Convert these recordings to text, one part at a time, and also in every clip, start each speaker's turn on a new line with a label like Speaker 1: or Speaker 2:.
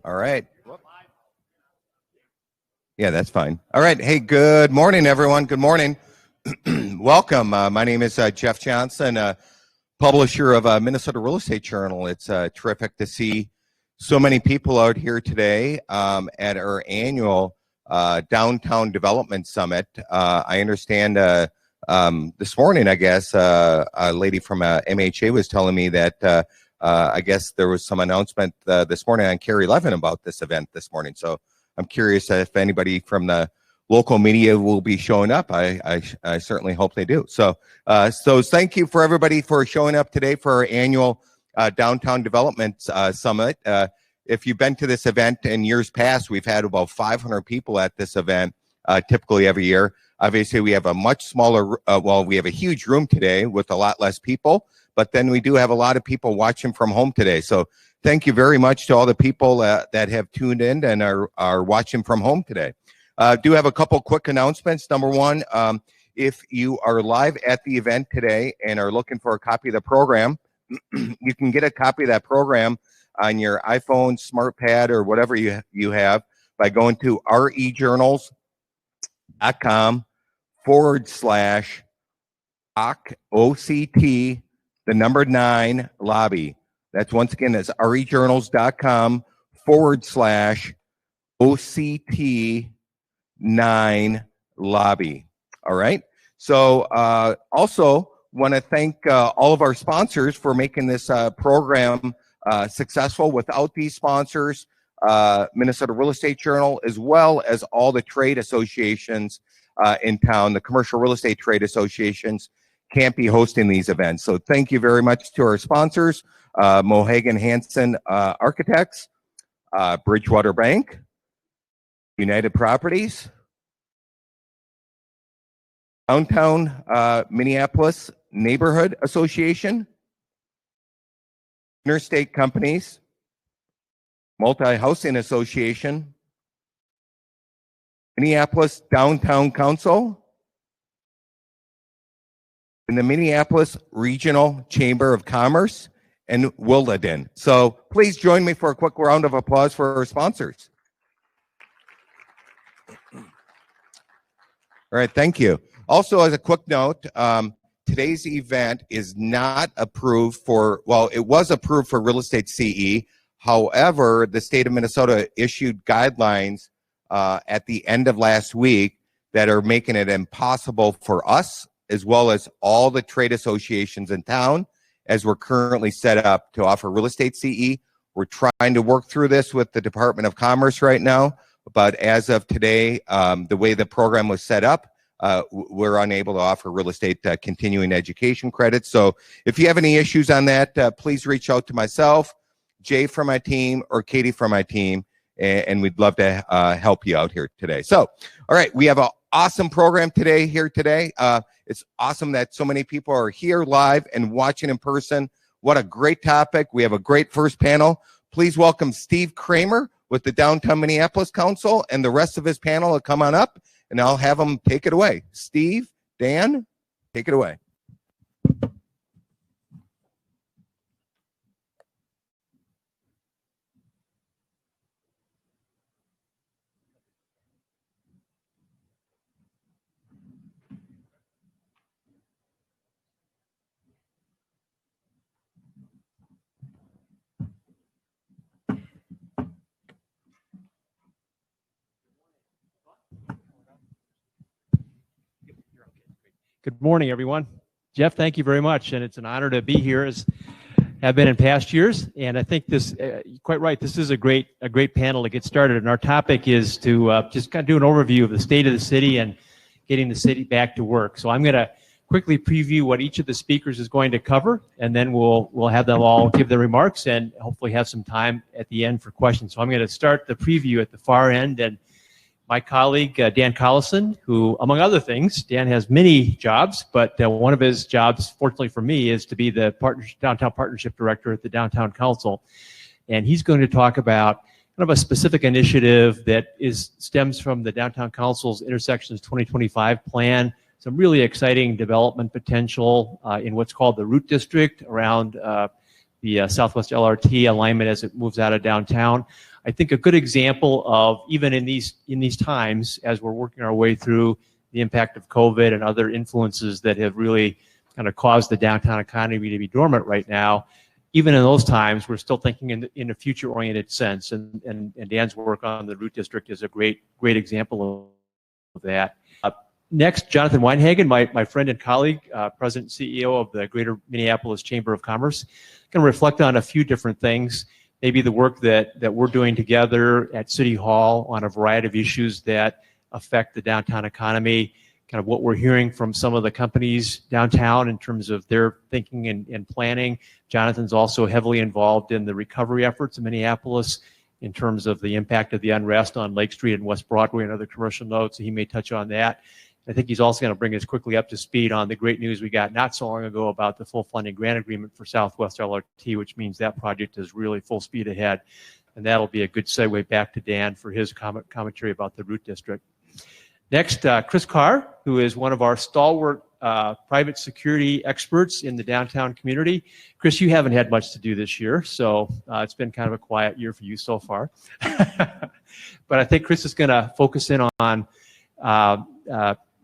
Speaker 1: All right. Yeah, that's fine. All right. Hey, good morning, everyone. Good morning. Welcome. My name is Jeff Johnson, publisher of Minnesota Real Estate Journal. It's terrific to see so many people out here today at our annual Downtown Development Summit. I understand this morning, I guess, a lady from MHA was telling me that I guess there was some announcement this morning on Carrie Levin about this event this morning. So I'm curious if anybody from the local media will be showing up. I certainly hope they do. So thank you for everybody for showing up today for our annual Downtown Development Summit. If you've been to this event in years past, we've had about 500 people at this event, typically every year. Obviously, we have a much smaller, we have a huge room today with a lot less people, but then we do have a lot of people watching from home today. So thank you very much to all the people that have tuned in and are watching from home today. Do have a couple quick announcements. Number one, if you are live at the event today and are looking for a copy of the program, you can get a copy of that program on your iPhone, SmartPad, or whatever you have by going to rejournals.com/oct, the number 9 lobby. That's once again, that's rejournals.com/OCT9 lobby. All right. So also want to thank all of our sponsors for making this program successful. Without these sponsors, Minnesota Real Estate Journal, as well as all the trade associations in town, the commercial real estate trade associations, can't be hosting these events. So thank you very much to our sponsors, Mohegan Hanson Architects, Bridgewater Bank, United Properties, Downtown Minneapolis Neighborhood Association, Interstate Companies, Multi-Housing Association, Minneapolis Downtown Council, and the Minneapolis Regional Chamber of Commerce, and Willeden. So please join me for a quick round of applause for our sponsors. All right, thank you. Also, as a quick note, today's event is not approved for, well, it was approved for real estate CE. However, the state of Minnesota issued guidelines at the end of last week that are making it impossible for us, as well as all the trade associations in town, as we're currently set up to offer real estate CE. We're trying to work through this with the Department of Commerce right now, but as of today, the way the program was set up, we're unable to offer real estate continuing education credits. So if you have any issues on that, please reach out to myself, Jay from my team, or Katie from my team, and we'd love to help you out here today. So, all right, we have an awesome program here today. It's awesome that so many people are here live and watching in person. What a great topic. We have a great first panel. Please welcome Steve Kramer with the Downtown Minneapolis Council, and the rest of his panel will come on up, and I'll have them take it away. Steve, Dan, take it away.
Speaker 2: Good morning, everyone. Jeff, thank you very much, and it's an honor to be here, as have been in past years. And I think this, quite right, this is a great panel to get started. And our topic is to just kind of do an overview of the state of the city and getting the city back to work. So I'm going to quickly preview what each of the speakers is going to cover, and then we'll have them all give their remarks and hopefully have some time at the end for questions. So I'm going to start the preview at the far end, and my colleague, Dan Collison, who, among other things, Dan has many jobs, but one of his jobs, fortunately for me, is to be the Downtown Partnership Director at the Downtown Council. And he's going to talk about kind of a specific initiative that stems from the Downtown Council's Intersections 2025 plan, some really exciting development potential in what's called the Root District around the Southwest LRT alignment as it moves out of downtown. I think a good example of, even in these times, as we're working our way through the impact of COVID and other influences that have really kind of caused the downtown economy to be dormant right now, even in those times, we're still thinking in a future-oriented sense. And Dan's work on the Root District is a great example of that. Next, Jonathan Weinhagen, my friend and colleague, President and CEO of the Greater Minneapolis Chamber of Commerce, going to reflect on a few different things. Maybe the work that we're doing together at City Hall on a variety of issues that affect the downtown economy, kind of what we're hearing from some of the companies downtown in terms of their thinking and planning. Jonathan's also heavily involved in the recovery efforts in Minneapolis in terms of the impact of the unrest on Lake Street and West Broadway and other commercial nodes, so he may touch on that. I think he's also going to bring us quickly up to speed on the great news we got not so long ago about the full funding grant agreement for Southwest LRT, which means that project is really full speed ahead. And that'll be a good segue back to Dan for his commentary about the Root District. Next, Chris Carr, who is one of our stalwart private security experts in the downtown community. Chris, you haven't had much to do this year, so it's been kind of a quiet year for you so far. But I think Chris is going to focus in on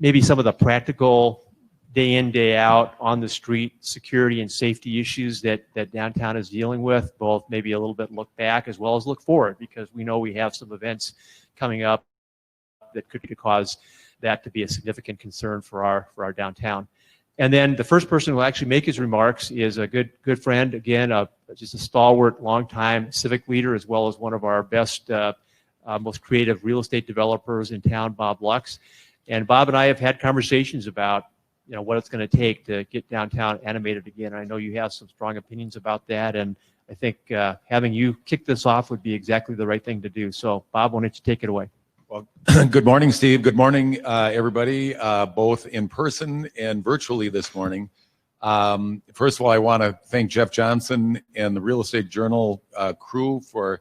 Speaker 2: maybe some of the practical day in, day out, on the street security and safety issues that downtown is dealing with, both maybe a little bit look back as well as look forward, because we know we have some events coming up that could cause that to be a significant concern for our downtown. And then the first person who will actually make his remarks is a good friend, again, just a stalwart, longtime civic leader, as well as one of our best, most creative real estate developers in town, Bob Lux. And Bob and I have had conversations about, what it's going to take to get downtown animated again. I know you have some strong opinions about that, and I think having you kick this off would be exactly the right thing to do. So, Bob, why don't you take it away?
Speaker 3: Well, good morning, Steve. Good morning, everybody, both in person and virtually this morning. First of all, I want to thank Jeff Johnson and the Real Estate Journal crew for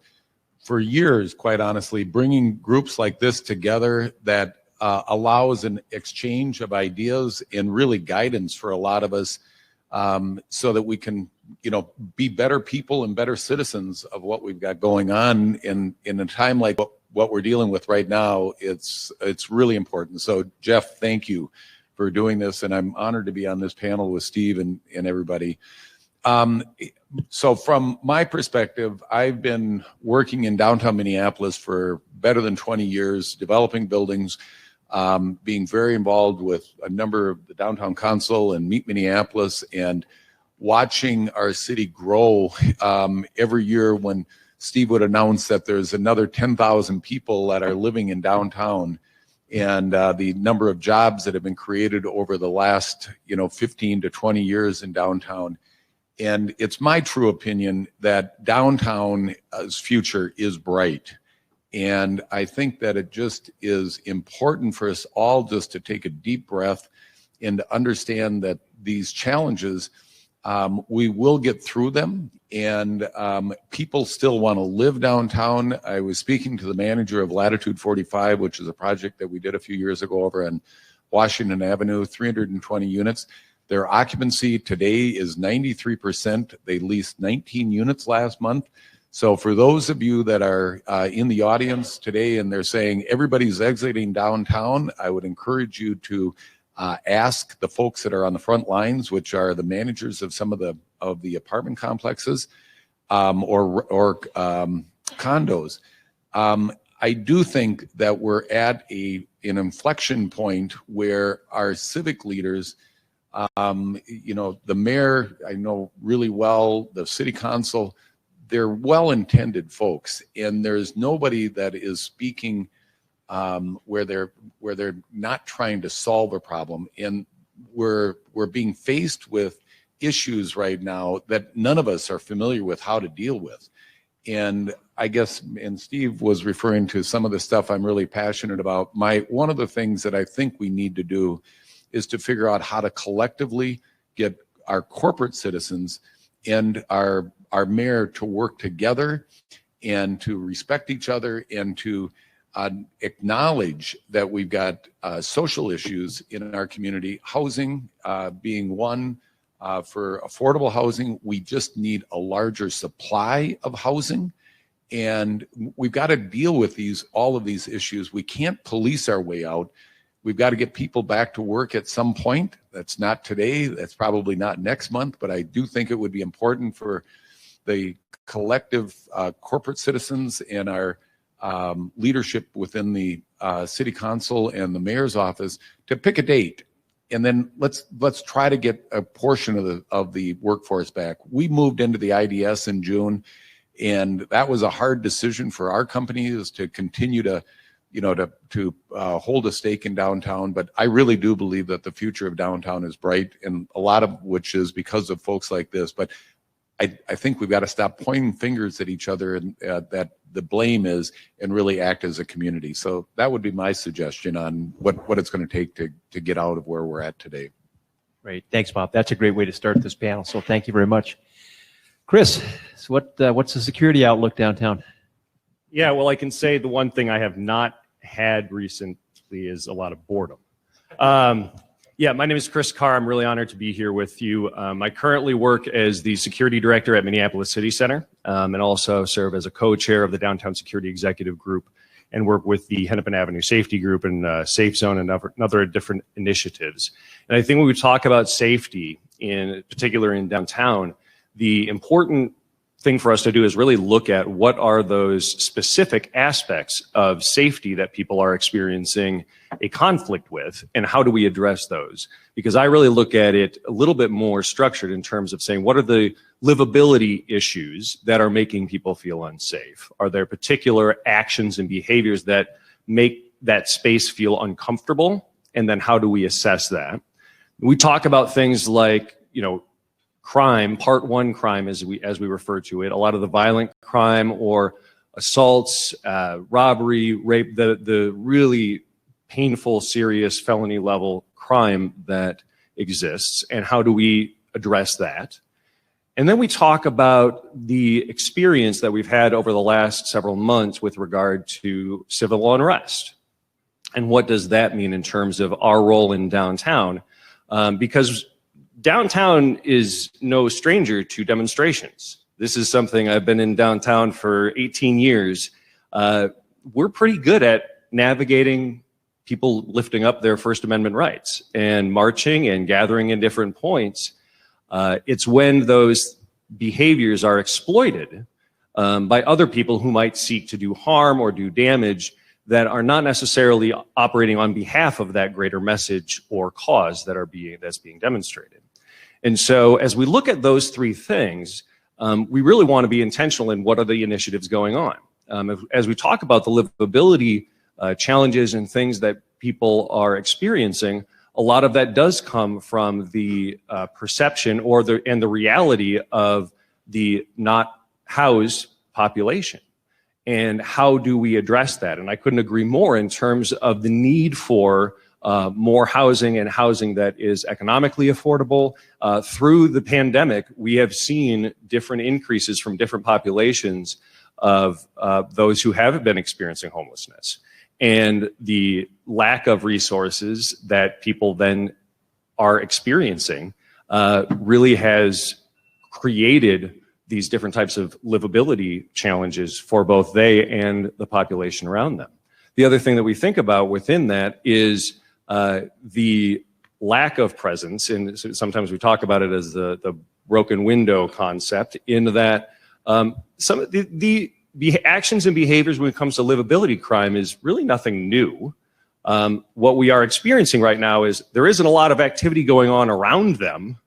Speaker 3: years, quite honestly, bringing groups like this together that allows an exchange of ideas and really guidance for a lot of us, so that we can, be better people and better citizens of what we've got going on in a time like what we're dealing with right now. It's really important. So, Jeff, thank you for doing this, and I'm honored to be on this panel with Steve and everybody. So from my perspective, I've been working in downtown Minneapolis for better than 20 years, developing buildings, being very involved with a number of the downtown council and Meet Minneapolis, and watching our city grow every year when Steve would announce that there's another 10,000 people that are living in downtown, and the number of jobs that have been created over the last 15 to 20 years in downtown. And it's my true opinion that downtown's future is bright. And I think that it just is important for us all just to take a deep breath and to understand that these challenges, we will get through them, and people still want to live downtown. I was speaking to the manager of Latitude 45, which is a project that we did a few years ago over on Washington Avenue, 320 units. Their occupancy today is 93%. They leased 19 units last month. So for those of you that are in the audience today and they're saying everybody's exiting downtown, I would encourage you to ask the folks that are on the front lines, which are the managers of some of the apartment complexes or condos. I do think that we're at an inflection point where our civic leaders, the mayor, I know really well, the city council, they're well-intended folks, and there's nobody that is speaking where they're not trying to solve a problem. And we're being faced with issues right now that none of us are familiar with how to deal with. And I guess, and Steve was referring to some of the stuff I'm really passionate about. One of the things that I think we need to do is to figure out how to collectively get our corporate citizens and our mayor to work together and to respect each other and to acknowledge that we've got social issues in our community, housing being one, for affordable housing. We just need a larger supply of housing. And we've got to deal with all of these issues. We can't police our way out. We've got to get people back to work at some point. That's not today. That's probably not next month. But I do think it would be important for the collective corporate citizens and our leadership within the city council and the mayor's office to pick a date. And then let's try to get a portion of the workforce back. We moved into the IDS in June. And that was a hard decision for our companies to continue to hold a stake in downtown. But I really do believe that the future of downtown is bright, and a lot of which is because of folks like this. But I think we've got to stop pointing fingers at each other and that the blame is, and really act as a community. So that would be my suggestion on what it's going to take to get out of where we're at today.
Speaker 2: Great. Thanks, Bob. That's a great way to start this panel. So thank you very much. Chris, so what's the security outlook downtown?
Speaker 4: Yeah, well, I can say the one thing I have not had recently is a lot of boredom. Yeah, my name is Chris Carr. I'm really honored to be here with you. I currently work as the security director at Minneapolis City Center, and also serve as a co-chair of the Downtown Security Executive Group, and work with the Hennepin Avenue Safety Group and Safe Zone and other different initiatives. And I think when we talk about safety, in particular in downtown, the important thing for us to do is really look at what are those specific aspects of safety that people are experiencing a conflict with, and how do we address those? Because I really look at it a little bit more structured in terms of saying, what are the livability issues that are making people feel unsafe? Are there particular actions and behaviors that make that space feel uncomfortable? And then how do we assess that? We talk about things like, crime, part one crime, as we refer to it, a lot of the violent crime or assaults, robbery, rape, the really painful, serious felony level crime that exists, and how do we address that? And then we talk about the experience that we've had over the last several months with regard to civil unrest. And what does that mean in terms of our role in downtown? Because downtown is no stranger to demonstrations. This is something I've been in downtown for 18 years. We're pretty good at navigating people lifting up their First Amendment rights and marching and gathering in different points. It's when those behaviors are exploited by other people who might seek to do harm or do damage that are not necessarily operating on behalf of that greater message or cause that's being demonstrated. And so as we look at those three things, we really want to be intentional in what are the initiatives going on. As we talk about the livability challenges and things that people are experiencing, a lot of that does come from the perception and the reality of the not housed population. And how do we address that? And I couldn't agree more in terms of the need for more housing, and housing that is economically affordable. Through the pandemic, we have seen different increases from different populations of those who have been experiencing homelessness. And the lack of resources that people then are experiencing really has created these different types of livability challenges for both they and the population around them. The other thing that we think about within that is the lack of presence, and sometimes we talk about it as the broken window concept, in that some of the actions and behaviors when it comes to livability crime is really nothing new. What we are experiencing right now is there isn't a lot of activity going on around them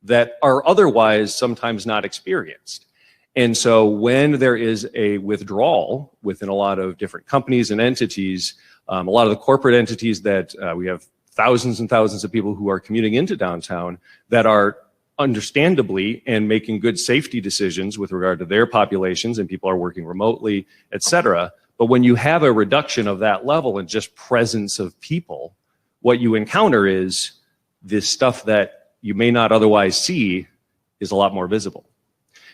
Speaker 4: that are otherwise sometimes not experienced. And so when there is a withdrawal within a lot of different companies and entities, a lot of the corporate entities that we have thousands and thousands of people who are commuting into downtown that are understandably and making good safety decisions with regard to their populations, and people are working remotely, et cetera. But when you have a reduction of that level and just presence of people, what you encounter is this stuff that you may not otherwise see is a lot more visible.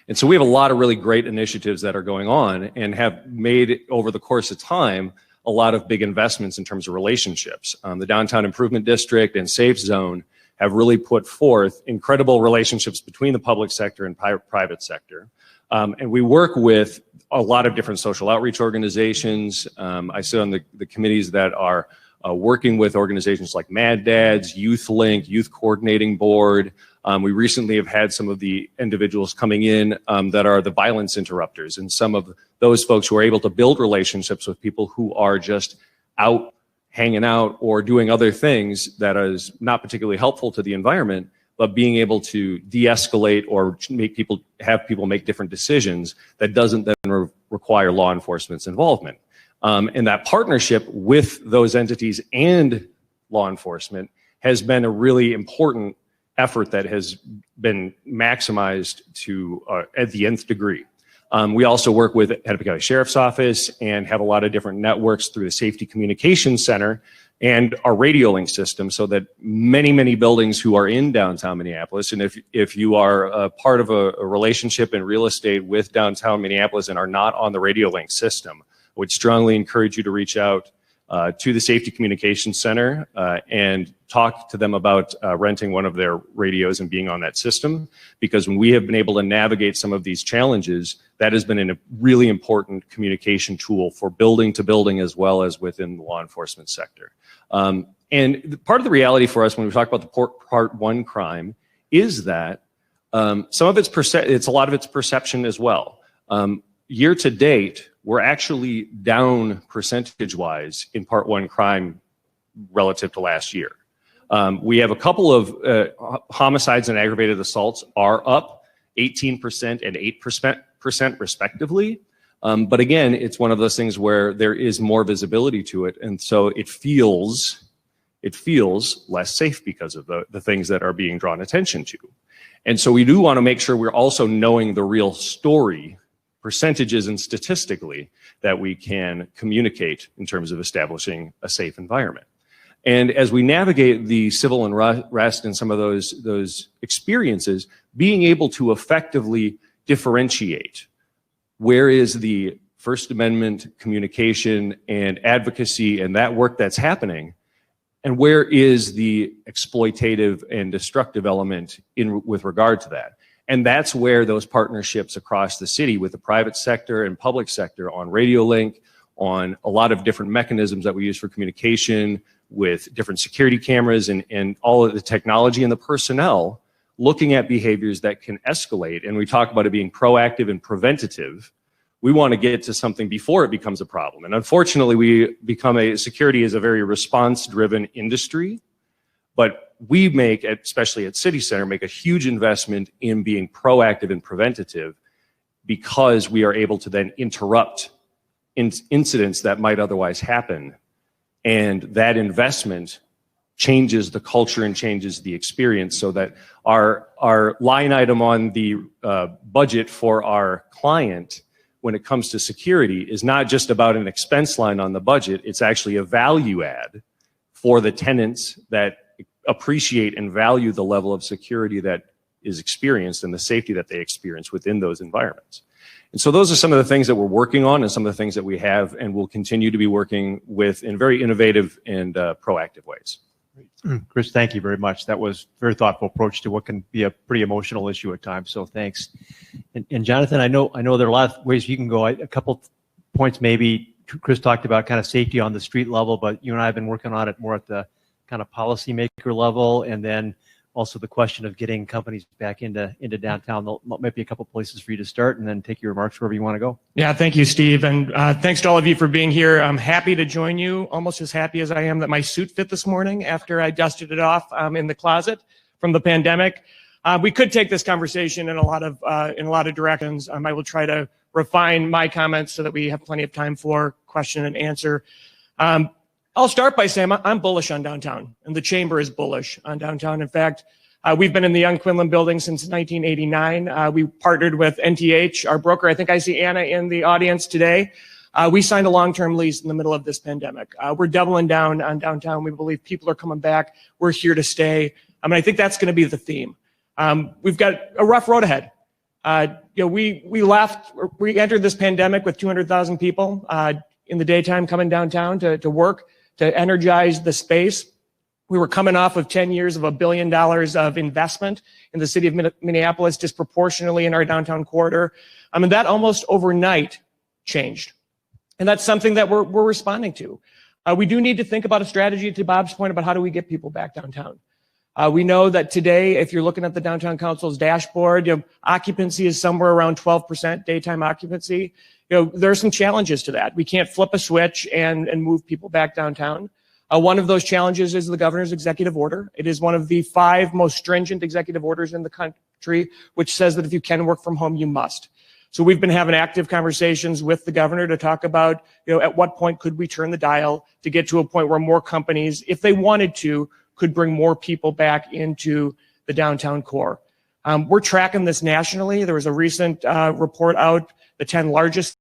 Speaker 4: And so we have a lot of really great initiatives that are going on and have made over the course of time a lot of big investments in terms of relationships. The Downtown Improvement District and Safe Zone have really put forth incredible relationships between the public sector and private sector. And we work with a lot of different social outreach organizations. I sit on the committees that are working with organizations like Mad Dads, Youth Link, Youth Coordinating Board. We recently have had some of the individuals coming in that are the violence interrupters, and some of those folks who are able to build relationships with people who are just out hanging out or doing other things that is not particularly helpful to the environment, but being able to de-escalate or have people make different decisions that doesn't then require law enforcement's involvement. And that partnership with those entities and law enforcement has been a really important effort that has been maximized to at the nth degree. We also work with Hennepin County Sheriff's Office and have a lot of different networks through the Safety Communications Center and our radio link system, so that many buildings who are in downtown Minneapolis, and if you are a part of a relationship in real estate with downtown Minneapolis and are not on the radio link system, I would strongly encourage you to reach out to the Safety Communications Center and talk to them about renting one of their radios and being on that system. Because when we have been able to navigate some of these challenges, that has been a really important communication tool for building to building as well as within the law enforcement sector. And part of the reality for us when we talk about the Part 1 crime is that some of it's a lot of it's perception as well. Year to date, we're actually down percentage-wise in Part 1 crime relative to last year. We have a couple of homicides and aggravated assaults are up 18% and 8% respectively. But again, it's one of those things where there is more visibility to it. And so it feels less safe because of the things that are being drawn attention to. And so we do want to make sure we're also knowing the real story, percentages and statistically, that we can communicate in terms of establishing a safe environment. And as we navigate the civil unrest and some of those experiences, being able to effectively differentiate where is the First Amendment communication and advocacy and that work that's happening, and where is the exploitative and destructive element with regard to that. And that's where those partnerships across the city with the private sector and public sector on radio link, on a lot of different mechanisms that we use for communication, with different security cameras and all of the technology and the personnel, looking at behaviors that can escalate. And we talk about it being proactive and preventative. We want to get to something before it becomes a problem. And unfortunately, security is a very response-driven industry, but we make, especially at City Center, make a huge investment in being proactive and preventative, because we are able to then interrupt incidents that might otherwise happen. And that investment changes the culture and changes the experience, so that our line item on the budget for our client when it comes to security is not just about an expense line on the budget, it's actually a value add for the tenants that appreciate and value the level of security that is experienced and the safety that they experience within those environments. And so those are some of the things that we're working on and some of the things that we have and will continue to be working with in very innovative and proactive ways.
Speaker 2: Chris, thank you very much. That was a very thoughtful approach to what can be a pretty emotional issue at times. So thanks. And Jonathan, I know there are a lot of ways you can go. A couple points maybe. Chris talked about kind of safety on the street level, but you and I have been working on it more at the kind of policymaker level, and then also the question of getting companies back into downtown. There might be a couple places for you to start, and then take your remarks wherever you want to go.
Speaker 5: Yeah, thank you, Steve. And thanks to all of you for being here. I'm happy to join you, almost as happy as I am that my suit fit this morning after I dusted it off in the closet from the pandemic. We could take this conversation in a lot of directions. I will try to refine my comments so that we have plenty of time for question and answer. I'll start by saying I'm bullish on downtown, and the chamber is bullish on downtown. In fact, we've been in the Young Quinlan building since 1989. We partnered with NTH, our broker. I think I see Anna in the audience today. We signed a long-term lease in the middle of this pandemic. We're doubling down on downtown. We believe people are coming back. We're here to stay. I think that's going to be the theme. We've got a rough road ahead. We entered this pandemic with 200,000 people in the daytime coming downtown to work, to energize the space. We were coming off of 10 years of $1 billion of investment in the city of Minneapolis, disproportionately in our downtown corridor. And that almost overnight changed. And that's something that we're responding to. We do need to think about a strategy, to Bob's point, about how do we get people back downtown. We know that today, if you're looking at the Downtown Council's dashboard, occupancy is somewhere around 12%, daytime occupancy. There are some challenges to that. We can't flip a switch and move people back downtown. One of those challenges is the governor's executive order. It is one of the 5 most stringent executive orders in the country, which says that if you can work from home, you must. So we've been having active conversations with the governor to talk about, at what point could we turn the dial to get to a point where more companies, if they wanted to, could bring more people back into the downtown core. We're tracking this nationally. There was a recent report out, the 10 largest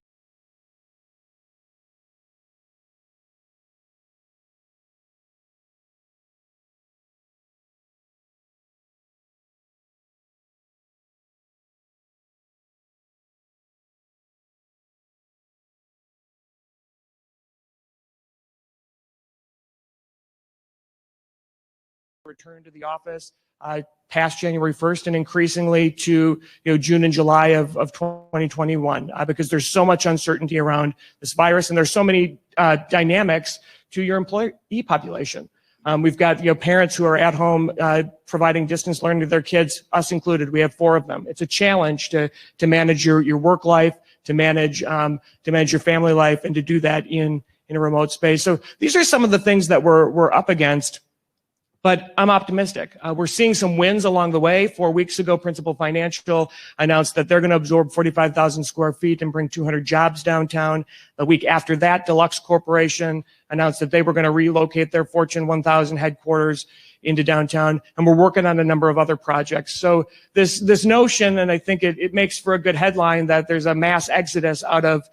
Speaker 5: return to the office past January 1st and increasingly to June and July of 2021 because there's so much uncertainty around this virus and there's so many dynamics to your employee population. We've got parents who are at home providing distance learning to their kids, us included. We have 4 of them. It's a challenge to manage your work life, to manage your family life, and to do that in a remote space. So these are some of the things that we're up against. But I'm optimistic. We're seeing some wins along the way. 4 weeks ago, Principal Financial announced that they're going to absorb 45,000 square feet and bring 200 jobs downtown. The week after that, Deluxe Corporation announced that they were going to relocate their Fortune 1000 headquarters into downtown. And we're working on a number of other projects. So this notion, and I think it makes for a good headline, that there's a mass exodus out of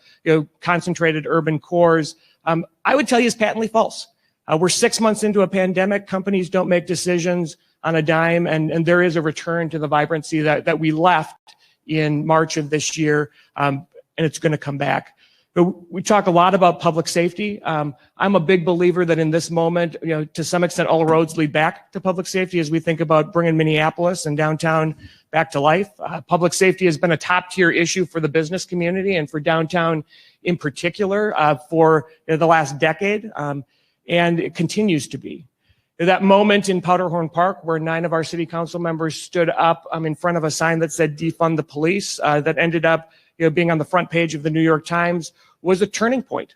Speaker 5: concentrated urban cores, I would tell you is patently false. We're 6 months into a pandemic. Companies don't make decisions on a dime, and there is a return to the vibrancy that we left in March of this year, and it's going to come back. But we talk a lot about public safety. I'm a big believer that in this moment, to some extent, all roads lead back to public safety as we think about bringing Minneapolis and downtown back to life. Public safety has been a top-tier issue for the business community and for downtown in particular for the last decade. And it continues to be. That moment in Powderhorn Park where 9 of our city council members stood up in front of a sign that said defund the police, that ended up being on the front page of the New York Times, was a turning point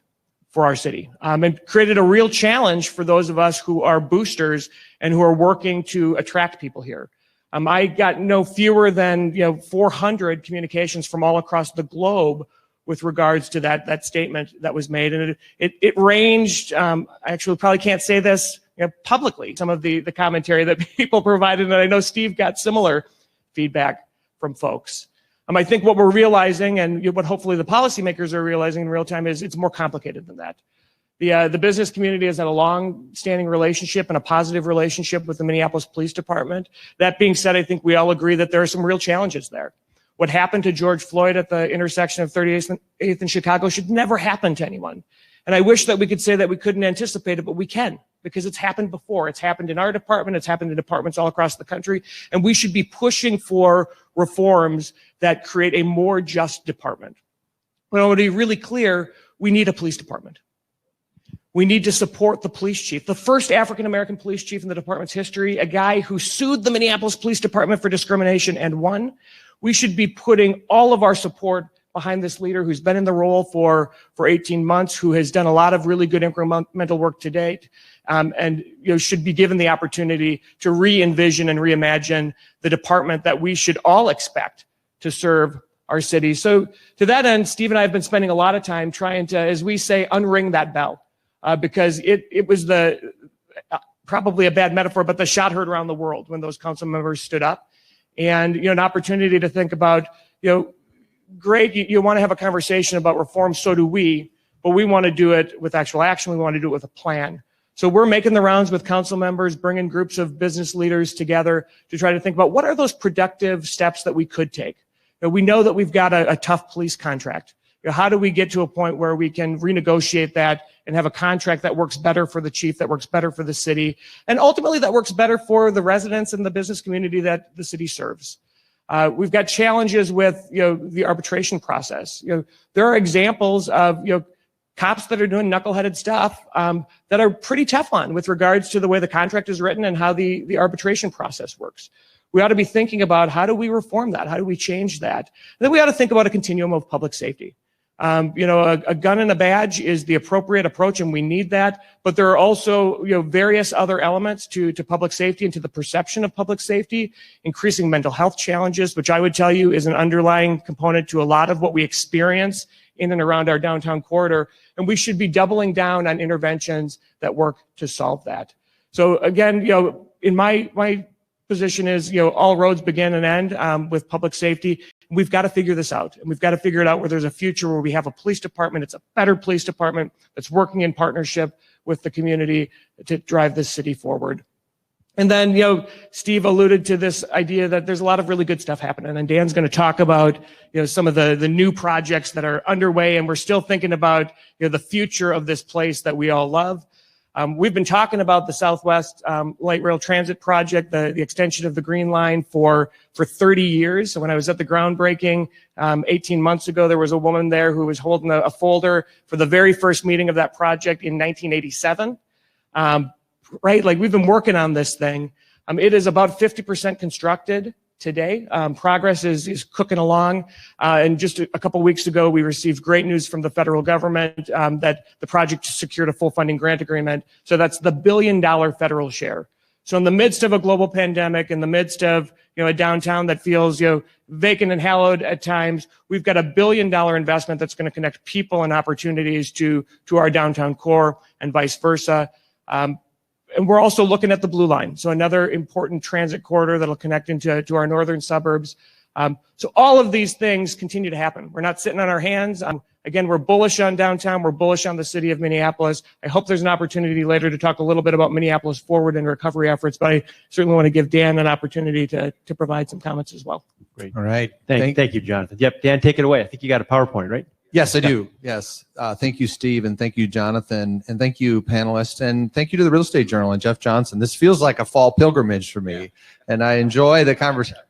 Speaker 5: for our city and created a real challenge for those of us who are boosters and who are working to attract people here. I got no fewer than 400 communications from all across the globe with regards to that statement that was made. And it ranged, I actually probably can't say this publicly, some of the commentary that people provided, and I know Steve got similar feedback from folks. I think what we're realizing, and what hopefully the policymakers are realizing in real time, is it's more complicated than that. The business community has had a long-standing relationship and a positive relationship with the Minneapolis Police Department. That being said, I think we all agree that there are some real challenges there. What happened to George Floyd at the intersection of 38th in Chicago should never happen to anyone. And I wish that we could say that we couldn't anticipate it, but we can, because it's happened before. It's happened in our department. It's happened in departments all across the country. And we should be pushing for reforms that create a more just department. But I want to be really clear, we need a police department. We need to support the police chief, the first African-American police chief in the department's history, a guy who sued the Minneapolis Police Department for discrimination and won. We should be putting all of our support behind this leader who's been in the role for 18 months, who has done a lot of really good incremental work to date, and should be given the opportunity to re-envision and reimagine the department that we should all expect to serve our city. So to that end, Steve and I have been spending a lot of time trying to, as we say, unring that bell, because it was probably a bad metaphor, but the shot heard around the world when those council members stood up. And an opportunity to think about, great, you want to have a conversation about reform, so do we, but we want to do it with actual action. We want to do it with a plan. So we're making the rounds with council members, bringing groups of business leaders together to try to think about what are those productive steps that we could take. We know that we've got a tough police contract. how do we get to a point where we can renegotiate that and have a contract that works better for the chief, that works better for the city, and ultimately that works better for the residents and the business community that the city serves. We've got challenges with, the arbitration process. There are examples of, cops that are doing knuckleheaded stuff that are pretty Teflon with regards to the way the contract is written and how the arbitration process works. We ought to be thinking about how do we reform that? How do we change that? And then we ought to think about a continuum of public safety. A gun and a badge is the appropriate approach, and we need that. But there are also, various other elements to public safety and to the perception of public safety, increasing mental health challenges, which I would tell you is an underlying component to a lot of what we experience in and around our downtown corridor. And we should be doubling down on interventions that work to solve that. So again, in my position is, all roads begin and end with public safety. We've got to figure this out, and we've got to figure it out where there's a future where we have a police department. It's a better police department that's working in partnership with the community to drive this city forward. And then, Steve alluded to this idea that there's a lot of really good stuff happening, and Dan's going to talk about, some of the new projects that are underway, and we're still thinking about, the future of this place that we all love. We've been talking about the Southwest Light Rail Transit Project, the extension of the Green Line for 30 years. So when I was at the groundbreaking 18 months ago, there was a woman there who was holding a folder for the very first meeting of that project in 1987. Right? Like, we've been working on this thing. It is about 50% constructed today. Progress is cooking along. And just a couple weeks ago, we received great news from the federal government that the project secured a full funding grant agreement. So that's the $1 billion federal share. So in the midst of a global pandemic, in the midst of, a downtown that feels, vacant and hallowed at times, we've got a $1 billion investment that's going to connect people and opportunities to our downtown core and vice versa. And we're also looking at the Blue Line, so another important transit corridor that'll connect into our northern suburbs. So all of these things continue to happen. We're not sitting on our hands. Again, we're bullish on downtown. We're bullish on the city of Minneapolis. I hope there's an opportunity later to talk a little bit about Minneapolis Forward and recovery efforts, but I certainly want to give Dan an opportunity to provide some comments as well.
Speaker 2: Great.
Speaker 1: All right.
Speaker 2: Thank you, Jonathan. Yep, Dan, take it away. I think you got a PowerPoint, right?
Speaker 6: Yes, I do. Yes. Thank you, Steve, and thank you, Jonathan, and thank you, panelists, and thank you to the Real Estate Journal and Jeff Johnson. This feels like a fall pilgrimage for me, and I enjoy the conversation.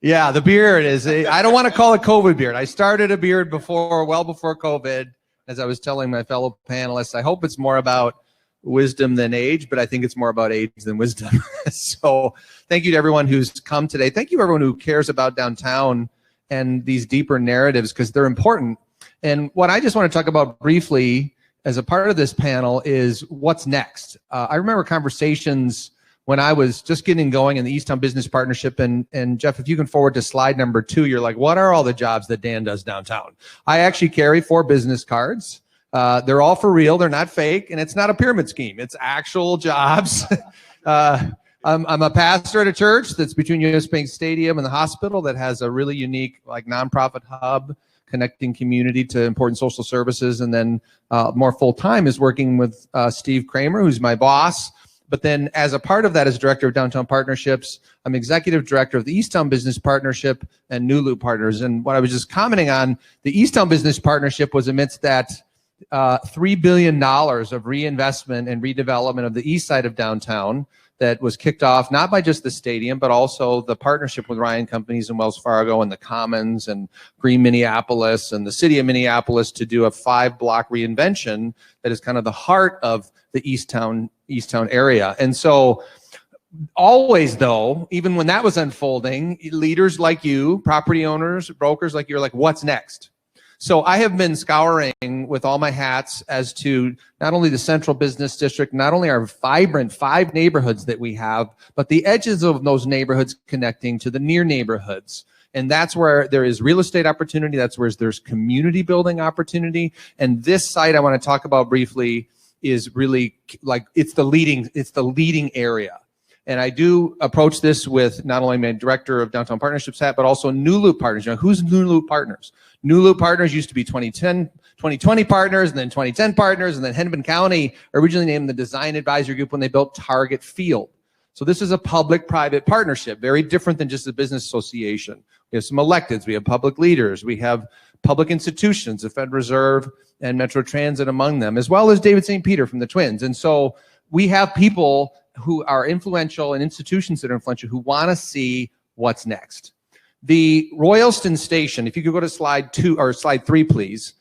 Speaker 6: Yeah, the beard is, I don't want to call it COVID beard. I started a beard well before COVID, as I was telling my fellow panelists. I hope it's more about wisdom than age, but I think it's more about age than wisdom. So thank you to everyone who's come today. Thank you, everyone who cares about downtown and these deeper narratives, because they're important. And what I just want to talk about briefly as a part of this panel is what's next. I remember conversations when I was just getting going in the Easttown Business Partnership. And Jeff, if you can forward to slide number 2, you're like, what are all the jobs that Dan does downtown? I actually carry 4 business cards. They're all for real. They're not fake. And it's not a pyramid scheme. It's actual jobs. I'm a pastor at a church that's between US Bank Stadium and the hospital that has a really unique nonprofit hub connecting community to important social services. And then more full-time is working with Steve Kramer, who's my boss. But then as a part of that, as director of downtown partnerships, I'm executive director of the Easttown Business Partnership and New Loop Partners. And what I was just commenting on, the Easttown Business Partnership was amidst that $3 billion of reinvestment and redevelopment of the east side of downtown that was kicked off not by just the stadium, but also the partnership with Ryan Companies and Wells Fargo and the Commons and Green Minneapolis and the city of Minneapolis to do a 5-block reinvention that is kind of the heart of the Easttown area. And so always, though, even when that was unfolding, leaders like you, property owners, brokers like you are like, what's next? So I have been scouring with all my hats as to not only the central business district, not only our vibrant 5 neighborhoods that we have, but the edges of those neighborhoods connecting to the near neighborhoods. And that's where there is real estate opportunity. That's where there's community building opportunity. And this site I want to talk about briefly is really it's the leading area. And I do approach this with not only my director of downtown partnerships hat, but also New Loop Partners. You know, who's New Loop Partners? New Loop Partners used to be 2020 partners, and then 2010 partners, and then Hennepin County originally named the design advisory group when they built Target Field. So this is a public-private partnership, very different than just a business association. We have some electeds, we have public leaders, we have public institutions, the Fed Reserve and Metro Transit among them, as well as David St. Peter from the Twins. And so we have people who are influential and institutions that are influential who want to see what's next. The Royalston Station, if you could go to slide 2 or slide 3, please,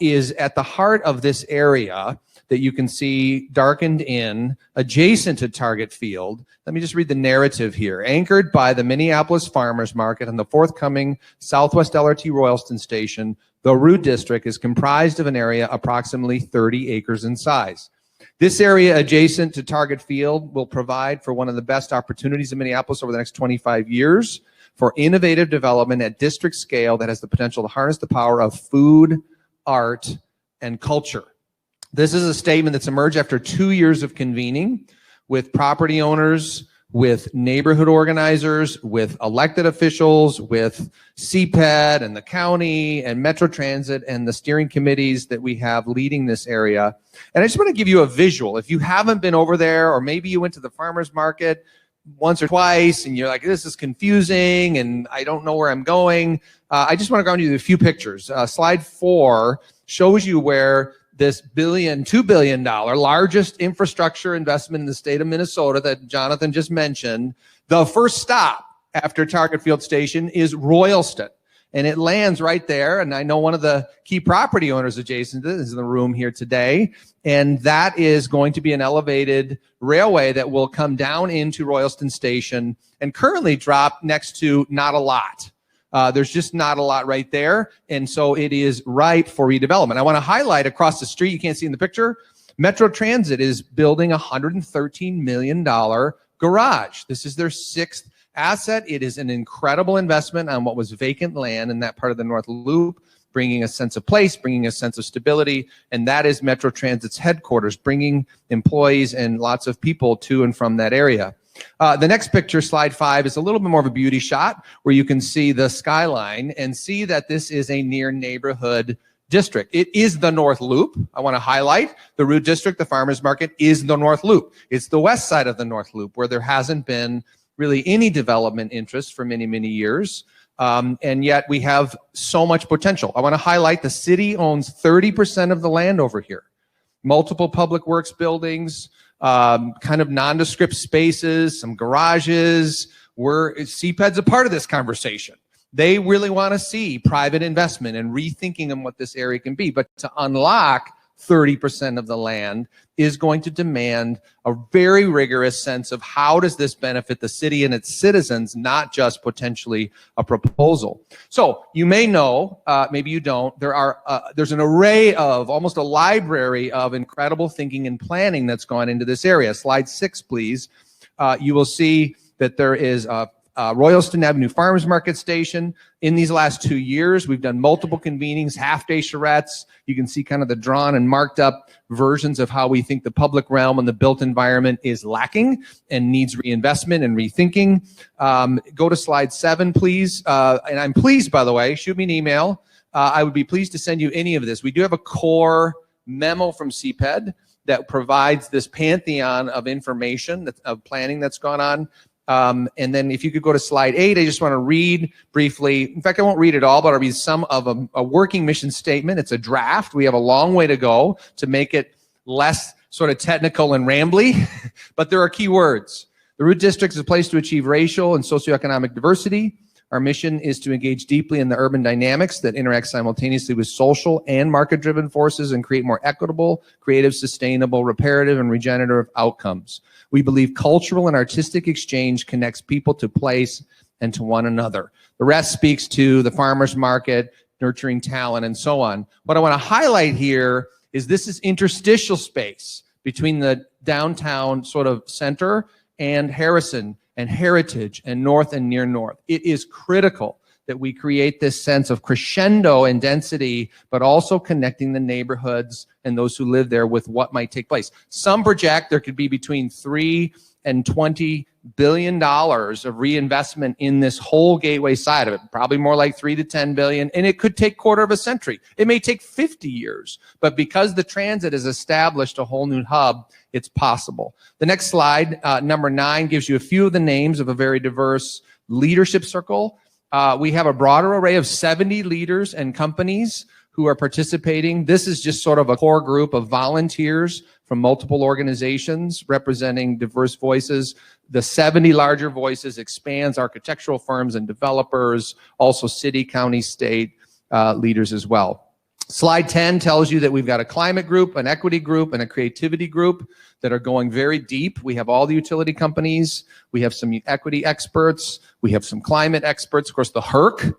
Speaker 6: is at the heart of this area that you can see darkened in, adjacent to Target Field. Let me just read the narrative here. Anchored by the Minneapolis Farmers Market and the forthcoming Southwest LRT Royalston Station, the Route District is comprised of an area approximately 30 acres in size. This area adjacent to Target Field will provide for one of the best opportunities in Minneapolis over the next 25 years for innovative development at district scale that has the potential to harness the power of food, art, and culture. This is a statement that's emerged after 2 years of convening with property owners, with neighborhood organizers, with elected officials, with CPED and the county and Metro Transit and the steering committees that we have leading this area. And I just want to give you a visual. If you haven't been over there, or maybe you went to the farmer's market once or twice and you're like, this is confusing and I don't know where I'm going, I just want to go on you a few pictures. Slide 4 shows you where this $2 billion largest infrastructure investment in the state of Minnesota that Jonathan just mentioned, the first stop after Target Field Station is Royalston. And it lands right there. And I know one of the key property owners adjacent to this is in the room here today. And that is going to be an elevated railway that will come down into Royalston Station and currently drop next to not a lot. There's just not a lot right there. And so it is ripe for redevelopment. I want to highlight across the street, you can't see in the picture, Metro Transit is building a $113 million garage. This is their 6th asset. It is an incredible investment on what was vacant land in that part of the North Loop, bringing a sense of place, bringing a sense of stability. And that is Metro Transit's headquarters, bringing employees and lots of people to and from that area. The next picture, slide 5, is a little bit more of a beauty shot where you can see the skyline and see that this is a near neighborhood district. It is the North Loop. I want to highlight the Route District, the farmers market, is the North Loop. It's the west side of the North Loop where there hasn't been really any development interest for many, many years. And yet we have so much potential. I want to highlight the city owns 30% of the land over here. Multiple public works buildings, kind of nondescript spaces, some garages. CPED's a part of this conversation. They really want to see private investment and rethinking on what this area can be. But to unlock 30% of the land is going to demand a very rigorous sense of how does this benefit the city and its citizens, not just potentially a proposal. So you may know, maybe you don't, there's an array of, almost a library of incredible thinking and planning that's gone into this area. Slide 6, please. You will see that there is a Royalston Avenue Farmers Market Station. In these last 2 years, we've done multiple convenings, half-day charrettes. You can see kind of the drawn and marked up versions of how we think the public realm and the built environment is lacking and needs reinvestment and rethinking. Go to slide 7, please. And I'm pleased, by the way, shoot me an email. I would be pleased to send you any of this. We do have a core memo from CPED that provides this pantheon of information, of planning that's gone on. And then if you could go to slide 8, I just want to read briefly. In fact, I won't read it all, but I'll read some of a working mission statement. It's a draft. We have a long way to go to make it less sort of technical and rambly, but there are key words. The Route District is a place to achieve racial and socioeconomic diversity. Our mission is to engage deeply in the urban dynamics that interact simultaneously with social and market-driven forces and create more equitable, creative, sustainable, reparative, and regenerative outcomes. We believe cultural and artistic exchange connects people to place and to one another. The rest speaks to the farmers market, nurturing talent, and so on. What I want to highlight here is this is interstitial space between the downtown sort of center and Harrison and Heritage and North and Near North. It is critical that we create this sense of crescendo and density, but also connecting the neighborhoods and those who live there with what might take place. Some project there could be between $3 and $20 billion of reinvestment in this whole gateway side of it, probably more like 3 to 10 billion, and it could take quarter of a century. It may take 50 years, but because the transit has established a whole new hub, it's possible. The next slide, number 9, gives you a few of the names of a very diverse leadership circle We have a broader array of 70 leaders and companies who are participating. This is just sort of a core group of volunteers from multiple organizations representing diverse voices. The 70 larger voices expands architectural firms and developers, also city, county, state leaders as well. Slide 10 tells you that we've got a climate group, an equity group, and a creativity group that are going very deep. We have all the utility companies. We have some equity experts. We have some climate experts. Of course, the HERC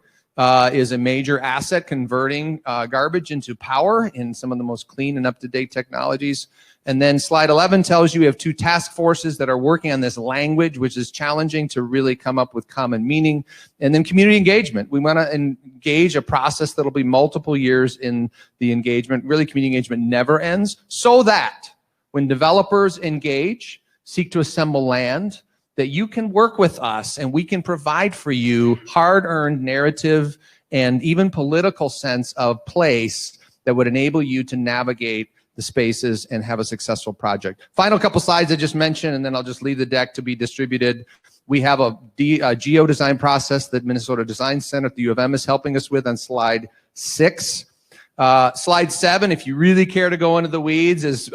Speaker 6: is a major asset converting garbage into power in some of the most clean and up-to-date technologies. And then slide 11 tells you we have two task forces that are working on this language, which is challenging to really come up with common meaning. And then community engagement. We want to engage a process that'll be multiple years in the engagement. Really, community engagement never ends, so that when developers engage, seek to assemble land, that you can work with us and we can provide for you hard-earned narrative and even political sense of place that would enable you to navigate the spaces and have a successful project. Final couple slides I just mentioned, and then I'll just leave the deck to be distributed. We have a geo design process that Minnesota Design Center at the U of M is helping us with on slide 6. Slide 7, if you really care to go into the weeds, is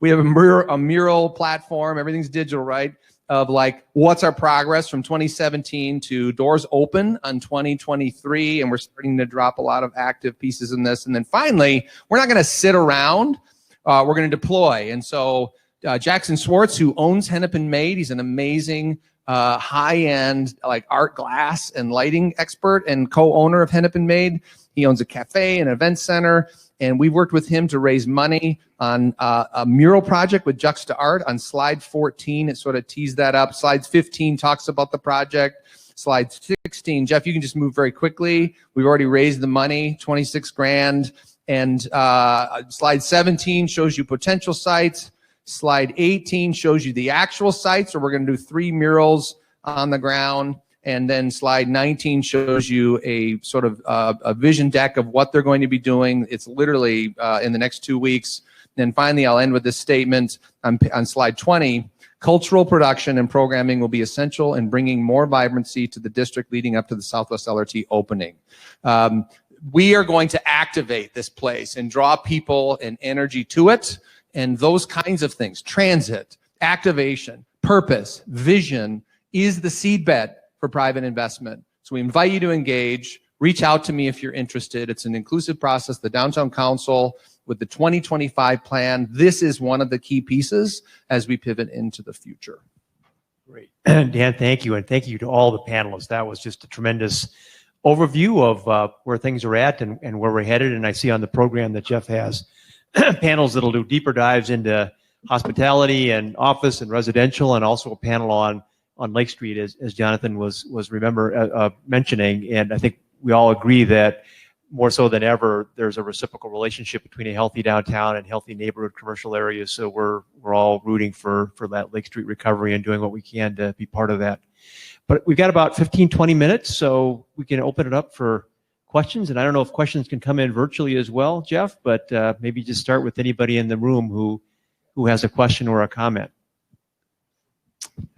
Speaker 6: we have a mural platform. Everything's digital, right? Of like, what's our progress from 2017 to doors open on 2023, and we're starting to drop a lot of active pieces in this. And then finally, we're not going to sit around. We're going to deploy. And so Jackson Swartz, who owns Hennepin Made, he's an amazing high-end like art glass and lighting expert and co-owner of Hennepin Made. He owns a cafe and event center. And we worked with him to raise money on a mural project with Juxta Art on slide 14. It sort of teased that up. Slide 15 talks about the project. Slide 16, Jeff, you can just move very quickly. We've already raised the money, 26 grand. And slide 17 shows you potential sites. Slide 18 shows you the actual sites, so we're going to do 3 murals on the ground. And then slide 19 shows you a sort of a vision deck of what they're going to be doing. It's literally in the next 2 weeks. And finally, I'll end with this statement on slide 20. Cultural production and programming will be essential in bringing more vibrancy to the district leading up to the Southwest LRT opening. We are going to activate this place and draw people and energy to it. And those kinds of things, transit, activation, purpose, vision, is the seedbed for private investment. So we invite you to engage. Reach out to me if you're interested. It's an inclusive process. The Downtown Council with the 2025 plan, this is one of the key pieces as we pivot into the future.
Speaker 2: Great. Dan, thank you. And thank you to all the panelists. That was just a tremendous overview of where things are at and where we're headed. And I see on the program that Jeff has panels that'll do deeper dives into hospitality and office and residential, and also a panel on Lake Street, as Jonathan was mentioning. And I think we all agree that more so than ever, there's a reciprocal relationship between a healthy downtown and healthy neighborhood commercial areas. So we're all rooting for that Lake Street recovery and doing what we can to be part of that. But we've got about 15, 20 minutes, so we can open it up for questions. And I don't know if questions can come in virtually as well, Jeff, but maybe just start with anybody in the room who has a question or a comment.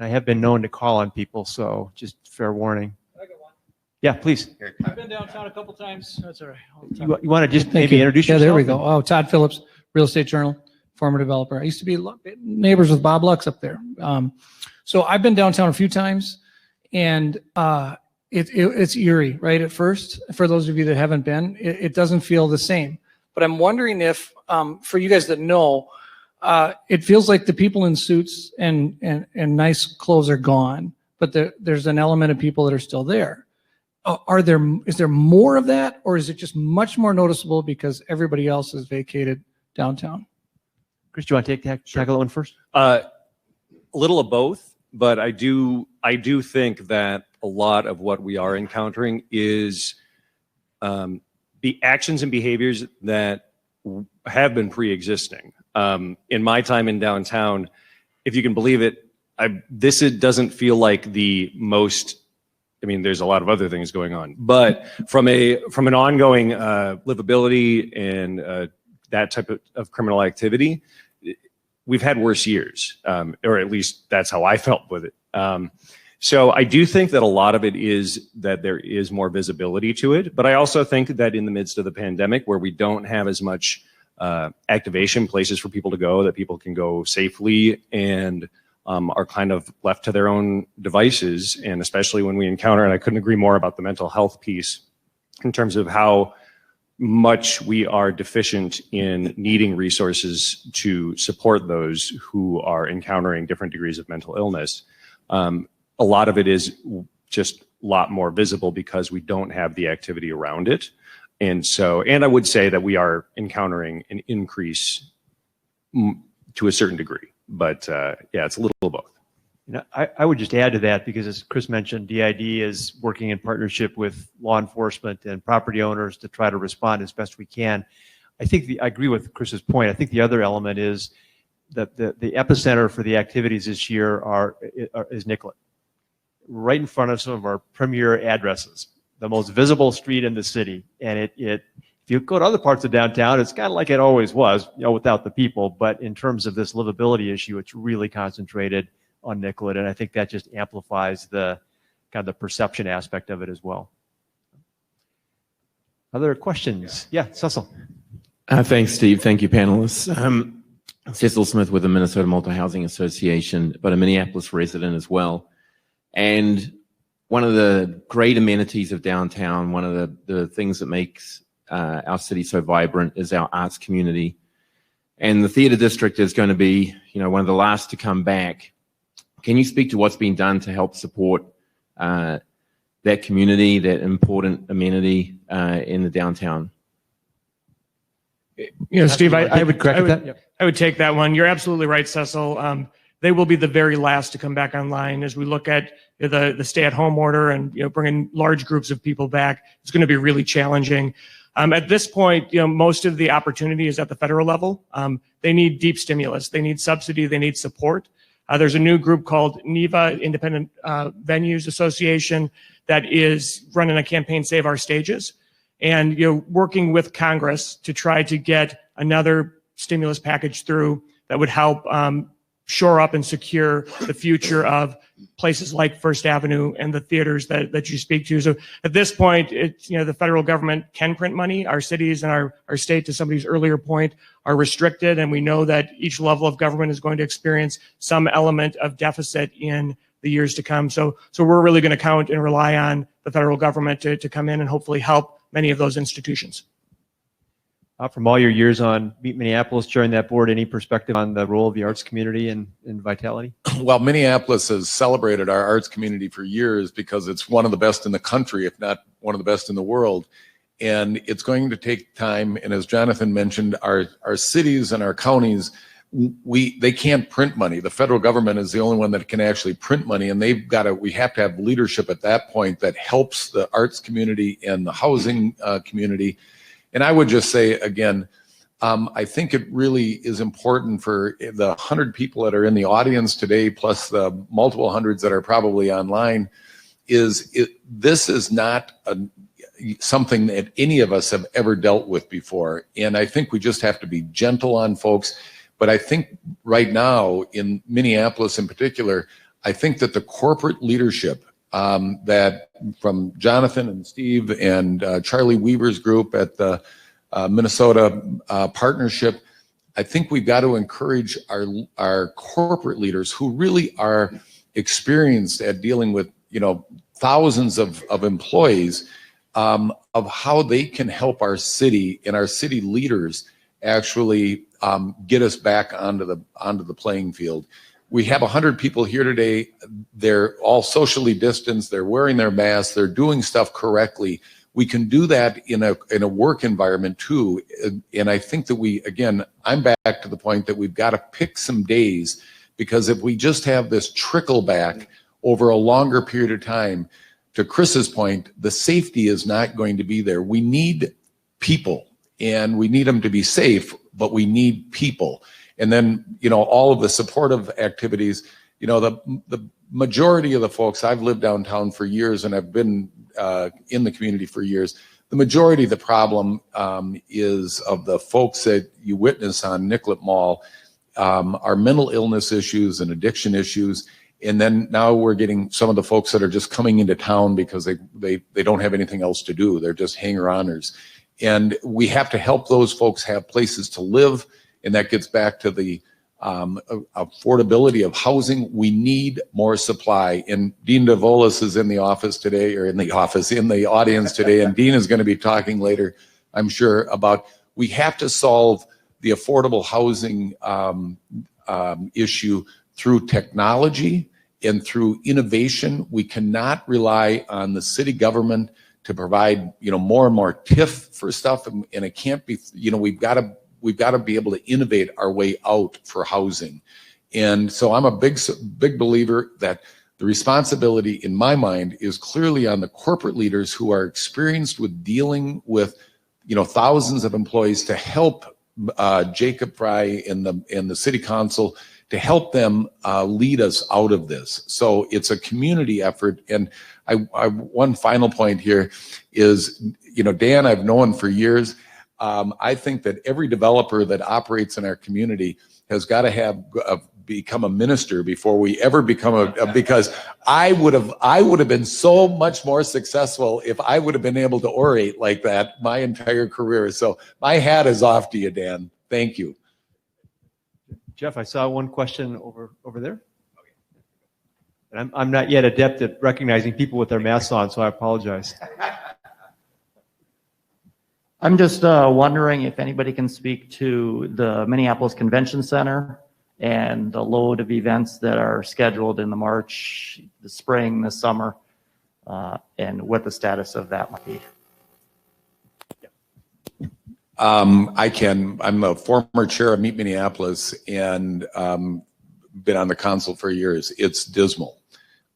Speaker 2: I have been known to call on people, so just fair warning.
Speaker 7: I got one.
Speaker 2: Yeah, please.
Speaker 7: I've been downtown a couple times. That's all right.
Speaker 2: You want to just
Speaker 7: Thank
Speaker 2: maybe
Speaker 7: you.
Speaker 2: introduce
Speaker 7: Yeah,
Speaker 2: yourself?
Speaker 7: there we go. Oh, Todd Phillips, Real Estate Journal, former developer. I used to be neighbors with Bob Lux up there. So I've been downtown a few times, and it's eerie, right? At first, for those of you that haven't been, it doesn't feel the same. But I'm wondering if, for you guys that know, it feels like the people in suits and nice clothes are gone, but there's an element of people that are still there. Is there more of that, or is it just much more noticeable because everybody else has vacated downtown?
Speaker 2: Chris, do you want to tackle that one first?
Speaker 4: A little of both, but I do think that a lot of what we are encountering is the actions and behaviors that have been pre-existing. In my time in downtown, if you can believe it, it doesn't feel like the most. I mean, there's a lot of other things going on, but from an ongoing livability and that type of criminal activity, we've had worse years, or at least that's how I felt with it. So I do think that a lot of it is that there is more visibility to it, but I also think that in the midst of the pandemic, where we don't have as much activation, places for people to go, that people can go safely and are kind of left to their own devices, and especially when we encounter, and I couldn't agree more about the mental health piece in terms of how much we are deficient in needing resources to support those who are encountering different degrees of mental illness. A lot of it is just a lot more visible because we don't have the activity around it. And so, and I would say that we are encountering an increase to a certain degree, but yeah, it's a little of both.
Speaker 2: You know, I would just add to that, because as Chris mentioned, DID is working in partnership with law enforcement and property owners to try to respond as best we can. I think I agree with Chris's point. I think the other element is that the epicenter for the activities this year is Nicollet, right in front of some of our premier addresses, the most visible street in the city. And if you go to other parts of downtown, it's kind of like it always was, you know, without the people. But in terms of this livability issue, it's really concentrated on Nicollet, and I think that just amplifies the kind of the perception aspect of it as well. Other questions? Yeah, Cecil.
Speaker 8: Thanks, Steve. Thank you, panelists. Cecil Smith with the Minnesota Multi-Housing Association, but a Minneapolis resident as well. And one of the great amenities of downtown, one of the things that makes our city so vibrant is our arts community. And the theater district is going to be, you know, one of the last to come back. Can you speak to what's being done to help support that community, that important amenity in the downtown?
Speaker 5: You know, Steve, I would take that one. You're absolutely right, Cecil. They will be the very last to come back online as we look at the stay-at-home order and, you know, bringing large groups of people back. It's going to be really challenging. At this point, you know, most of the opportunity is at the federal level. They need deep stimulus. They need subsidy. They need support. There's a new group called NEVA, Independent Venues Association, that is running a campaign, Save Our Stages, and, you know, working with Congress to try to get another stimulus package through that would help shore up and secure the future of places like First Avenue and the theaters that you speak to. So at this point, it's, you know, the federal government can print money. Our cities and our state, to somebody's earlier point, are restricted. And we know that each level of government is going to experience some element of deficit in the years to come. So we're really going to count and rely on the federal government to come in and hopefully help many of those institutions.
Speaker 2: From all your years on Meet Minneapolis, chairing that board, any perspective on the role of the arts community in vitality?
Speaker 3: Well, Minneapolis has celebrated our arts community for years because it's one of the best in the country, if not one of the best in the world. And it's going to take time. And as Jonathan mentioned, our cities and our counties, they can't print money. The federal government is the only one that can actually print money, and we have to have leadership at that point that helps the arts community and the housing community. And I would just say, again, I think it really is important for the 100 people that are in the audience today, plus the multiple hundreds that are probably online, this is not something that any of us have ever dealt with before. And I think we just have to be gentle on folks. But I think right now, in Minneapolis in particular, I think that the corporate leadership that from Jonathan and Steve and Charlie Weaver's group at the Minnesota Partnership, I think we've got to encourage our corporate leaders who really are experienced at dealing with, you know, thousands of employees, of how they can help our city and our city leaders actually get us back onto the playing field. We have 100 people here today. They're all socially distanced. They're wearing their masks. They're doing stuff correctly. We can do that in a work environment too. And I think that I'm back to the point that we've got to pick some days, because if we just have this trickle back over a longer period of time, to Chris's point, the safety is not going to be there. We need people, and we need them to be safe, but we need people. And then, you know, all of the supportive activities, you know, the majority of the folks, I've lived downtown for years and I've been in the community for years. The majority of the problem is of the folks that you witness on Nicollet Mall are mental illness issues and addiction issues. And then now we're getting some of the folks that are just coming into town because they don't have anything else to do. They're just hanger-oners. And we have to help those folks have places to live. And that gets back to the affordability of housing. We need more supply. And Dean DeVolis is in the office today, or in the audience today. And Dean is going to be talking later, I'm sure, about we have to solve the affordable housing issue through technology and through innovation. We cannot rely on the city government to provide, more and more TIF for stuff, and it can't be. We've got to be able to innovate our way out for housing. And so I'm a big believer that the responsibility, in my mind, is clearly on the corporate leaders who are experienced with dealing with, thousands of employees, to help Jacob Fry and the city council, to help them lead us out of this. So it's a community effort. And I one final point here is, Dan, I've known for years. I think that every developer that operates in our community has got to become a minister before we ever become because I would have been so much more successful if I would have been able to orate like that my entire career. So my hat is off to you, Dan. Thank you.
Speaker 2: Jeff, I saw one question over there. And I'm not yet adept at recognizing people with their masks on, so I apologize.
Speaker 9: I'm just wondering if anybody can speak to the Minneapolis Convention Center and the load of events that are scheduled in the March, the spring, the summer, and what the status of that might be.
Speaker 3: I can. I'm a former chair of Meet Minneapolis and been on the council for years. It's dismal.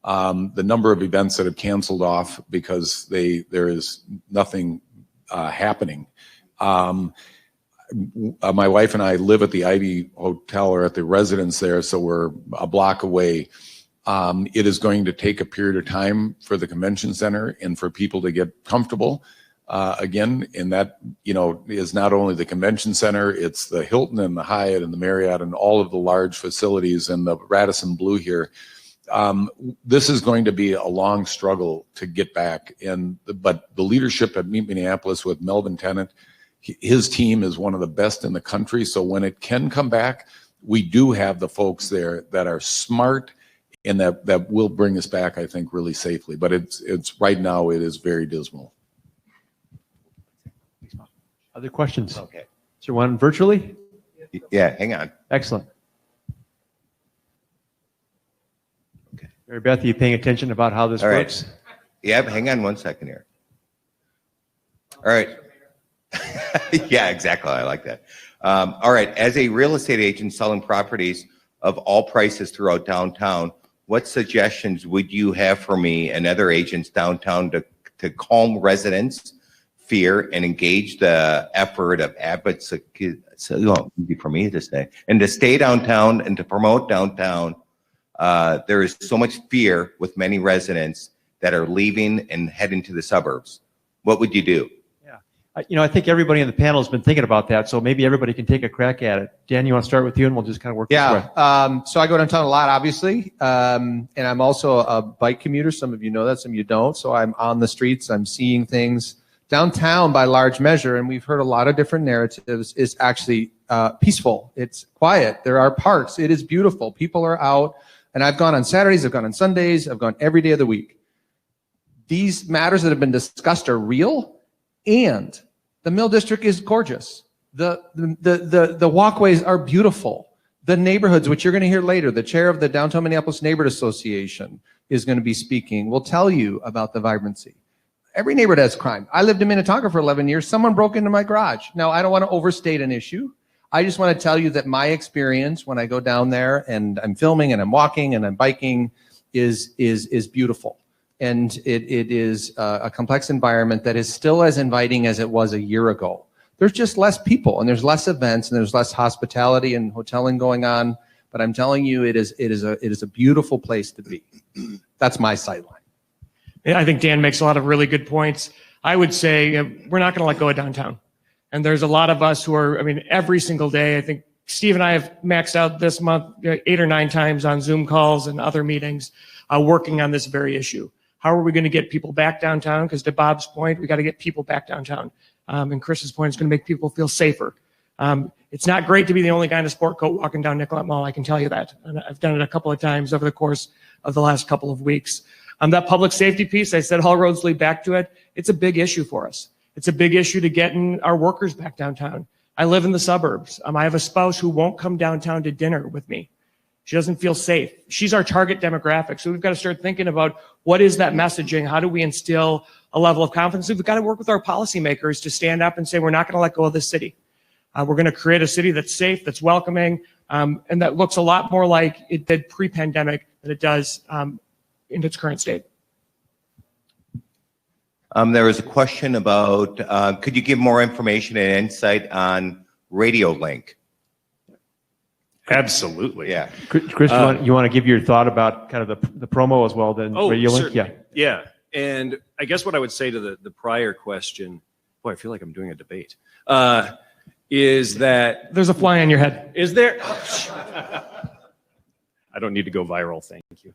Speaker 3: The number of events that have canceled off because there is nothing happening. My wife and I live at the Ivy Hotel, or at the residence there, so we're a block away. It is going to take a period of time for the convention center and for people to get comfortable again. And that, is not only the convention center, it's the Hilton and the Hyatt and the Marriott and all of the large facilities and the Radisson Blu here. This is going to be a long struggle to get back. But the leadership at Meet Minneapolis with Melvin Tennant, his team is one of the best in the country. So when it can come back, we do have the folks there that are smart and that will bring us back, I think, really safely. But it's right now, it is very dismal.
Speaker 2: Other questions?
Speaker 1: Okay.
Speaker 2: Is there one virtually?
Speaker 1: Yeah, hang on.
Speaker 2: Excellent. Okay. Mary Beth, are you paying attention about how this
Speaker 1: All right.
Speaker 2: works?
Speaker 1: Yeah, hang on one second here. All right. Yeah, exactly. I like that. All right. As a real estate agent selling properties of all prices throughout downtown, what suggestions would you have for me and other agents downtown to calm residents' fear and engage the effort of advocacy? So easy for me to say, and to stay downtown and to promote downtown. There is so much fear with many residents that are leaving and heading to the suburbs. What would you do?
Speaker 2: I think everybody in the panel has been thinking about that, so maybe everybody can take a crack at it. Dan, you want to start with you, and we'll just kind of work this way.
Speaker 6: So I go downtown a lot, obviously, and I'm also a bike commuter. Some of you know that, some of you don't. So I'm on the streets. I'm seeing things. Downtown, by large measure, and we've heard a lot of different narratives, is actually peaceful. It's quiet. There are parks. It is beautiful. People are out, and I've gone on Saturdays. I've gone on Sundays. I've gone every day of the week. These matters that have been discussed are real, and the Mill District is gorgeous. The walkways are beautiful. The neighborhoods, which you're going to hear later, the chair of the Downtown Minneapolis Neighborhood Association is going to be speaking, will tell you about the vibrancy. Every neighborhood has crime. I lived in Minnetonka for 11 years. Someone broke into my garage. Now, I don't want to overstate an issue. I just want to tell you that my experience when I go down there and I'm filming and I'm walking and I'm biking is beautiful. And it is a complex environment that is still as inviting as it was a year ago. There's just less people and there's less events and there's less hospitality and hoteling going on. But I'm telling you, it is a beautiful place to be. That's my sideline.
Speaker 5: I think Dan makes a lot of really good points. I would say we're not going to let go of downtown. And there's a lot of us who are, every single day, I think Steve and I have maxed out this month 8 or 9 times on Zoom calls and other meetings working on this very issue. How are we going to get people back downtown? Because to Bob's point, we got to get people back downtown. And Chris's point is going to make people feel safer. It's not great to be the only guy in a sport coat walking down Nicollet Mall, I can tell you that. And I've done it a couple of times over the course of the last couple of weeks. That public safety piece, I said all roads lead back to it. It's a big issue for us. It's a big issue to getting our workers back downtown. I live in the suburbs. I have a spouse who won't come downtown to dinner with me. She doesn't feel safe. She's our target demographic. So we've got to start thinking about what is that messaging? How do we instill a level of confidence? We've got to work with our policymakers to stand up and say, we're not going to let go of this city. We're going to create a city that's safe, that's welcoming, and that looks a lot more like it did pre-pandemic than it does in its current state.
Speaker 1: There was a question about, could you give more information and insight on Radio Link?
Speaker 4: Absolutely.
Speaker 1: Yeah.
Speaker 2: Chris, you want to give your thought about kind of the promo as well, then Radio Link?
Speaker 4: Certainly. Yeah. And I guess what I would say to the prior question, boy, I feel like I'm doing a debate, is that...
Speaker 5: There's a fly on your head.
Speaker 4: Is there? I don't need to go viral, thank you.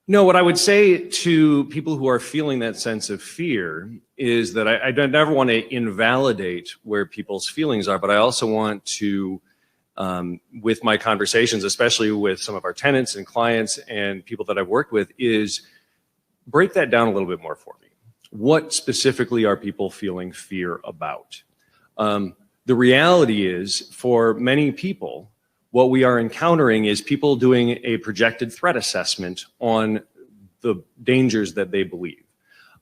Speaker 4: No, what I would say to people who are feeling that sense of fear is that I never want to invalidate where people's feelings are, but I also want to, with my conversations, especially with some of our tenants and clients and people that I've worked with, is break that down a little bit more for me. What specifically are people feeling fear about? The reality is, for many people, what we are encountering is people doing a projected threat assessment on the dangers that they believe.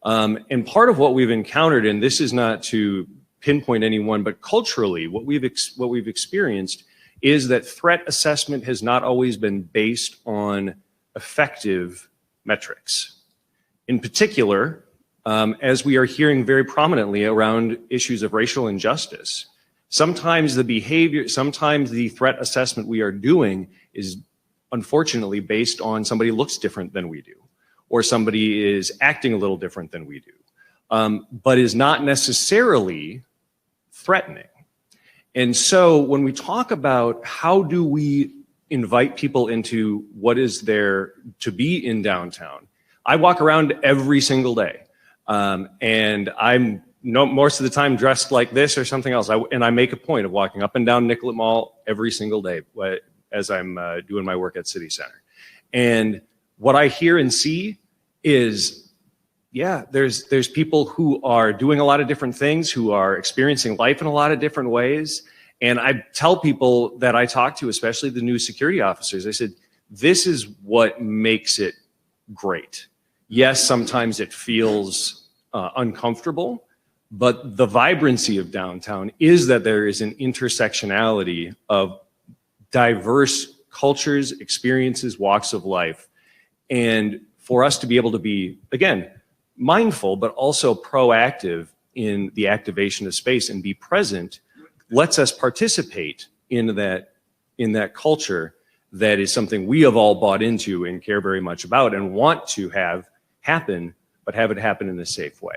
Speaker 4: And part of what we've encountered, and this is not to pinpoint anyone, but culturally, what we've experienced is that threat assessment has not always been based on effective metrics. In particular, as we are hearing very prominently around issues of racial injustice, sometimes the behavior, sometimes the threat assessment we are doing is unfortunately based on somebody looks different than we do, or somebody is acting a little different than we do, but is not necessarily threatening. And so when we talk about how do we invite people into what is there to be in downtown, I walk around every single day, and I'm most of the time dressed like this or something else. And I make a point of walking up and down Nicollet Mall every single day as I'm doing my work at City Center. And what I hear and see is, yeah, there's people who are doing a lot of different things, who are experiencing life in a lot of different ways. And I tell people that I talk to, especially the new security officers, I said, this is what makes it great. Yes, sometimes it feels uncomfortable, but the vibrancy of downtown is that there is an intersectionality of diverse cultures, experiences, walks of life. And for us to be able to be, again, mindful, but also proactive in the activation of space and be present, lets us participate in that culture that is something we have all bought into and care very much about and want to have happen, but have it happen in a safe way.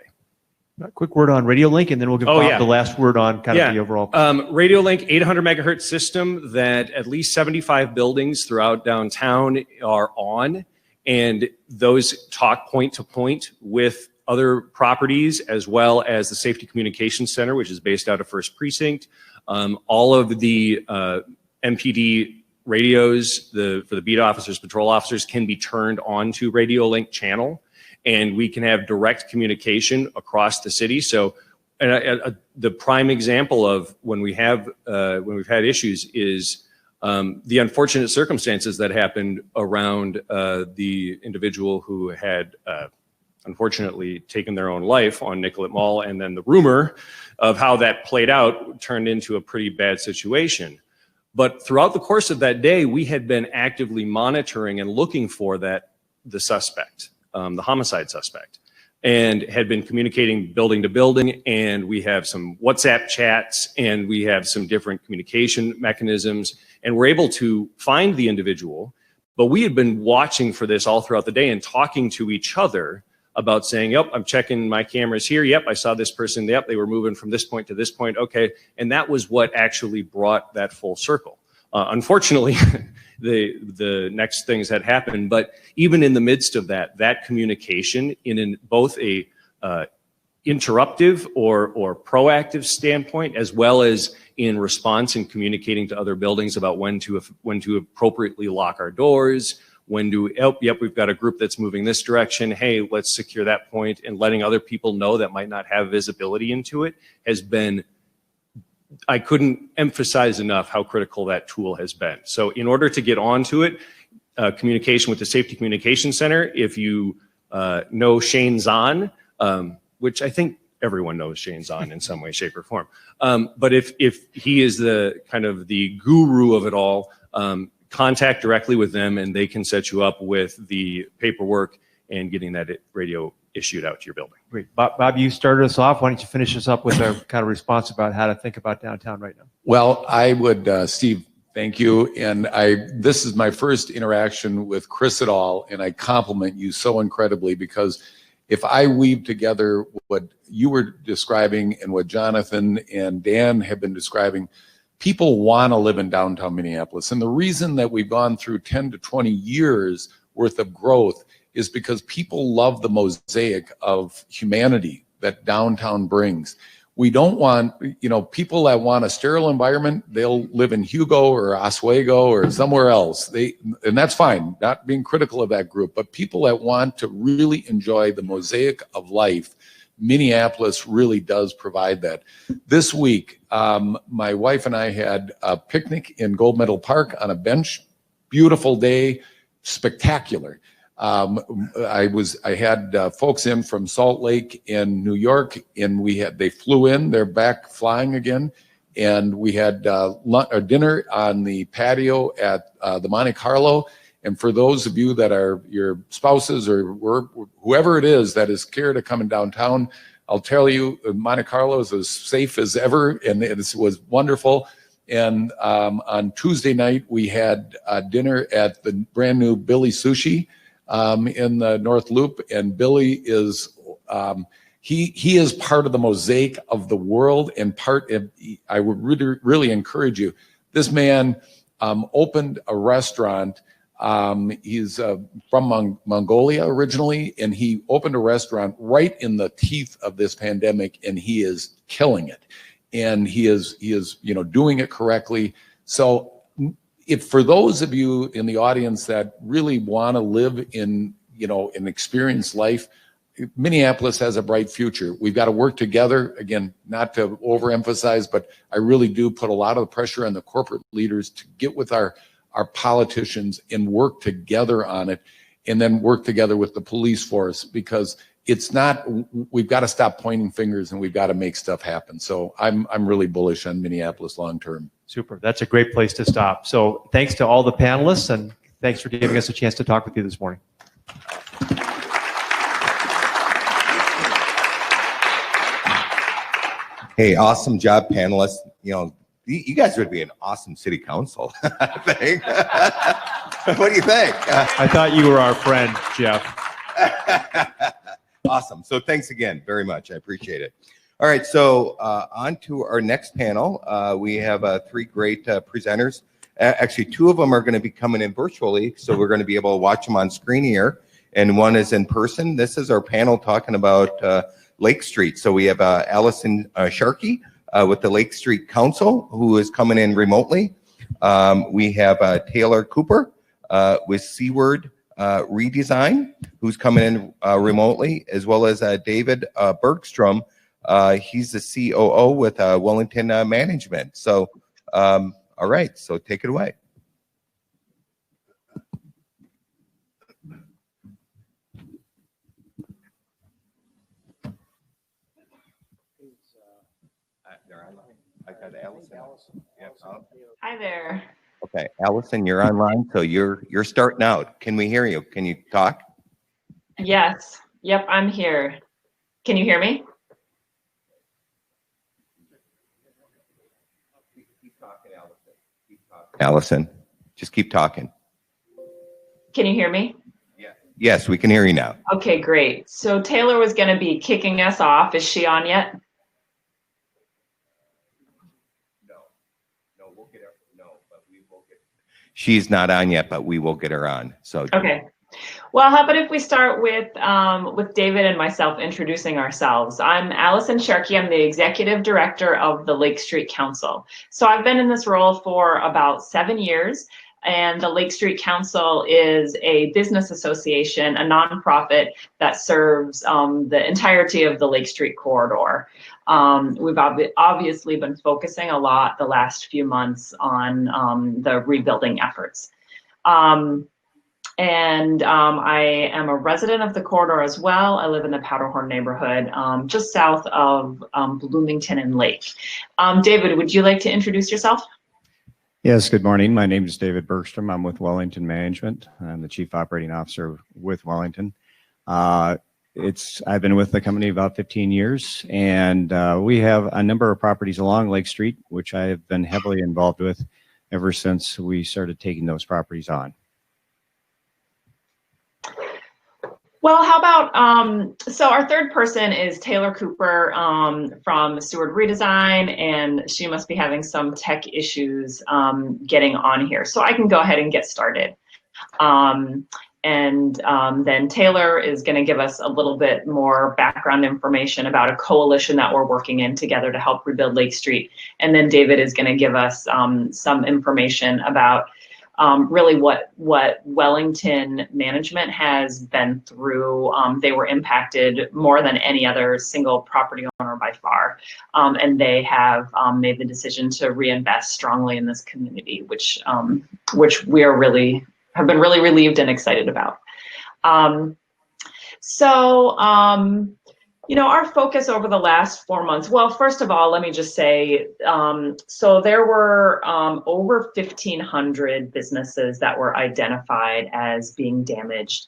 Speaker 2: A quick word on Radio Link, and then we'll give Bob the last word on kind of the overall.
Speaker 4: Radio Link, 800 megahertz system that at least 75 buildings throughout downtown are on, and those talk point to point with other properties, as well as the Safety Communications Center, which is based out of First Precinct. All of the MPD radios for the beat officers, patrol officers, can be turned on to Radio Link channel, and we can have direct communication across the city. So the prime example of when we've had issues is the unfortunate circumstances that happened around the individual who had unfortunately taken their own life on Nicollet Mall, and then the rumor of how that played out turned into a pretty bad situation. But throughout the course of that day, we had been actively monitoring and looking for the suspect, the homicide suspect, and had been communicating building to building. And we have some WhatsApp chats, and we have some different communication mechanisms, and we're able to find the individual. But we had been watching for this all throughout the day and talking to each other about saying, yep, I'm checking my cameras here. Yep, I saw this person. Yep, they were moving from this point to this point. Okay. And that was what actually brought that full circle. Unfortunately, the next things had happened, but even in the midst of that communication in both a interruptive or proactive standpoint, as well as in response and communicating to other buildings about when to appropriately lock our doors, yep, we've got a group that's moving this direction. Hey, let's secure that point, and letting other people know that might not have visibility into it has been, I couldn't emphasize enough how critical that tool has been. So in order to get onto it, communication with the Safety Communication Center, if you know Shane Zahn, which I think everyone knows Shane Zahn in some way, shape, or form. But if he is the kind of the guru of it all, contact directly with them and they can set you up with the paperwork and getting that radio issued out to your building.
Speaker 2: Great. Bob, you started us off. Why don't you finish us up with a kind of response about how to think about downtown right now?
Speaker 3: Well, I would, Steve, thank you. And this is my first interaction with Chris at all, and I compliment you so incredibly, because if I weave together what you were describing and what Jonathan and Dan have been describing, people want to live in downtown Minneapolis. And the reason that we've gone through 10 to 20 years worth of growth is because people love the mosaic of humanity that downtown brings. We don't want, people that want a sterile environment, they'll live in Hugo or Oswego or somewhere else. And that's fine, not being critical of that group, but people that want to really enjoy the mosaic of life, Minneapolis really does provide that. This week, my wife and I had a picnic in Gold Medal Park on a bench. Beautiful day, spectacular. I had folks in from Salt Lake in New York, and they flew in. They're back flying again, and we had dinner on the patio at the Monte Carlo. And for those of you that are your spouses or whoever it is that is scared of coming downtown, I'll tell you, Monte Carlo is as safe as ever, and it was wonderful. And on Tuesday night, we had dinner at the brand new Billy Sushi in the North Loop, and Billy is he is part of the mosaic of the world, and I would really encourage you. This man opened a restaurant. He's from Mongolia originally, and he opened a restaurant right in the teeth of this pandemic, and he is killing it. And he is doing it correctly. So if for those of you in the audience that really want to live in, an experienced life, Minneapolis has a bright future. We've got to work together. Again, not to overemphasize, but I really do put a lot of the pressure on the corporate leaders to get with our politicians and work together on it, and then work together with the police force, because we've got to stop pointing fingers and we've got to make stuff happen. So I'm really bullish on Minneapolis long term.
Speaker 2: Super. That's a great place to stop. So thanks to all the panelists, and thanks for giving us a chance to talk with you this morning.
Speaker 1: Hey, awesome job, panelists. You guys would be an awesome city council, I think. What do you think?
Speaker 2: I thought you were our friend, Jeff.
Speaker 1: Awesome. So thanks again very much. I appreciate it. All right. So on to our next panel. We have three great presenters. Actually, two of them are going to be coming in virtually, so we're going to be able to watch them on screen here, and one is in person. This is our panel talking about Lake Street. So we have Allison Sharkey with the Lake Street Council, who is coming in remotely. We have Taylor Cooper with Seaward Redesign, who's coming in remotely, as well as David Bergstrom. He's the COO with Wellington Management. So, all right, so take it away. I got Allison.
Speaker 10: Hi there.
Speaker 1: Okay, Allison, you're online, so you're starting out. Can we hear you? Can you talk?
Speaker 10: Yes. Yep, I'm here. Can you hear me?
Speaker 1: Keep talking, Allison. Keep talking. Allison, just keep talking.
Speaker 10: Can you hear me?
Speaker 1: Yeah. Yes, we can hear you now.
Speaker 10: Okay, great. So Taylor was going to be kicking us off. Is she on yet?
Speaker 1: No, we'll get her. No, but we will get. She's not on yet, but we will get her on. So
Speaker 10: Okay. Well, how about if we start with David and myself introducing ourselves. I'm Allison Sharkey. I'm the Executive Director of the Lake Street Council. So I've been in this role for about 7 years, and the Lake Street Council is a business association, a nonprofit that serves the entirety of the Lake Street corridor. We've obviously been focusing a lot the last few months on the rebuilding efforts. I am a resident of the corridor as well. I live in the Powderhorn neighborhood, just south of Bloomington and Lake. David, would you like to introduce yourself?
Speaker 11: Yes, good morning. My name is David Bergstrom. I'm with Wellington Management. I'm the Chief Operating Officer with Wellington. I've been with the company about 15 years, and we have a number of properties along Lake Street, which I have been heavily involved with ever since we started taking those properties on.
Speaker 10: Well, how about, so our third person is Taylor Cooper from Steward Redesign, and she must be having some tech issues getting on here. So I can go ahead and get started. Then Taylor is going to give us a little bit more background information about a coalition that we're working in together to help rebuild Lake Street. And then David is going to give us some information about really what Wellington management has been through. They were impacted more than any other single property owner by far. And they have made the decision to reinvest strongly in this community, which we are have been really relieved and excited about. You know, our focus over the last 4 months, well, first of all, let me just say, so there were over 1,500 businesses that were identified as being damaged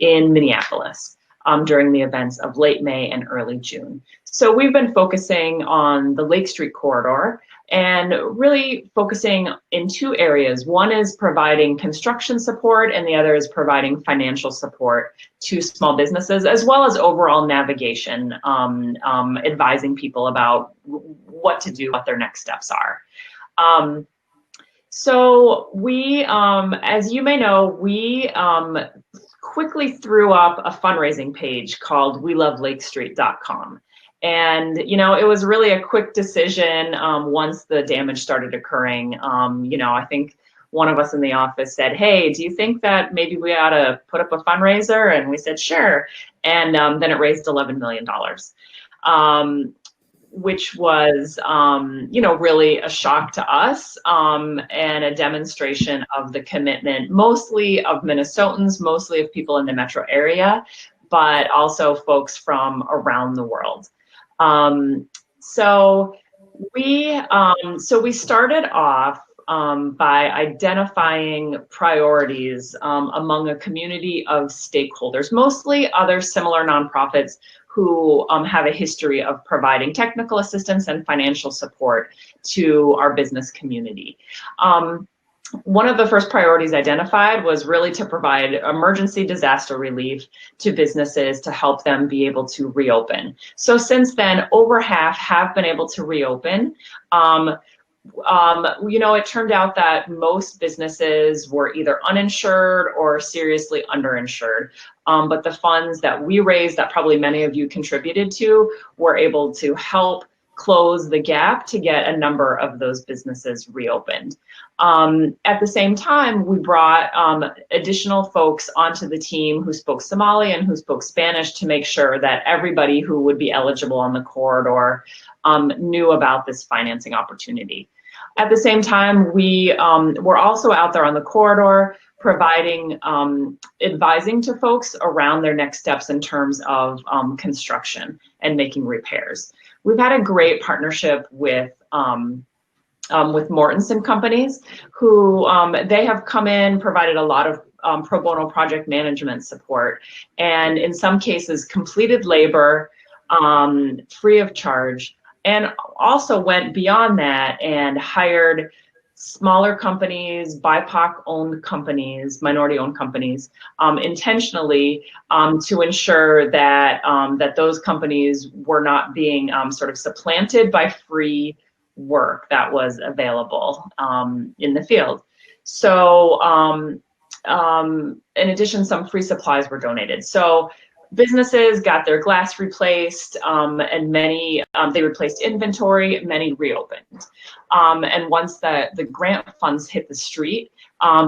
Speaker 10: in Minneapolis during the events of late May and early June. So we've been focusing on the Lake Street corridor and really focusing in 2 areas. One is providing construction support, and the other is providing financial support to small businesses, as well as overall navigation, advising people about what to do, what their next steps are. So we, as you may know, we quickly threw up a fundraising page called welovelakestreet.com. And, you know, it was really a quick decision once the damage started occurring. You know, I think one of us in the office said, hey, do you think that maybe we ought to put up a fundraiser? And we said, sure. And then it raised $11 million, which was, you know, really a shock to us and a demonstration of the commitment, mostly of Minnesotans, mostly of people in the metro area, but also folks from around the world. So we started off by identifying priorities among a community of stakeholders, mostly other similar nonprofits who have a history of providing technical assistance and financial support to our business community. One of the first priorities identified was really to provide emergency disaster relief to businesses to help them be able to reopen. So since then, over half have been able to reopen. You know, it turned out that most businesses were either uninsured or seriously underinsured. But the funds that we raised, that probably many of you contributed to, were able to help close the gap to get a number of those businesses reopened. At the same time, we brought additional folks onto the team who spoke Somali and who spoke Spanish to make sure that everybody who would be eligible on the corridor knew about this financing opportunity. At the same time, we were also out there on the corridor providing, advising to folks around their next steps in terms of construction and making repairs. We've had a great partnership with Mortensen Companies, who they have come in, provided a lot of pro bono project management support, and in some cases completed labor free of charge, and also went beyond that and hired smaller companies, BIPOC-owned companies, minority-owned companies, intentionally to ensure that that those companies were not being sort of supplanted by free work that was available in the field. So in addition, some free supplies were donated. So businesses got their glass replaced, and many, they replaced inventory, many reopened. And once the grant funds hit the street,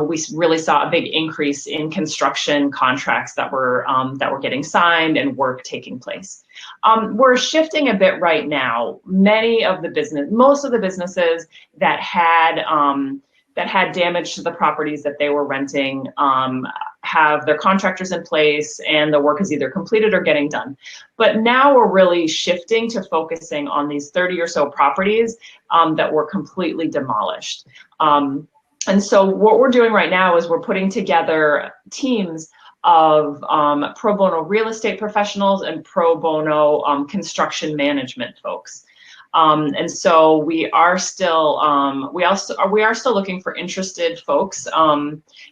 Speaker 10: we really saw a big increase in construction contracts that were getting signed and work taking place. We're shifting a bit right now. Most of the businesses that had damage to the properties that they were renting have their contractors in place, and the work is either completed or getting done. But now we're really shifting to focusing on these 30 or so properties that were completely demolished. And so what we're doing right now is we're putting together teams of pro bono real estate professionals and pro bono construction management folks. And so we are still looking for interested folks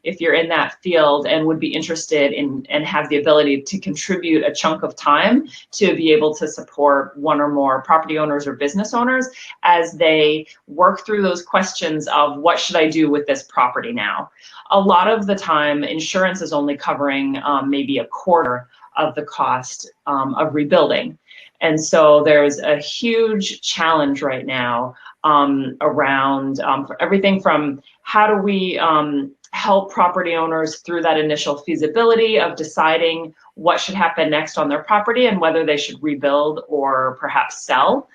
Speaker 10: if you're in that field and would be interested in and have the ability to contribute a chunk of time to be able to support one or more property owners or business owners as they work through those questions of what should I do with this property now. A lot of the time, insurance is only covering maybe a quarter of the cost of rebuilding. And so there's a huge challenge right now around for everything from how do we help property owners through that initial feasibility of deciding what should happen next on their property and whether they should rebuild or perhaps sell.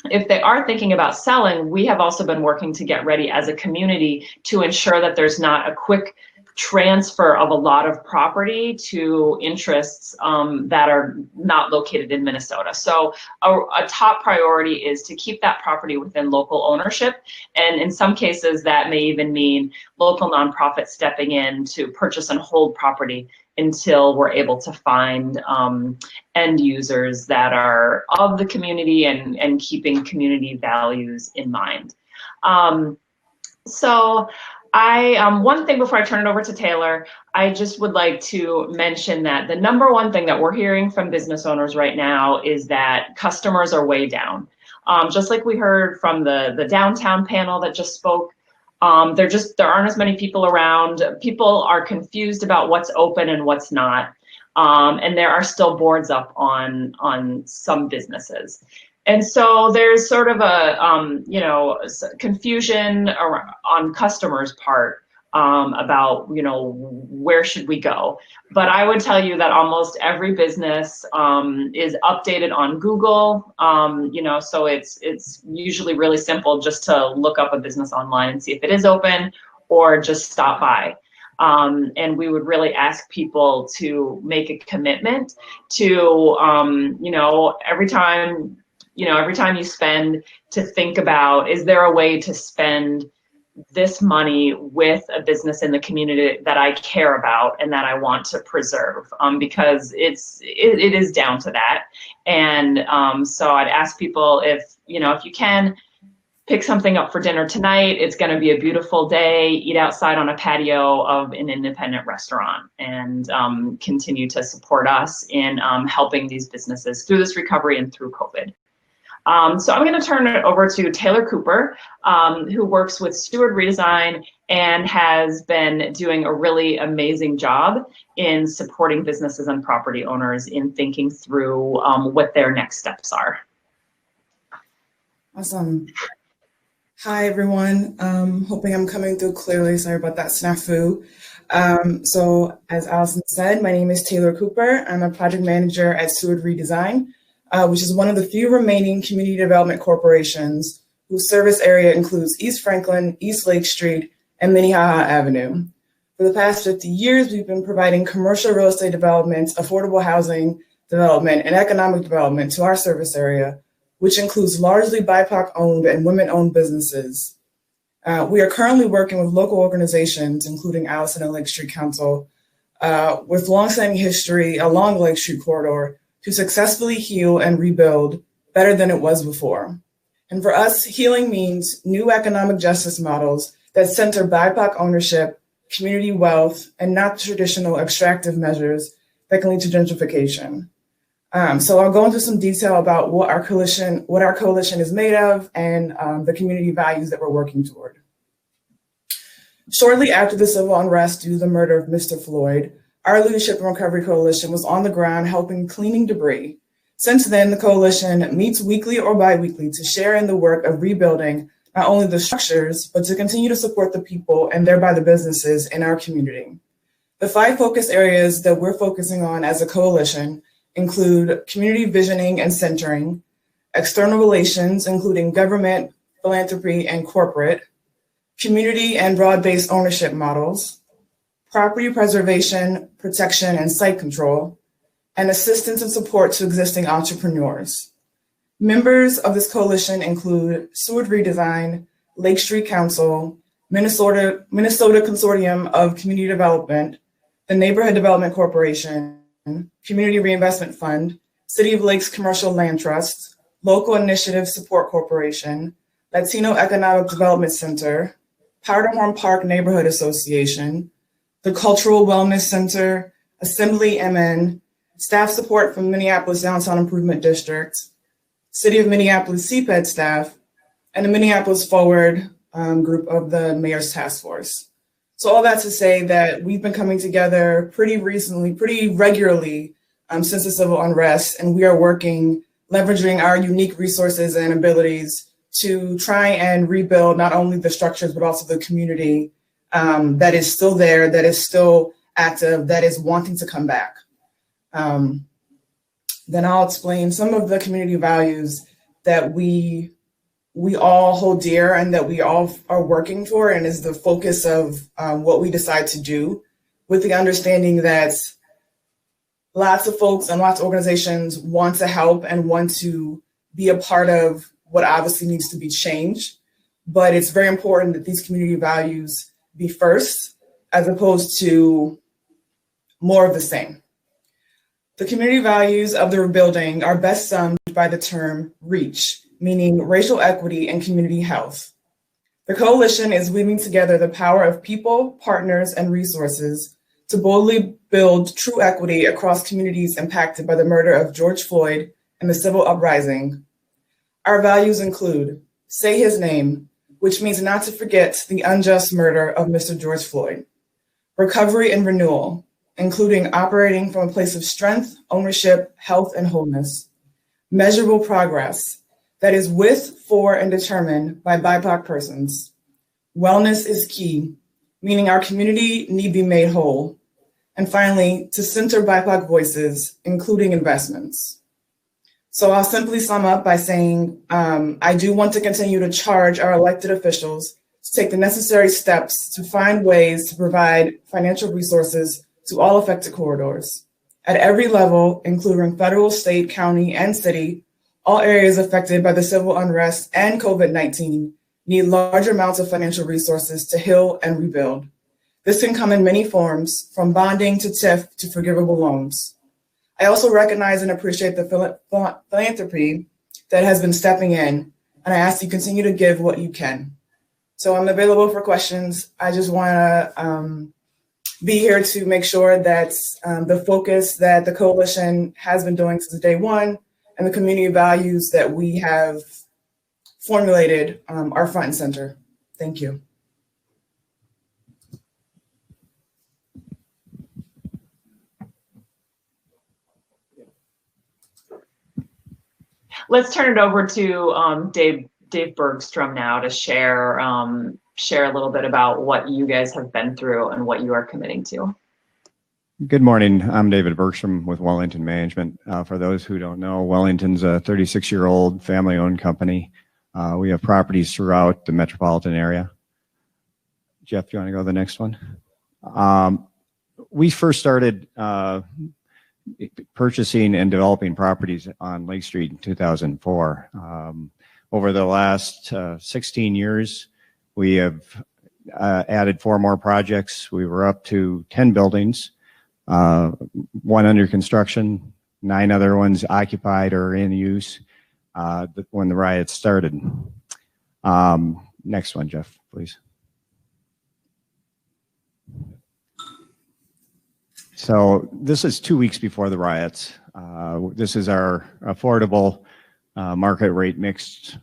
Speaker 10: If they are thinking about selling, we have also been working to get ready as a community to ensure that there's not a quick transfer of a lot of property to interests that are not located in Minnesota. So a top priority is to keep that property within local ownership. And in some cases, that may even mean local nonprofits stepping in to purchase and hold property until we're able to find end users that are of the community and keeping community values in mind. One thing before I turn it over to Taylor, I just would like to mention that the number one thing that we're hearing from business owners right now is that customers are way down. Just like we heard from the downtown panel that just spoke, there aren't as many people around. People are confused about what's open and what's not. And there are still boards up on some businesses. And so there's sort of a, confusion on customers' part about, where should we go? But I would tell you that almost every business is updated on Google, so it's usually really simple just to look up a business online and see if it is open or just stop by. And we would really ask people to make a commitment to, every time you spend, to think about, is there a way to spend this money with a business in the community that I care about and that I want to preserve, because it is down to that. And so I'd ask people if you can, pick something up for dinner tonight. It's going to be a beautiful day. Eat outside on a patio of an independent restaurant and continue to support us in helping these businesses through this recovery and through COVID. So I'm going to turn it over to Taylor Cooper, who works with Steward Redesign and has been doing a really amazing job in supporting businesses and property owners in thinking through what their next steps are.
Speaker 12: Awesome. Hi, everyone. Hoping I'm coming through clearly. Sorry about that snafu. So as Allison said, my name is Taylor Cooper. I'm a project manager at Steward Redesign, which is one of the few remaining community development corporations whose service area includes East Franklin, East Lake Street, and Minnehaha Avenue. For the past 50 years, we've been providing commercial real estate development, affordable housing development, and economic development to our service area, which includes largely BIPOC-owned and women-owned businesses. We are currently working with local organizations, including Allison and Lake Street Council, with longstanding history along the Lake Street corridor to successfully heal and rebuild better than it was before. And for us, healing means new economic justice models that center BIPOC ownership, community wealth, and not traditional extractive measures that can lead to gentrification. So I'll go into some detail about what our coalition is made of and the community values that we're working toward. Shortly after the civil unrest due to the murder of Mr. Floyd, our Leadership and Recovery Coalition was on the ground helping cleaning debris. Since then, the coalition meets weekly or biweekly to share in the work of rebuilding not only the structures, but to continue to support the people and thereby the businesses in our community. The 5 focus areas that we're focusing on as a coalition include community visioning and centering, external relations, including government, philanthropy, and corporate, community and broad-based ownership models, property preservation, protection, and site control, and assistance and support to existing entrepreneurs. Members of this coalition include Seward Redesign, Lake Street Council, Minnesota Consortium of Community Development, the Neighborhood Development Corporation, Community Reinvestment Fund, City of Lakes Commercial Land Trust, Local Initiative Support Corporation, Latino Economic Development Center, Powderhorn Park Neighborhood Association, the Cultural Wellness Center, Assembly MN, staff support from Minneapolis Downtown Improvement District, City of Minneapolis CPED staff, and the Minneapolis Forward group of the Mayor's Task Force. So all that to say that we've been coming together pretty regularly since the civil unrest, and we are working, leveraging our unique resources and abilities to try and rebuild not only the structures, but also the community that is still there, that is still active, that is wanting to come back. Then I'll explain some of the community values that we all hold dear and that we all are working for, and is the focus of what we decide to do, with the understanding that lots of folks and lots of organizations want to help and want to be a part of what obviously needs to be changed. But it's very important that these community values be first, as opposed to more of the same. The community values of the rebuilding are best summed by the term REACH, meaning racial equity and community health. The coalition is weaving together the power of people, partners, and resources to boldly build true equity across communities impacted by the murder of George Floyd and the civil uprising. Our values include say his name, which means not to forget the unjust murder of Mr. George Floyd. Recovery and renewal, including operating from a place of strength, ownership, health, and wholeness. Measurable progress, that is with, for, and determined by BIPOC persons. Wellness is key, meaning our community need be made whole. And finally, to center BIPOC voices, including investments. So I'll simply sum up by saying, I do want to continue to charge our elected officials to take the necessary steps to find ways to provide financial resources to all affected corridors. At every level, including federal, state, county, and city, all areas affected by the civil unrest and COVID-19 need large amounts of financial resources to heal and rebuild. This can come in many forms, from bonding to TIF to forgivable loans. I also recognize and appreciate the philanthropy that has been stepping in, and I ask you continue to give what you can. So I'm available for questions. I just want to be here to make sure that the focus that the coalition has been doing since day one and the community values that we have formulated are front and center. Thank you.
Speaker 10: Let's turn it over to Dave Bergstrom now to share a little bit about what you guys have been through and what you are committing to.
Speaker 11: Good morning. I'm David Bergstrom with Wellington Management. For those who don't know, Wellington's a 36-year-old family-owned company. We have properties throughout the metropolitan area. Jeff, do you want to go to the next one? We first started purchasing and developing properties on Lake Street in 2004. Over the last 16 years, we have added 4 more projects. We were up to 10 buildings, 1 under construction, 9 other ones occupied or in use. when the riots started. Next one, Jeff, please. So this is 2 weeks before the riots. This is our affordable market rate mixed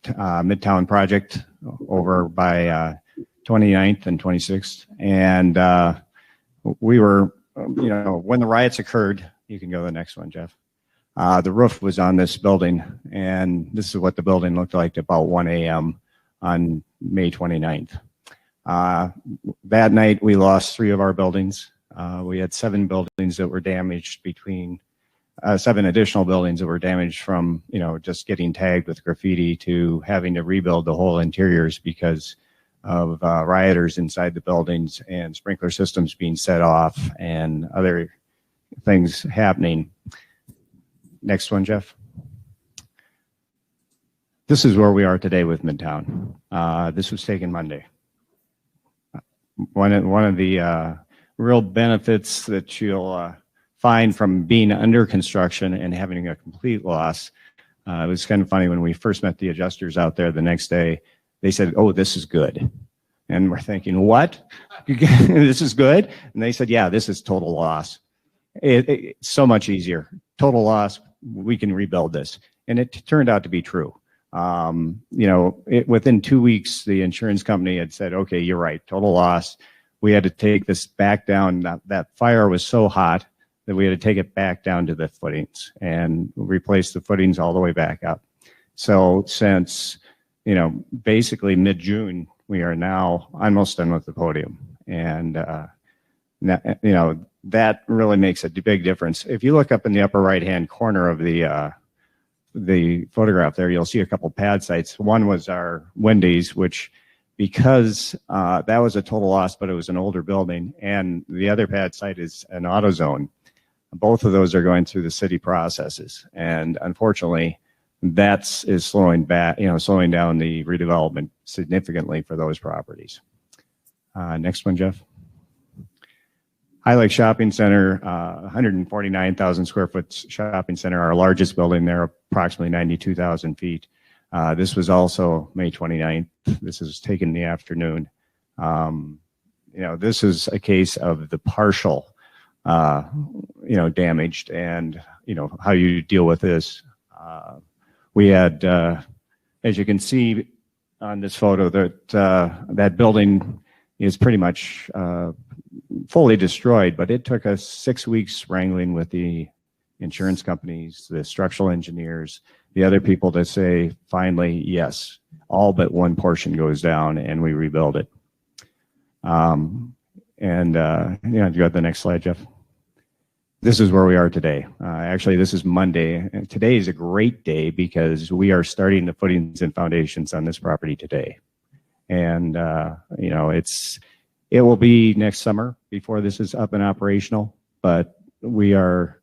Speaker 11: Midtown project over by 29th and 26th. And we were, when the riots occurred, you can go to the next one, Jeff. The roof was on this building, and this is what the building looked like about 1 a.m. on May 29th. That night, we lost 3 of our buildings. We had 7 buildings that were damaged between 7 additional buildings that were damaged from, just getting tagged with graffiti to having to rebuild the whole interiors because of rioters inside the buildings and sprinkler systems being set off and other things happening. Next one, Jeff. This is where we are today with Midtown. This was taken Monday. One of the real benefits that you'll find from being under construction and having a complete loss. It was kind of funny when we first met the adjusters out there the next day. They said, "Oh, this is good." And we're thinking, what? This is good? And they said, yeah, this is total loss. It's so much easier. Total loss, we can rebuild this. And it turned out to be true. Within 2 weeks, the insurance company had said, okay, you're right, total loss. We had to take this back down. That fire was so hot that we had to take it back down to the footings and replace the footings all the way back up. So since, basically mid-June, we are now almost done with the podium. And, that really makes a big difference. If you look up in the upper right-hand corner of the photograph there, you'll see a couple pad sites. One was our Wendy's, which because that was a total loss, but it was an older building. And the other pad site is an AutoZone. Both of those are going through the city processes. And unfortunately, is slowing down the redevelopment significantly for those properties. Next one, Jeff. High Lake Shopping Center, 149,000 square foot shopping center, our largest building there, approximately 92,000 feet. This was also May 29th. This is taken in the afternoon. This is a case of the partial, damaged and, how you deal with this. We had, as you can see on this photo, that building is pretty much fully destroyed, but it took us 6 weeks wrangling with the insurance companies, the structural engineers, the other people to say, finally, yes, all but one portion goes down and we rebuild it. You go to the next slide, Jeff. This is where we are today. Actually, this is Monday. And today is a great day because we are starting the footings and foundations on this property today. And, it will be next summer before this is up and operational, but we are,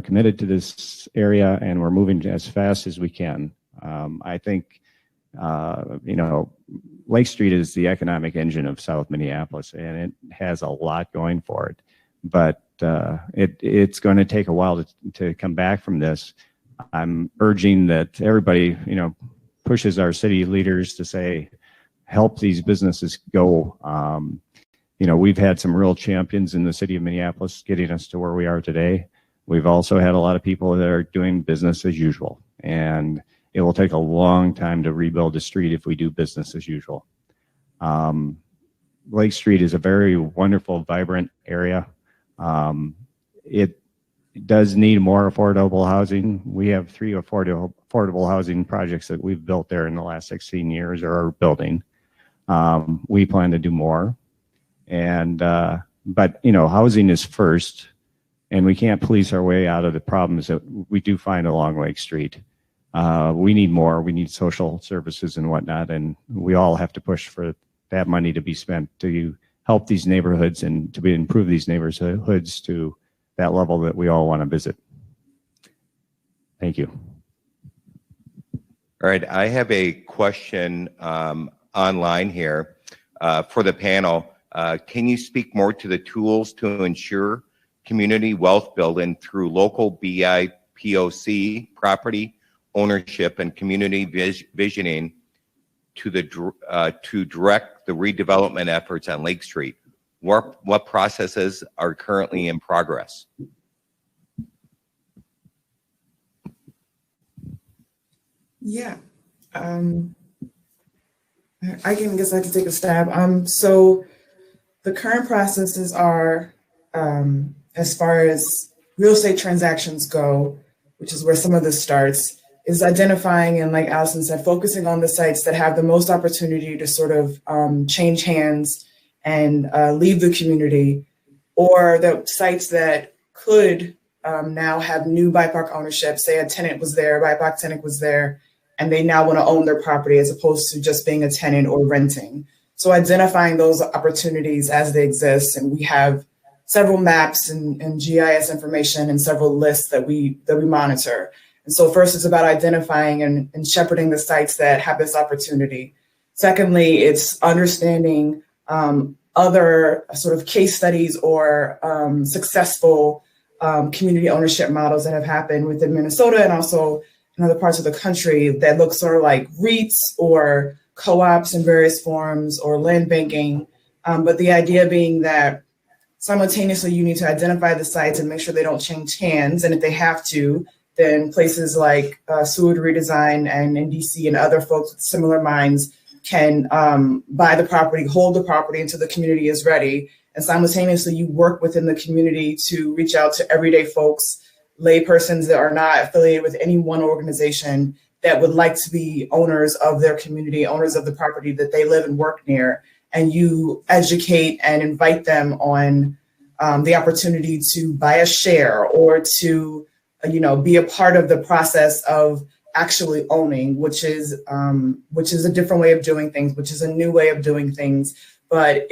Speaker 11: committed to this area and we're moving as fast as we can. I think, Lake Street is the economic engine of South Minneapolis and it has a lot going for it, but it's going to take a while to come back from this. I'm urging that everybody, pushes our city leaders to say, help these businesses go. We've had some real champions in the city of Minneapolis getting us to where we are today. We've also had a lot of people that are doing business as usual, and it will take a long time to rebuild the street if we do business as usual. Lake Street is a very wonderful, vibrant area. It does need more affordable housing. We have 3 affordable housing projects that we've built there in the last 16 years or are building. We plan to do more. But housing is first, and we can't police our way out of the problems that we do find along Lake Street. We need more. We need social services and whatnot, and we all have to push for that money to be spent to help these neighborhoods and to improve these neighborhoods to that level that we all want to visit. Thank you.
Speaker 1: All right, I have a question online here for the panel. Can you speak more to the tools to ensure community wealth building through local BIPOC property ownership and community visioning to direct the redevelopment efforts on Lake Street? What processes are currently in progress?
Speaker 12: Yeah. I guess I can take a stab. So the current processes are, as far as real estate transactions go, which is where some of this starts, is identifying and, like Allison said, focusing on the sites that have the most opportunity to sort of change hands and leave the community, or the sites that could now have new BIPOC ownership. Say a tenant was there, BIPOC tenant was there, and they now want to own their property as opposed to just being a tenant or renting. So identifying those opportunities as they exist, and we have several maps and GIS information and several lists that we monitor. And so first it's about identifying and shepherding the sites that have this opportunity. Secondly, it's understanding other sort of case studies or successful community ownership models that have happened within Minnesota and also in other parts of the country that look sort of like REITs or co-ops in various forms or land banking. But the idea being that simultaneously you need to identify the sites and make sure they don't change hands. And if they have to, then places like Seward Redesign and NDC and other folks with similar minds can buy the property, hold the property until the community is ready. And simultaneously you work within the community to reach out to everyday folks, laypersons that are not affiliated with any one organization that would like to be owners of their community, owners of the property that they live and work near. And you educate and invite them on the opportunity to buy a share or to, be a part of the process of actually owning, which is a different way of doing things, which is a new way of doing things. But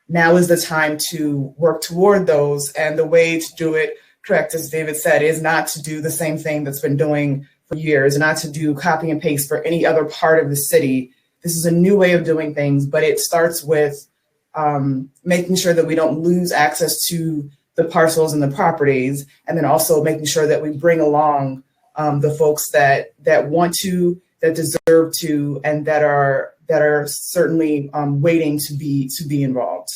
Speaker 12: now is the time to work toward those. And the way to do it, correct, as David said, is not to do the same thing that's been doing for years, not to do copy and paste for any other part of the city. This is a new way of doing things, but it starts with making sure that we don't lose access to the parcels and the properties, and then also making sure that we bring along the folks that want to, that deserve to, and that are certainly waiting to be involved.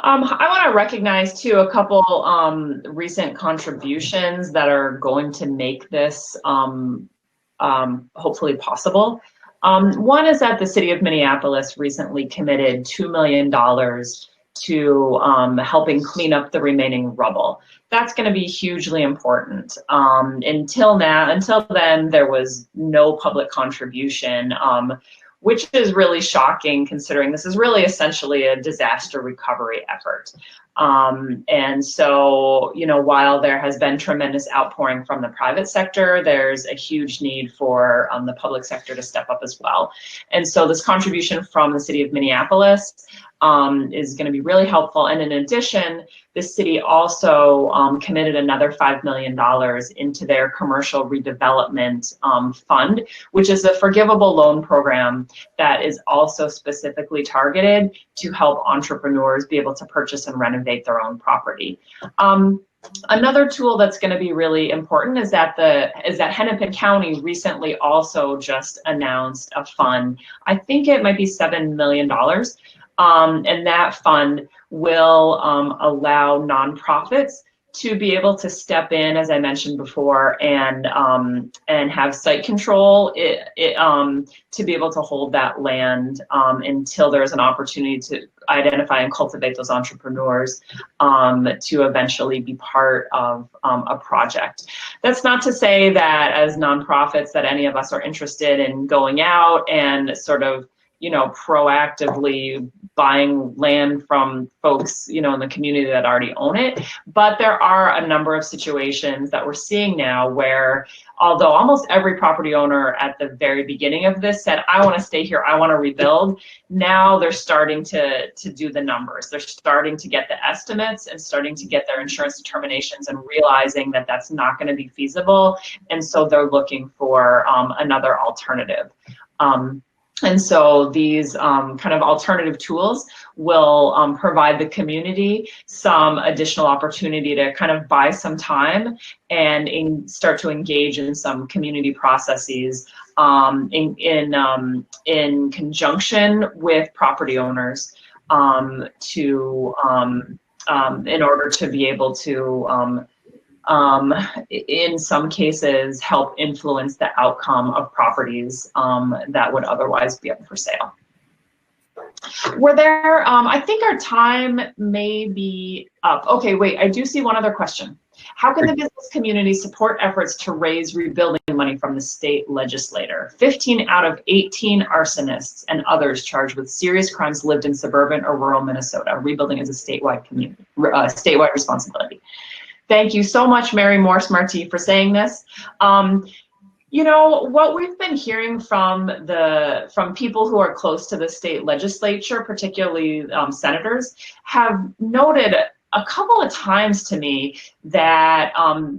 Speaker 10: I want to recognize too a couple recent contributions that are going to make this hopefully possible. One is that the city of Minneapolis recently committed $2 million to helping clean up the remaining rubble. That's going to be hugely important. Until then, there was no public contribution, which is really shocking considering this is really essentially a disaster recovery effort. And so, while there has been tremendous outpouring from the private sector, there's a huge need for the public sector to step up as well. And so this contribution from the city of Minneapolis is going to be really helpful. And in addition, the city also committed another $5 million into their commercial redevelopment fund, which is a forgivable loan program that is also specifically targeted to help entrepreneurs be able to purchase and renovate their own property. Another tool that's going to be really important is that Hennepin County recently also just announced a fund. I think it might be $7 million. And that fund will allow nonprofits to be able to step in, as I mentioned before, and have site control to be able to hold that land until there's an opportunity to identify and cultivate those entrepreneurs to eventually be part of a project. That's not to say that as nonprofits that any of us are interested in going out and sort of proactively buying land from folks, in the community that already own it. But there are a number of situations that we're seeing now where, although almost every property owner at the very beginning of this said, I want to stay here, I want to rebuild, now they're starting to do the numbers. They're starting to get the estimates and starting to get their insurance determinations and realizing that that's not going to be feasible. And so they're looking for another alternative. And so these kind of alternative tools will provide the community some additional opportunity to kind of buy some time and start to engage in some community processes in conjunction with property owners in order to be able to in some cases help influence the outcome of properties that would otherwise be up for sale. Were there, I think our time may be up. Okay, wait, I do see one other question. How can the business community support efforts to raise rebuilding money from the state legislator? 15 out of 18 arsonists and others charged with serious crimes lived in suburban or rural Minnesota. Rebuilding is a statewide statewide responsibility. Thank you so much, Mary Morse-Marti, for saying this. You know, what we've been hearing from people who are close to the state legislature, particularly senators, have noted a couple of times to me that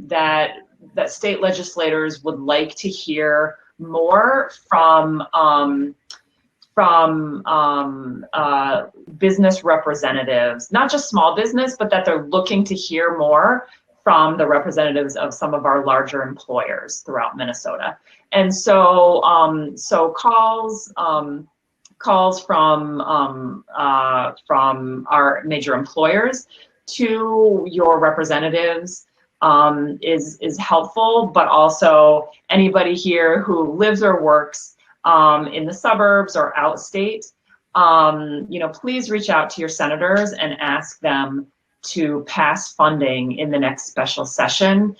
Speaker 10: that state legislators would like to hear more from business representatives, not just small business, but that they're looking to hear more from the representatives of some of our larger employers throughout Minnesota. And so calls from our major employers to your representatives is helpful, but also anybody here who lives or works in the suburbs or outstate, you know, please reach out to your senators and ask them to pass funding in the next special session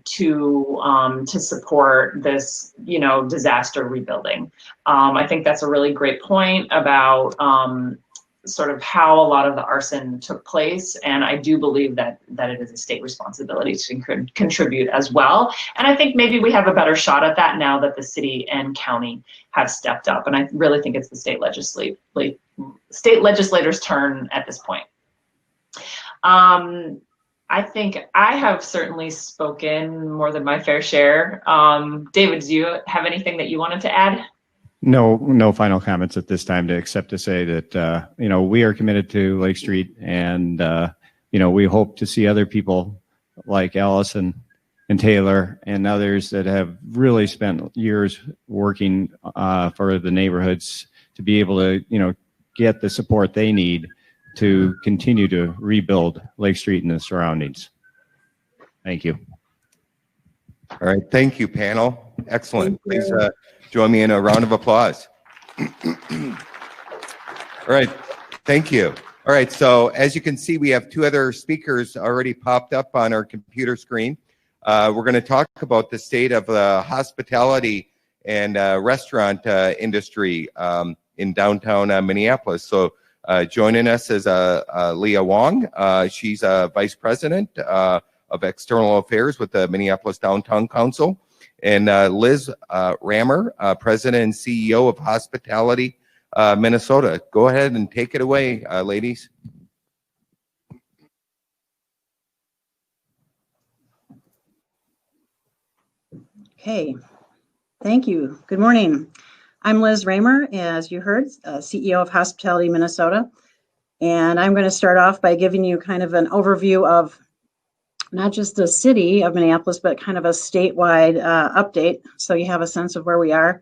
Speaker 10: to support this, you know, disaster rebuilding. I think that's a really great point about sort of how a lot of the arson took place, and I do believe that it is a state responsibility to contribute as well. And I think maybe we have a better shot at that now that the city and county have stepped up, and I really think it's the state legislators' turn at this point. I think I have certainly spoken more than my fair share. David, do you have anything that you wanted to add?
Speaker 11: No final comments at this time, except to say that, you know, we are committed to Lake Street, and, you know, we hope to see other people like Allison and Taylor and others that have really spent years working for the neighborhoods to be able to, you know, get the support they need to continue to rebuild Lake Street and the surroundings. Thank you.
Speaker 1: All right, thank you, panel. Excellent. Please join me in a round of applause. All right, thank you. All right, so as you can see, we have two other speakers already popped up on our computer screen. We're going to talk about the state of the hospitality and restaurant industry in downtown Minneapolis. So joining us is Leah Wong. She's Vice President of External Affairs with the Minneapolis Downtown Council. And Liz Rammer, President and CEO of Hospitality Minnesota. Go ahead and take it away, ladies.
Speaker 13: Okay, thank you. Good morning. I'm Liz Rammer, as you heard, CEO of Hospitality Minnesota. And I'm going to start off by giving you kind of an overview of not just the city of Minneapolis, but kind of a statewide update, so you have a sense of where we are,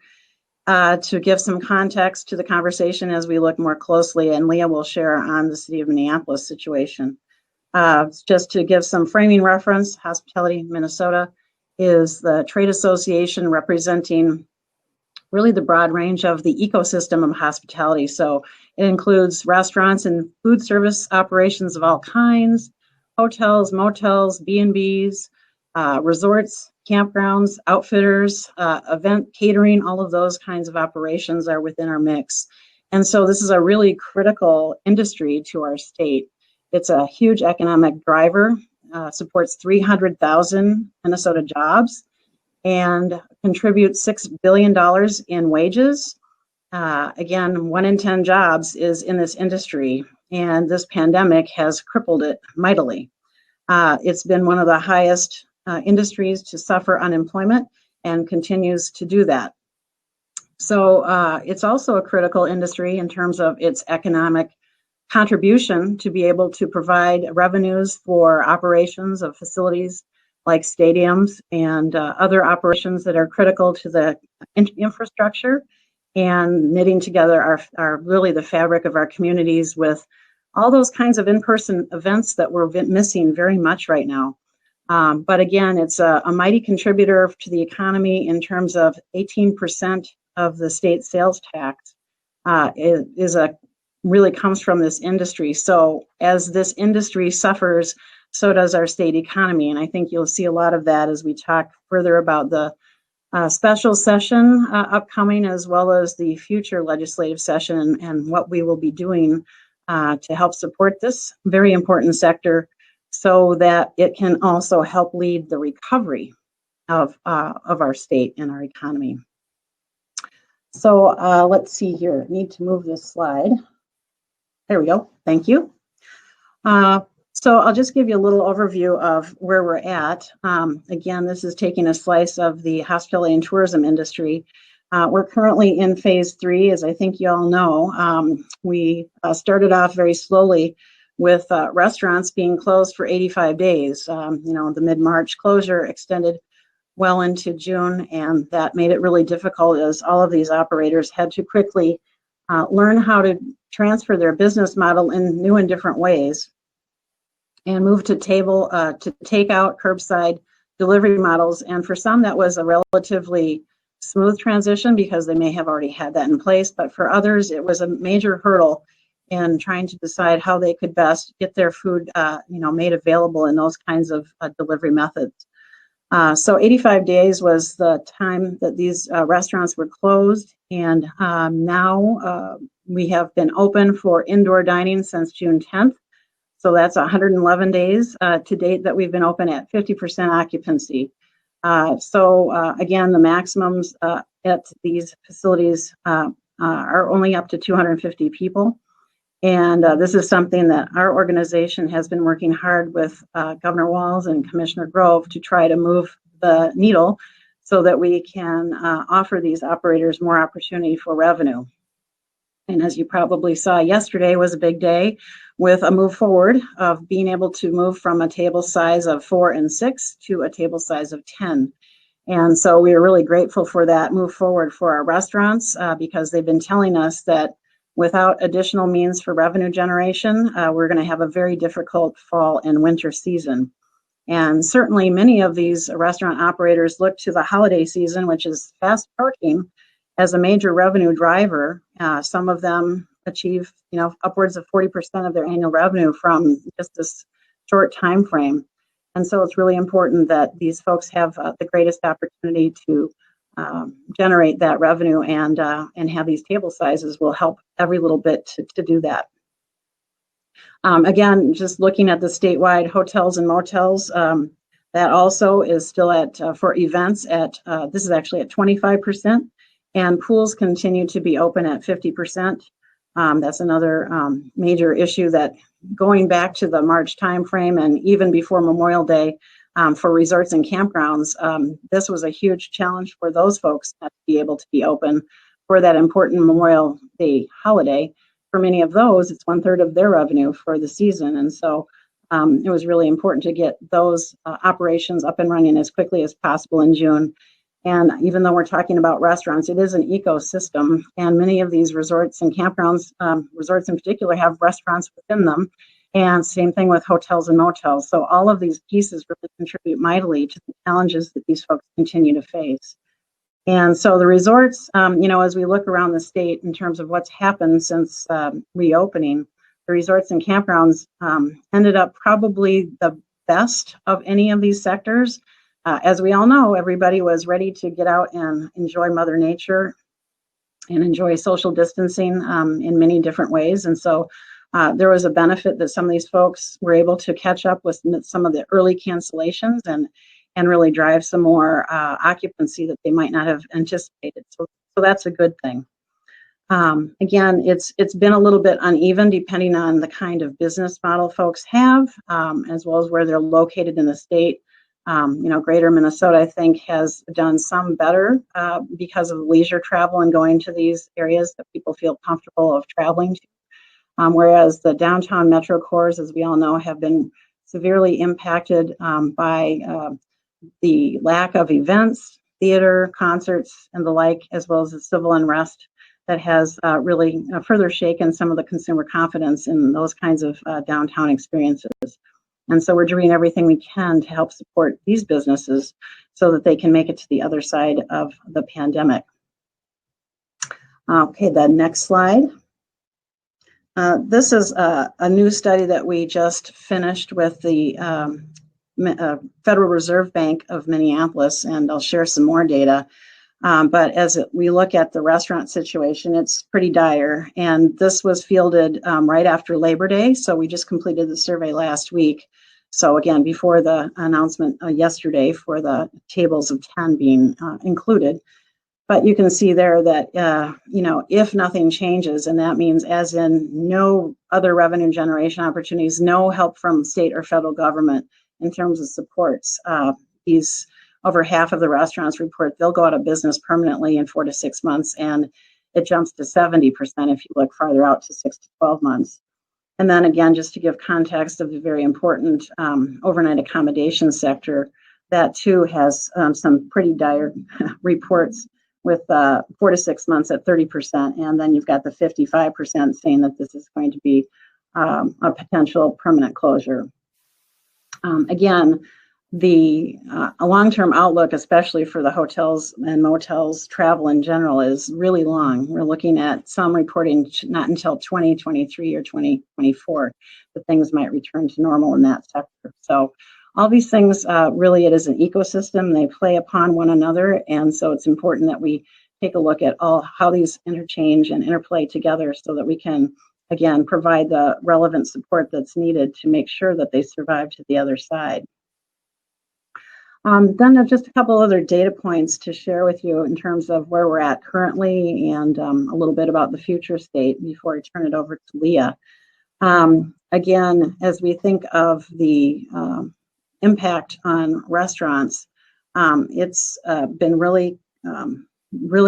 Speaker 13: to give some context to the conversation as we look more closely, and Leah will share on the city of Minneapolis situation. Just to give some framing reference, Hospitality Minnesota is the trade association representing really the broad range of the ecosystem of hospitality. So it includes restaurants and food service operations of all kinds, hotels, motels, B&Bs, resorts, campgrounds, outfitters, event catering, all of those kinds of operations are within our mix. And so this is a really critical industry to our state. It's a huge economic driver, supports 300,000 Minnesota jobs, and contributes $6 billion in wages. Again, 1 in 10 jobs is in this industry, and this pandemic has crippled it mightily. It's been one of the highest industries to suffer unemployment and continues to do that. So it's also a critical industry in terms of its economic contribution to be able to provide revenues for operations of facilities like stadiums and other operations that are critical to the infrastructure and knitting together our really the fabric of our communities with all those kinds of in-person events that we're missing very much right now. But again, it's a mighty contributor to the economy in terms of 18% of the state sales tax really comes from this industry. So as this industry suffers, so does our state economy. And I think you'll see a lot of that as we talk further about the special session upcoming, as well as the future legislative session and what we will be doing to help support this very important sector so that it can also help lead the recovery of our state and our economy. So let's see here. I need to move this slide. There we go. Thank you. So I'll just give you a little overview of where we're at. Again, this is taking a slice of the hospitality and tourism industry. We're currently in phase 3, as I think you all know. We started off very slowly with restaurants being closed for 85 days. The mid-March closure extended well into June, and that made it really difficult as all of these operators had to quickly learn how to transfer their business model in new and different ways and move to takeout, curbside delivery models. And for some, that was a relatively smooth transition because they may have already had that in place. But for others, it was a major hurdle in trying to decide how they could best get their food, made available in those kinds of delivery methods. So 85 days was the time that these restaurants were closed. And now we have been open for indoor dining since June 10th. So that's 111 days to date that we've been open at 50% occupancy. Again, the maximums at these facilities are only up to 250 people. And this is something that our organization has been working hard with Governor Walz and Commissioner Grove to try to move the needle so that we can offer these operators more opportunity for revenue. And as you probably saw, yesterday was a big day with a move forward of being able to move from a table size of 4 and 6 to a table size of 10. And so we are really grateful for that move forward for our restaurants because they've been telling us that without additional means for revenue generation, we're going to have a very difficult fall and winter season. And certainly many of these restaurant operators look to the holiday season, which is fast parking, as a major revenue driver. Some of them achieve, upwards of 40% of their annual revenue from just this short time frame. And so it's really important that these folks have the greatest opportunity to generate that revenue, and have these table sizes will help every little bit to do that. Again, just looking at the statewide hotels and motels, that also is still at, for events, this is actually at 25%, and pools continue to be open at 50%. That's another major issue that going back to the March timeframe and even before Memorial Day for resorts and campgrounds, this was a huge challenge for those folks not to be able to be open for that important Memorial Day holiday. For many of those, it's 1/3 of their revenue for the season. And so it was really important to get those operations up and running as quickly as possible in June. And even though we're talking about restaurants, it is an ecosystem. And many of these resorts and campgrounds, resorts in particular, have restaurants within them. And same thing with hotels and motels. So all of these pieces really contribute mightily to the challenges that these folks continue to face. And so the resorts, as we look around the state in terms of what's happened since reopening, the resorts and campgrounds ended up probably the best of any of these sectors. As we all know, everybody was ready to get out and enjoy Mother Nature and enjoy social distancing in many different ways. And so there was a benefit that some of these folks were able to catch up with some of the early cancellations and really drive some more occupancy that they might not have anticipated. So that's a good thing. Again, it's been a little bit uneven depending on the kind of business model folks have, as well as where they're located in the state. Greater Minnesota, I think, has done some better because of leisure travel and going to these areas that people feel comfortable of traveling to. Whereas the downtown metro cores, as we all know, have been severely impacted by the lack of events, theater, concerts, and the like, as well as the civil unrest that has really further shaken some of the consumer confidence in those kinds of downtown experiences. And so we're doing everything we can to help support these businesses so that they can make it to the other side of the pandemic. Okay, the next slide. This is a new study that we just finished with the Federal Reserve Bank of Minneapolis, and I'll share some more data. But as we look at the restaurant situation, it's pretty dire. And this was fielded right after Labor Day. So we just completed the survey last week. So again, before the announcement yesterday for the tables of 10 being included. But you can see there that, if nothing changes, and that means as in no other revenue generation opportunities, no help from state or federal government in terms of supports, these over half of the restaurants report they'll go out of business permanently in 4 to 6 months, and it jumps to 70% if you look farther out to 6 to 12 months. And then again, just to give context of the very important overnight accommodation sector, that too has some pretty dire reports with 4 to 6 months at 30%. And then you've got the 55% saying that this is going to be a potential permanent closure. Again, the long-term outlook, especially for the hotels and motels, travel in general, is really long. We're looking at some reporting not until 2023 or 2024 that things might return to normal in that sector. So all these things, really, it is an ecosystem. They play upon one another. And so it's important that we take a look at how these interchange and interplay together so that we can, again, provide the relevant support that's needed to make sure that they survive to the other side. Then just a couple other data points to share with you in terms of where we're at currently and a little bit about the future state before I turn it over to Leah. Again, as we think of the impact on restaurants, it's been really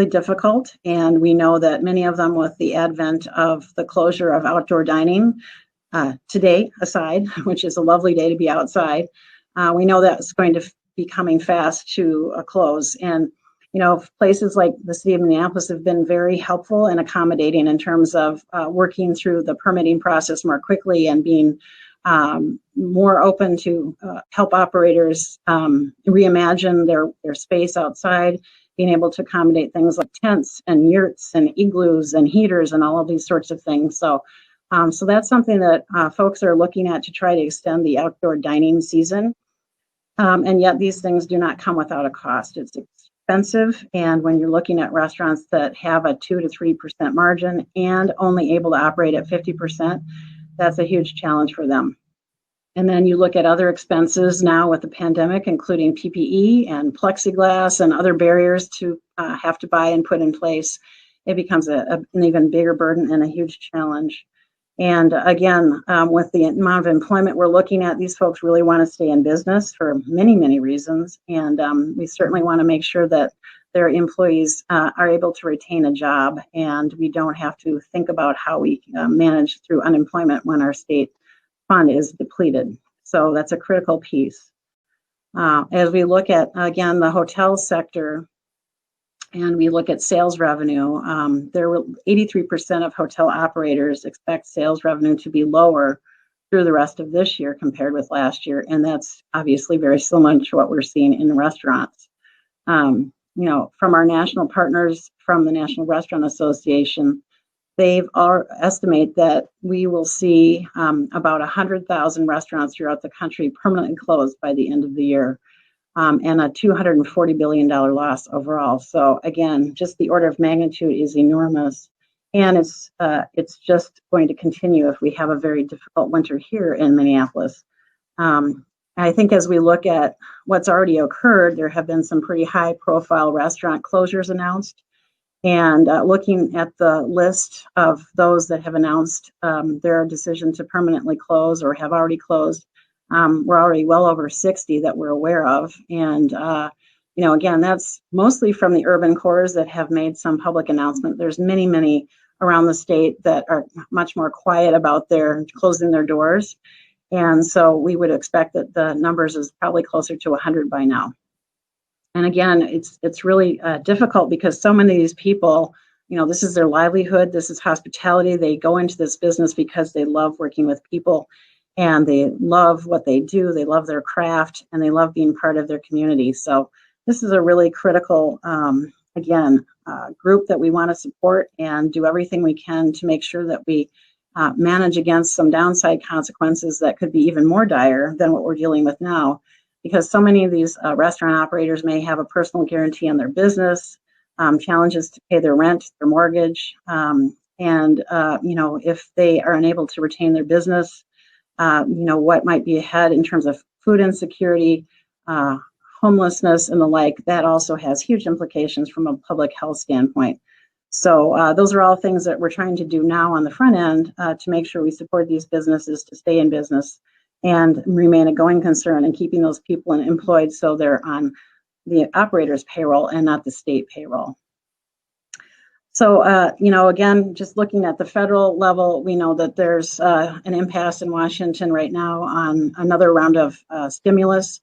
Speaker 13: difficult. And we know that many of them, with the advent of the closure of outdoor dining, today aside, which is a lovely day to be outside, we know that's going to be coming fast to a close. And, places like the city of Minneapolis have been very helpful and accommodating in terms of working through the permitting process more quickly and being more open to help operators reimagine their space outside, being able to accommodate things like tents and yurts and igloos and heaters and all of these sorts of things. So that's something that folks are looking at to try to extend the outdoor dining season. And yet these things do not come without a cost. It's expensive. And when you're looking at restaurants that have a 2 to 3% margin and only able to operate at 50%, that's a huge challenge for them. And then you look at other expenses now with the pandemic, including PPE and plexiglass and other barriers to have to buy and put in place. It becomes an even bigger burden and a huge challenge. And again, with the amount of employment we're looking at, these folks really want to stay in business for many, many reasons. And we certainly want to make sure that their employees are able to retain a job, and we don't have to think about how we manage through unemployment when our state fund is depleted. So that's a critical piece. As we look at, again, the hotel sector, and we look at sales revenue, there were 83% of hotel operators expect sales revenue to be lower through the rest of this year compared with last year. And that's obviously very similar to what we're seeing in restaurants. From our national partners from the National Restaurant Association, they've estimate that we will see about 100,000 restaurants throughout the country permanently closed by the end of the year. And a $240 billion loss overall. So again, just the order of magnitude is enormous. And it's just going to continue if we have a very difficult winter here in Minneapolis. I think as we look at what's already occurred, there have been some pretty high profile restaurant closures announced. And looking at the list of those that have announced their decision to permanently close or have already closed, we're already well over 60 that we're aware of. And, again, that's mostly from the urban cores that have made some public announcement. There's many, many around the state that are much more quiet about their closing their doors. And so we would expect that the numbers is probably closer to 100 by now. And again, it's really difficult because so many of these people, this is their livelihood. This is hospitality. They go into this business because they love working with people and they love what they do. They love their craft and they love being part of their community. So this is a really critical, group that we want to support and do everything we can to make sure that we manage against some downside consequences that could be even more dire than what we're dealing with now. Because so many of these restaurant operators may have a personal guarantee on their business, challenges to pay their rent, their mortgage, and if they are unable to retain their business, what might be ahead in terms of food insecurity, homelessness, and the like. That also has huge implications from a public health standpoint. So those are all things that we're trying to do now on the front end to make sure we support these businesses to stay in business and remain a going concern and keeping those people employed so they're on the operator's payroll and not the state payroll. So, again, just looking at the federal level, we know that there's an impasse in Washington right now on another round of stimulus.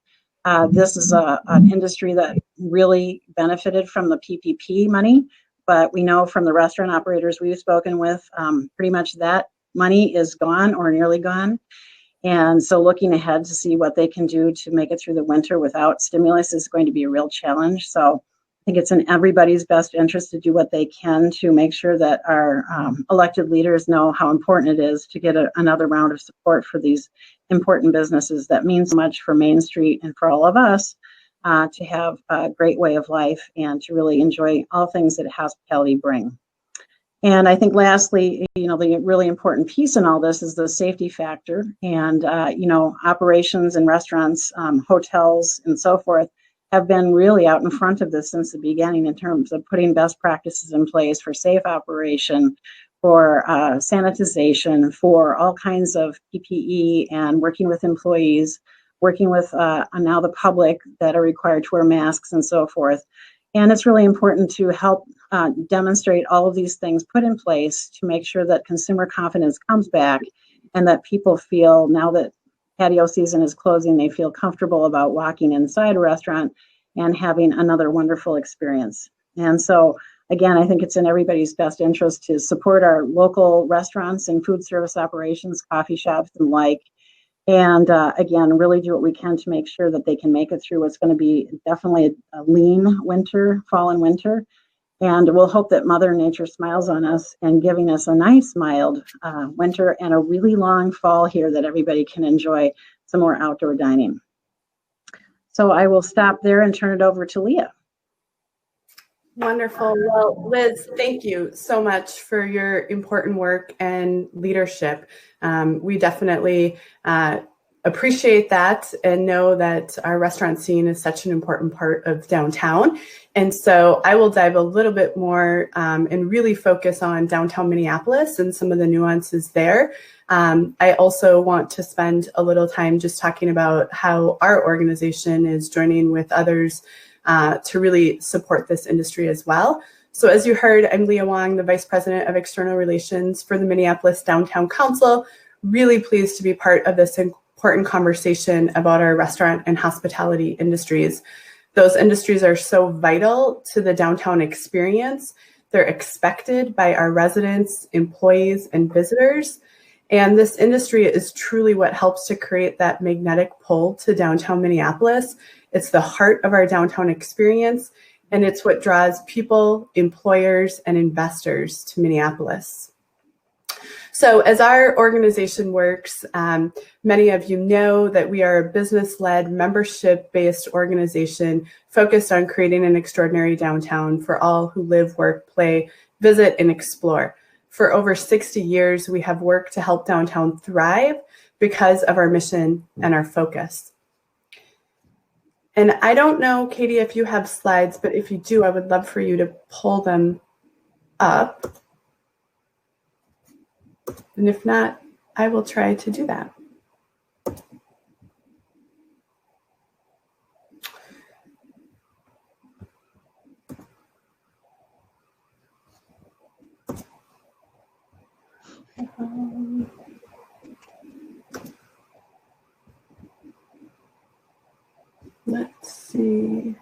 Speaker 13: This is an industry that really benefited from the PPP money, but we know from the restaurant operators we've spoken with, pretty much that money is gone or nearly gone. And so looking ahead to see what they can do to make it through the winter without stimulus is going to be a real challenge. So I think it's in everybody's best interest to do what they can to make sure that our elected leaders know how important it is to get another round of support for these important businesses that mean so much for Main Street and for all of us to have a great way of life and to really enjoy all things that hospitality bring. And I think lastly, the really important piece in all this is the safety factor. And, operations and restaurants, hotels and so forth have been really out in front of this since the beginning in terms of putting best practices in place for safe operation, for sanitization, for all kinds of PPE and working with employees, working with now the public that are required to wear masks and so forth. And it's really important to help demonstrate all of these things put in place to make sure that consumer confidence comes back and that people feel now that patio season is closing, they feel comfortable about walking inside a restaurant and having another wonderful experience. And so, again, I think it's in everybody's best interest to support our local restaurants and food service operations, coffee shops and like. And again, really do what we can to make sure that they can make it through what's going to be definitely a lean winter, fall and winter. And we'll hope that Mother Nature smiles on us and giving us a nice, mild winter and a really long fall here that everybody can enjoy some more outdoor dining. So I will stop there and turn it over to Leah.
Speaker 14: Wonderful. Well, Liz, thank you so much for your important work and leadership. We definitely appreciate that and know that our restaurant scene is such an important part of downtown. And so I will dive a little bit more and really focus on downtown Minneapolis and some of the nuances there. I also want to spend a little time just talking about how our organization is joining with others to really support this industry as well. So as you heard, I'm Leah Wong, the Vice President of External Relations for the Minneapolis Downtown Council. Really pleased to be part of this important conversation about our restaurant and hospitality industries. Those industries are so vital to the downtown experience. They're expected by our residents, employees, and visitors. And this industry is truly what helps to create that magnetic pull to downtown Minneapolis. It's the heart of our downtown experience, and it's what draws people, employers, and investors to Minneapolis. So as our organization works, many of you know that we are a business-led, membership-based organization focused on creating an extraordinary downtown for all who live, work, play, visit, and explore. For over 60 years, we have worked to help downtown thrive because of our mission and our focus. And I don't know, Katie, if you have slides, but if you do, I would love for you to pull them up. And if not, I will try to do that. Let's see.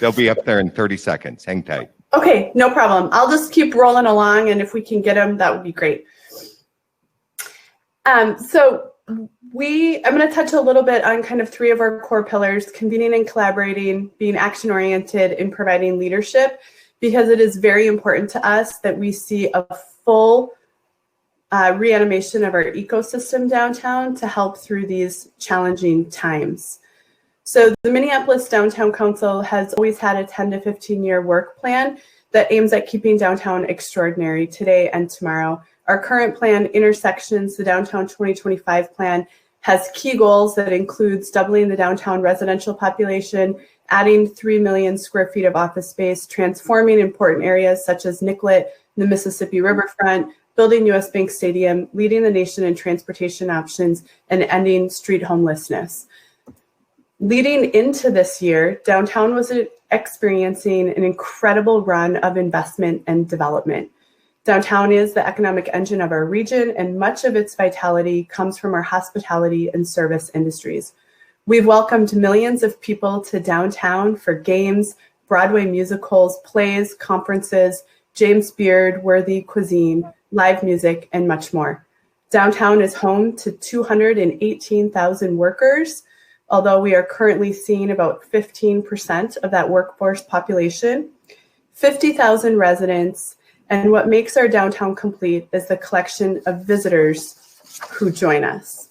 Speaker 1: They'll be up there in 30 seconds. Hang tight.
Speaker 14: Okay, no problem. I'll just keep rolling along, and if we can get them, that would be great. So I'm going to touch a little bit on kind of three of our core pillars: convening and collaborating, being action-oriented, and providing leadership, because it is very important to us that we see a full reanimation of our ecosystem downtown to help through these challenging times. So the Minneapolis Downtown Council has always had a 10 to 15-year work plan that aims at keeping downtown extraordinary today and tomorrow. Our current plan, Intersections, the Downtown 2025 plan, has key goals that includes doubling the downtown residential population, adding 3 million square feet of office space, transforming important areas such as Nicollet, the Mississippi Riverfront, building US Bank Stadium, leading the nation in transportation options, and ending street homelessness. Leading into this year, downtown was experiencing an incredible run of investment and development. Downtown is the economic engine of our region, and much of its vitality comes from our hospitality and service industries. We've welcomed millions of people to downtown for games, Broadway musicals, plays, conferences, James Beard-worthy cuisine, live music, and much more. Downtown is home to 218,000 workers, although we are currently seeing about 15% of that workforce population, 50,000 residents, and what makes our downtown complete is the collection of visitors who join us.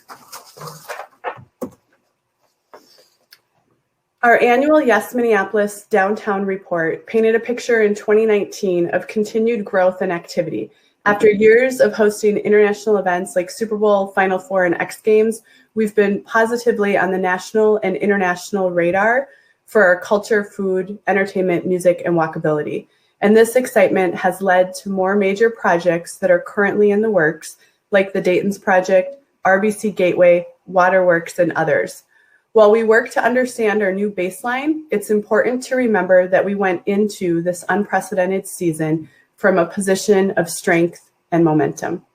Speaker 14: Our annual Yes Minneapolis Downtown Report painted a picture in 2019 of continued growth and activity. After years of hosting international events like Super Bowl, Final Four, and X Games, we've been positively on the national and international radar for our culture, food, entertainment, music, and walkability. And this excitement has led to more major projects that are currently in the works, like the Dayton's Project, RBC Gateway, Waterworks, and others. While we work to understand our new baseline, it's important to remember that we went into this unprecedented season from a position of strength and momentum.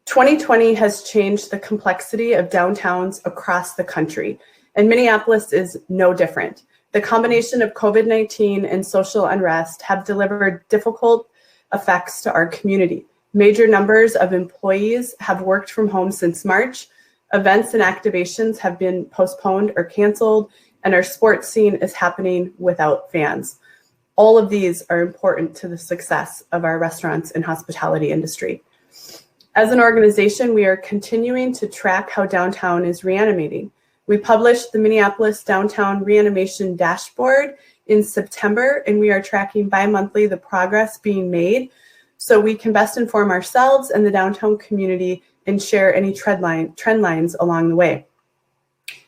Speaker 14: 2020 has changed the complexity of downtowns across the country, and Minneapolis is no different. The combination of COVID-19 and social unrest have delivered difficult effects to our community. Major numbers of employees have worked from home since March. Events and activations have been postponed or canceled, and our sports scene is happening without fans. All of these are important to the success of our restaurants and hospitality industry. As an organization, we are continuing to track how downtown is reanimating. We published the Minneapolis Downtown Reanimation Dashboard in September, and we are tracking bi-monthly the progress being made so we can best inform ourselves and the downtown community and share any trend lines along the way.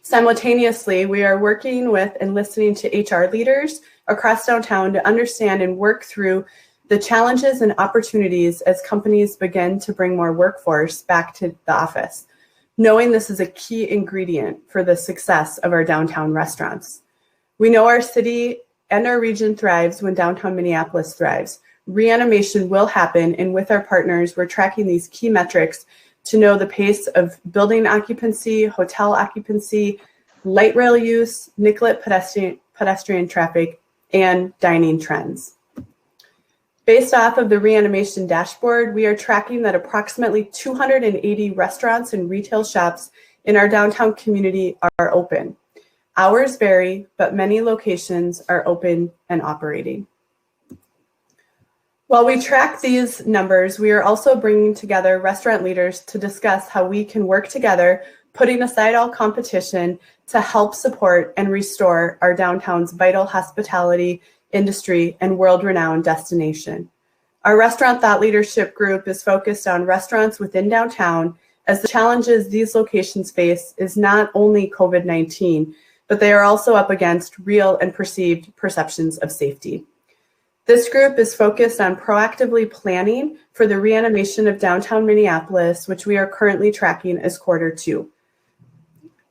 Speaker 14: Simultaneously, we are working with and listening to HR leaders across downtown to understand and work through the challenges and opportunities as companies begin to bring more workforce back to the office, knowing this is a key ingredient for the success of our downtown restaurants. We know our city and our region thrives when downtown Minneapolis thrives. Reanimation will happen, and with our partners, we're tracking these key metrics to know the pace of building occupancy, hotel occupancy, light rail use, Nicollet pedestrian traffic, and dining trends. Based off of the reanimation dashboard, we are tracking that approximately 280 restaurants and retail shops in our downtown community are open. Hours vary, but many locations are open and operating. While we track these numbers, we are also bringing together restaurant leaders to discuss how we can work together, putting aside all competition, to help support and restore our downtown's vital hospitality industry and world-renowned destination. Our Restaurant Thought Leadership Group is focused on restaurants within downtown, as the challenges these locations face is not only COVID-19, but they are also up against real and perceived perceptions of safety. This group is focused on proactively planning for the reanimation of downtown Minneapolis, which we are currently tracking as Q2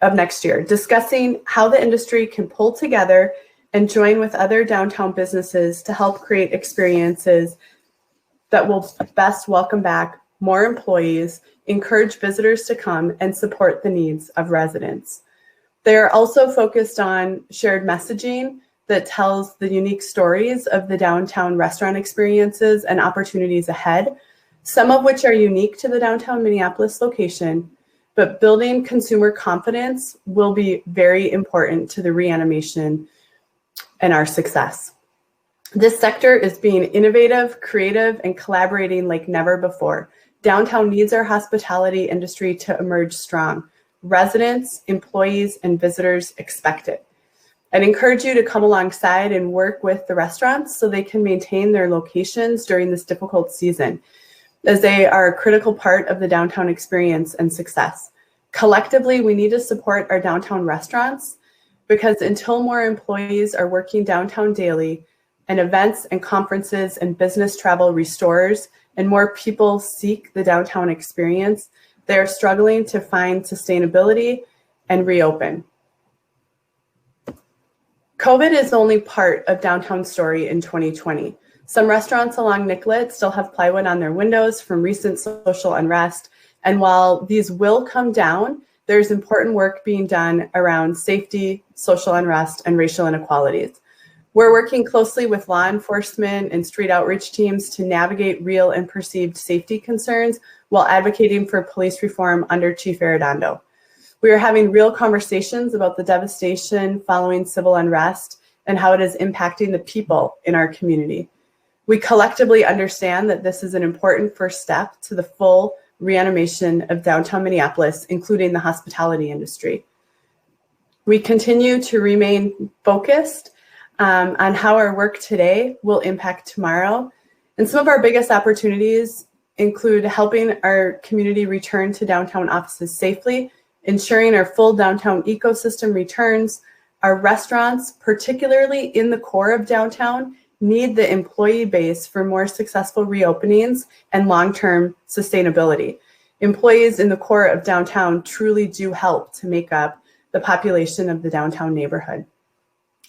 Speaker 14: of next year, discussing how the industry can pull together and join with other downtown businesses to help create experiences that will best welcome back more employees, encourage visitors to come, and support the needs of residents. They are also focused on shared messaging that tells the unique stories of the downtown restaurant experiences and opportunities ahead, some of which are unique to the downtown Minneapolis location, but building consumer confidence will be very important to the reanimation and our success. This sector is being innovative, creative, and collaborating like never before. Downtown needs our hospitality industry to emerge strong. Residents, employees, and visitors expect it. I'd encourage you to come alongside and work with the restaurants so they can maintain their locations during this difficult season, as they are a critical part of the downtown experience and success. Collectively, we need to support our downtown restaurants, because until more employees are working downtown daily and events and conferences and business travel restores and more people seek the downtown experience, they are struggling to find sustainability and reopen. COVID is only part of downtown story in 2020. Some restaurants along Nicollet still have plywood on their windows from recent social unrest. And while these will come down, there's important work being done around safety, social unrest, and racial inequalities. We're working closely with law enforcement and street outreach teams to navigate real and perceived safety concerns while advocating for police reform under Chief Arredondo. We are having real conversations about the devastation following civil unrest and how it is impacting the people in our community. We collectively understand that this is an important first step to the full reanimation of downtown Minneapolis, including the hospitality industry. We continue to remain focused on how our work today will impact tomorrow. And some of our biggest opportunities include helping our community return to downtown offices safely, ensuring our full downtown ecosystem returns. Our restaurants, particularly in the core of downtown, need the employee base for more successful reopenings and long-term sustainability. Employees in the core of downtown truly do help to make up the population of the downtown neighborhood.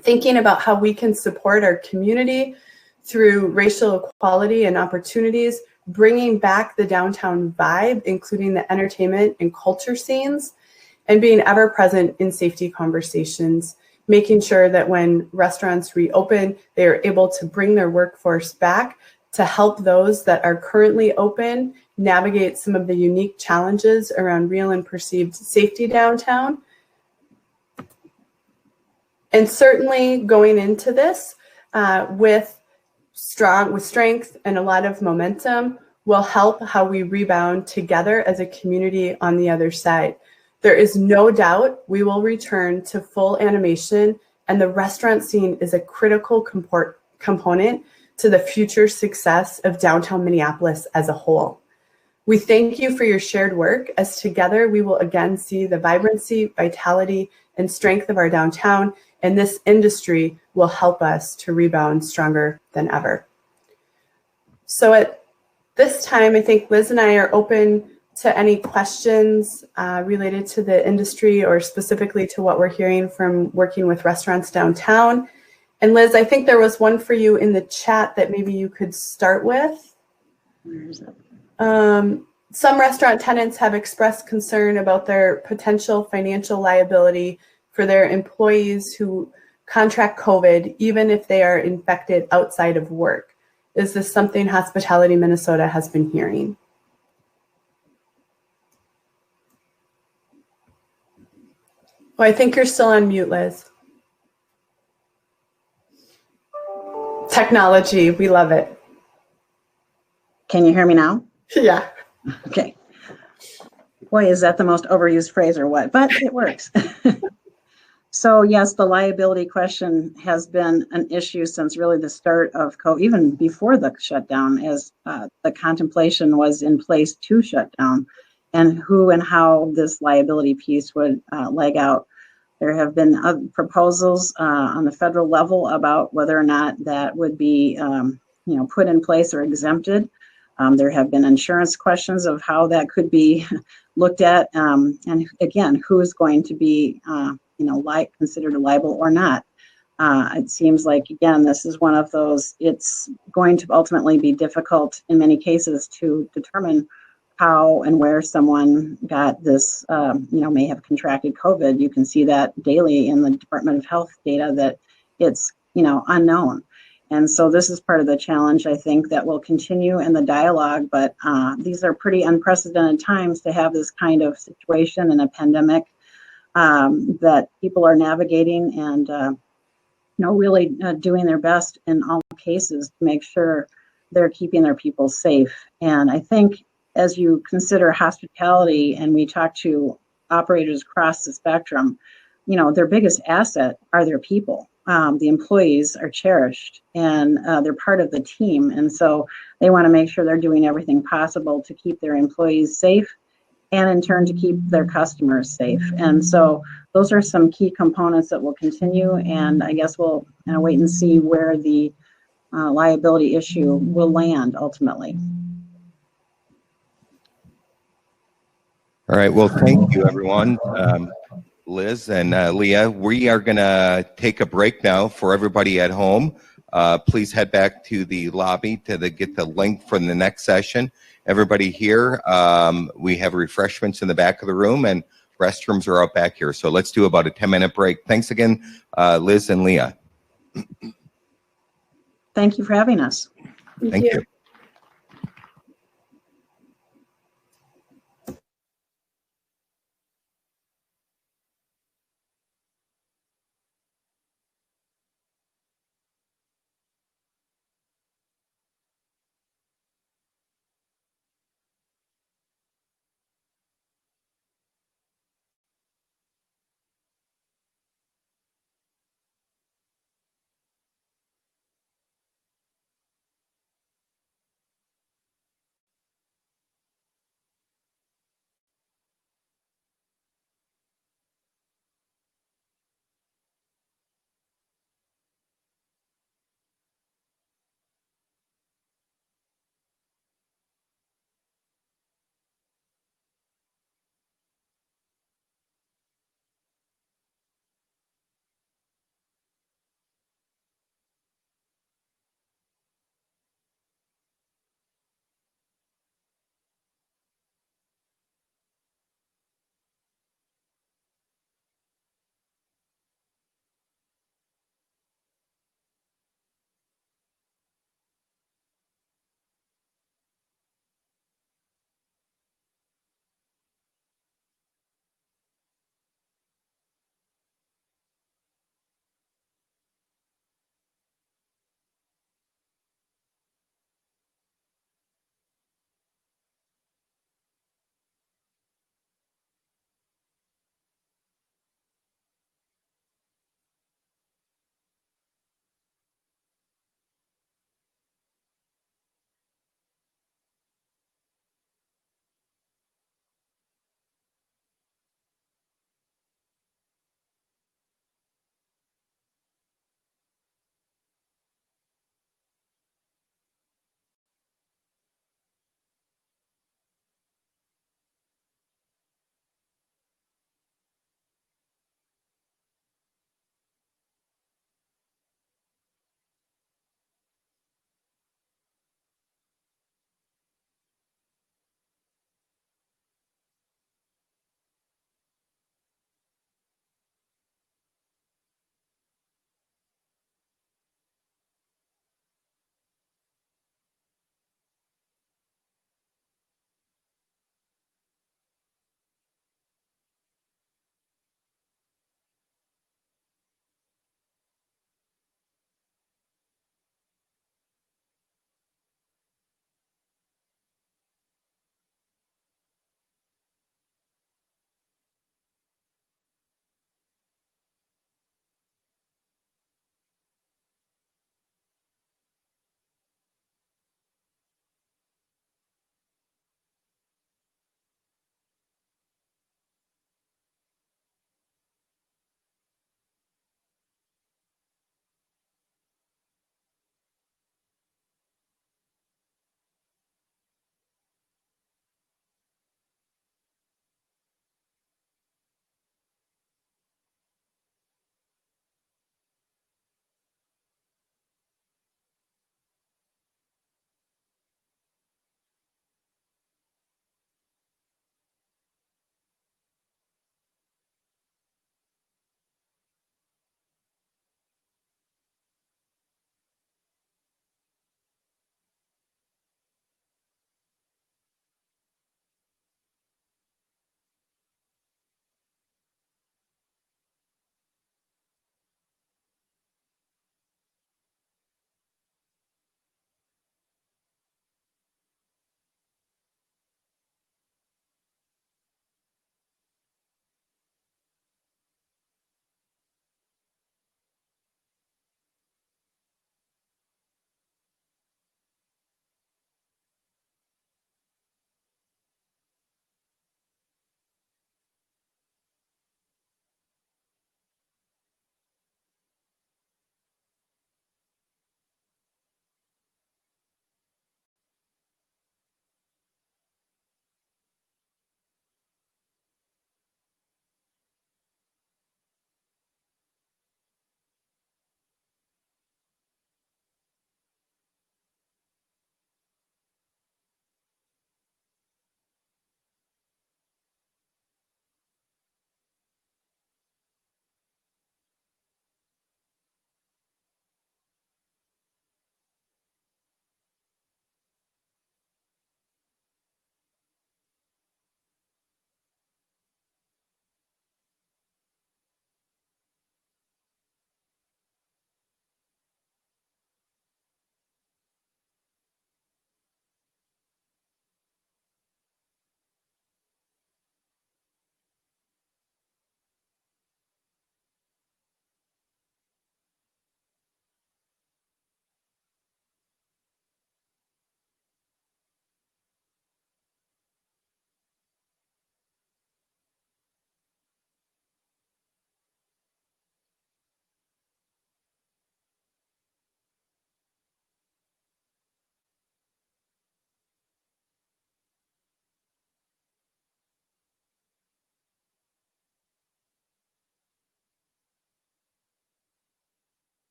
Speaker 14: Thinking about how we can support our community through racial equality and opportunities, bringing back the downtown vibe, including the entertainment and culture scenes, and being ever present in safety conversations, making sure that when restaurants reopen, they are able to bring their workforce back to help those that are currently open navigate some of the unique challenges around real and perceived safety downtown. And certainly going into this with strength and a lot of momentum will help how we rebound together as a community on the other side. There is no doubt we will return to full animation, and the restaurant scene is a critical component to the future success of downtown Minneapolis as a whole. We thank you for your shared work, as together we will again see the vibrancy, vitality, and strength of our downtown, and this industry will help us to rebound stronger than ever. So at this time, I think Liz and I are open to any questions related to the industry or specifically to what we're hearing from working with restaurants downtown. And Liz, I think there was one for you in the chat that maybe you could start with.
Speaker 13: Where is it?
Speaker 14: Some restaurant tenants have expressed concern about their potential financial liability for their employees who contract COVID, even if they are infected outside of work. Is this something Hospitality Minnesota has been hearing? Oh, I think you're still on mute, Liz. Technology, we love it.
Speaker 13: Can you hear me now?
Speaker 14: Yeah.
Speaker 13: Okay. Boy, is that the most overused phrase or what? But it works. So yes, the liability question has been an issue since really the start of COVID, even before the shutdown, as the contemplation was in place to shut down, and who and how this liability piece would leg out. There have been proposals on the federal level about whether or not that would be put in place or exempted. There have been insurance questions of how that could be looked at, and again, who is going to be considered liable or not. It seems like, again, this is one of those, it's going to ultimately be difficult in many cases to determine how and where someone got this, may have contracted COVID. You can see that daily in the Department of Health data that it's, unknown. And so this is part of the challenge, I think, that will continue in the dialogue. But these are pretty unprecedented times to have this kind of situation in a pandemic that people are navigating and really doing their best in all cases to make sure they're keeping their people safe. And I think as you consider hospitality and we talk to operators across the spectrum, their biggest asset are their people. The employees are cherished and they're part of the team. And so they want to make sure they're doing everything possible to keep their employees safe and in turn to keep their customers safe. And so those are some key components that will continue. And I guess we'll wait and see where the liability issue will land ultimately.
Speaker 1: All right. Well, thank you, everyone. Liz and Leah, we are going to take a break now for everybody at home. Please head back to the lobby to get the link for the next session. Everybody here, we have refreshments in the back of the room and restrooms are out back here. So let's do about a 10-minute break. Thanks again, Liz and Leah.
Speaker 13: Thank you for having us.
Speaker 1: Thank you.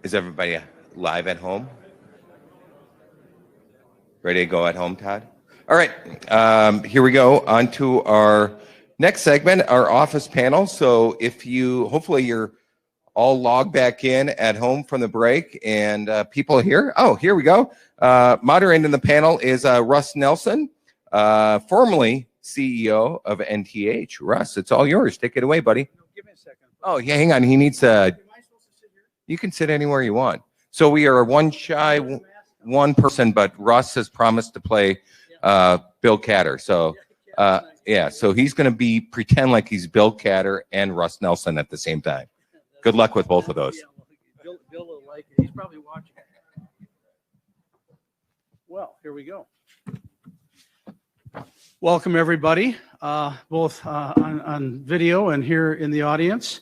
Speaker 1: Is everybody live at home? Ready to go at home, Todd? All right, here we go on to our next segment, our office panel. So if you, hopefully you're all logged back in at home from the break, and people here. Oh, here we go. Moderating the panel is Russ Nelson, formerly CEO of NTH. Russ, it's all yours. Take it away, buddy.
Speaker 15: No, give me a second.
Speaker 1: Oh, yeah, hang on. He needs you can sit anywhere you want. So we are one person, but Russ has promised to play Bill Catter. So yeah, so he's going to pretend like he's Bill Catter and Russ Nelson at the same time. Good luck with both of those.
Speaker 15: Bill will like it. He's probably watching. Well, here we go. Welcome, everybody, both on video and here in the audience.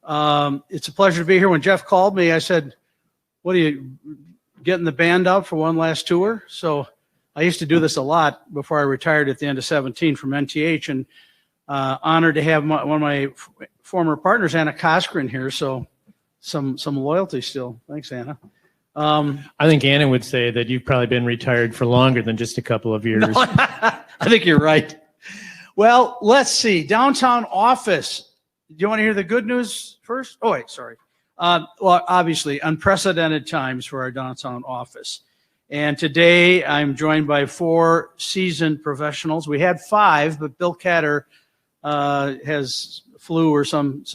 Speaker 15: It's a pleasure to be here. When Jeff called me, I said, what are you, getting the band out for one last tour? So I used to do this a lot before I retired at the end of 17 from NTH, and honored to have one of my former partners, Anna Koskren, here. So some loyalty still. Thanks, Anna.
Speaker 2: I think Anna would say that you've probably been retired for longer than just a couple of years.
Speaker 15: No, I think you're right. Well, let's see. Downtown office. Do you want to hear the good news first? Oh, wait, sorry. Well, obviously, unprecedented times for our downtown office. And today I'm joined by 4 seasoned professionals. We had 5, but Bill Catter has flu or some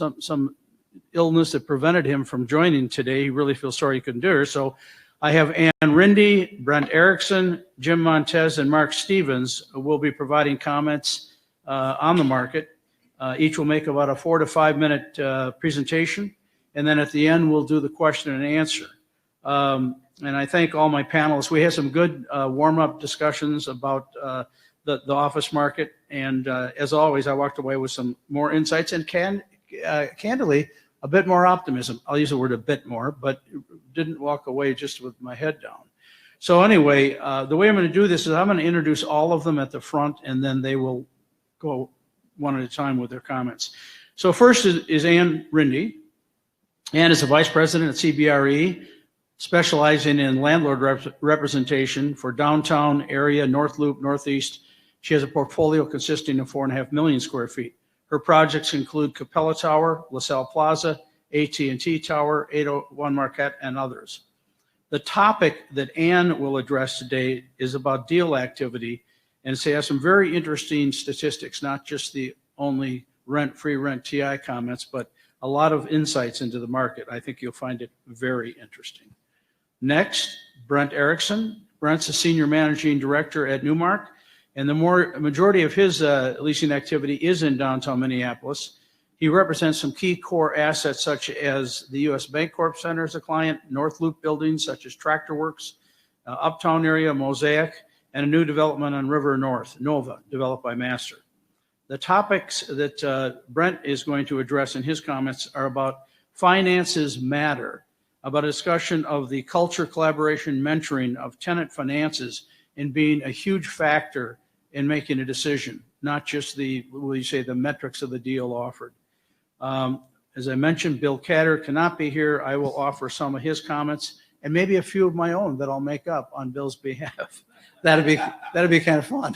Speaker 15: illness that prevented him from joining today. He really feels sorry he couldn't do it. So I have Ann Rindy, Brent Erickson, Jim Montez, and Mark Stevens who will be providing comments on the market. Each will make about a 4 to 5 minute presentation. And then at the end, we'll do the question and answer. And I thank all my panelists. We had some good warm-up discussions about the office market. And as always, I walked away with some more insights and candidly, a bit more optimism. I'll use the word a bit more, but didn't walk away just with my head down. So anyway, the way I'm going to do this is I'm going to introduce all of them at the front, and then they will go one at a time with their comments. So first is Ann Rindy. Ann is a vice president at CBRE, specializing in landlord representation for downtown area, North Loop, Northeast. She has a portfolio consisting of 4.5 million square feet. Her projects include Capella Tower, LaSalle Plaza, AT&T Tower, 801 Marquette, and others. The topic that Ann will address today is about deal activity, and she has some very interesting statistics, not just the only free rent TI comments, but a lot of insights into the market. I think you'll find it very interesting. Next, Brent Erickson. Brent's a senior managing director at Newmark, and the majority of his leasing activity is in downtown Minneapolis. He represents some key core assets such as the U.S. Bancorp Center as a client, North Loop buildings such as Tractor Works, Uptown area, Mosaic, and a new development on River North, Nova, developed by Master. The topics that Brent is going to address in his comments are about finances matter, about a discussion of the culture, collaboration, mentoring of tenant finances in being a huge factor in making a decision, not just the metrics of the deal offered. As I mentioned, Bill Catter cannot be here. I will offer some of his comments and maybe a few of my own that I'll make up on Bill's behalf. That'd be kind of fun.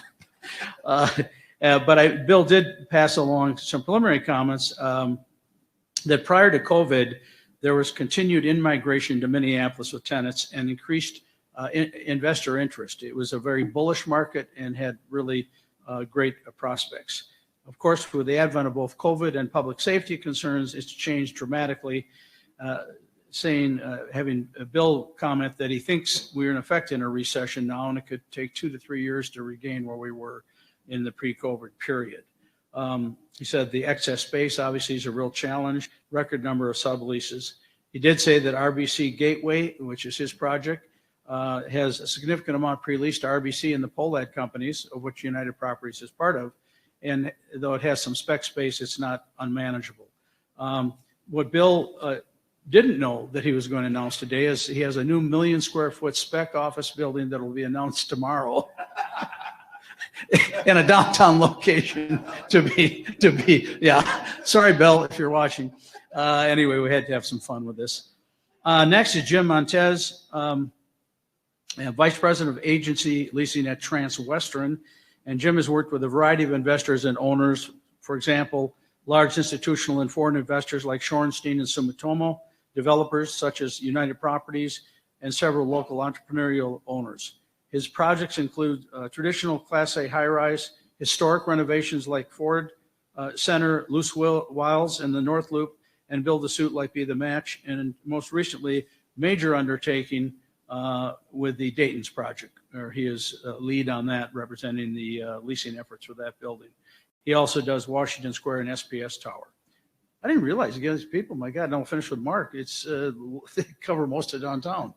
Speaker 15: But Bill did pass along some preliminary comments that prior to COVID, there was continued in-migration to Minneapolis with tenants and increased investor interest. It was a very bullish market and had really great prospects. Of course, with the advent of both COVID and public safety concerns, it's changed dramatically, having Bill comment that he thinks we're in effect in a recession now, and it could take 2 to 3 years to regain where we were in the pre-COVID period. He said the excess space obviously is a real challenge, record number of subleases. He did say that RBC Gateway, which is his project, has a significant amount pre-leased to RBC and the POLAD companies, of which United Properties is part of. And though it has some spec space, it's not unmanageable. What Bill didn't know that he was going to announce today is he has a new 1 million square foot spec office building that will be announced tomorrow in a downtown location to be, yeah. Sorry, Bill, if you're watching. Anyway, we had to have some fun with this. Next is Jim Montez, Vice President of Agency Leasing at Transwestern. And Jim has worked with a variety of investors and owners, for example, large institutional and foreign investors like Shorenstein and Sumitomo, developers such as United Properties, and several local entrepreneurial owners. His projects include traditional Class A high-rise, historic renovations like Ford Center, Loose Wilds, and the North Loop, and build-to-suit like Be the Match, and most recently, major undertaking with the Dayton's project, or he is lead on that, representing the leasing efforts for that building. He also does Washington Square and SPS Tower. I didn't realize, again, these people, my God, don't finish with Mark. It's they cover most of downtown.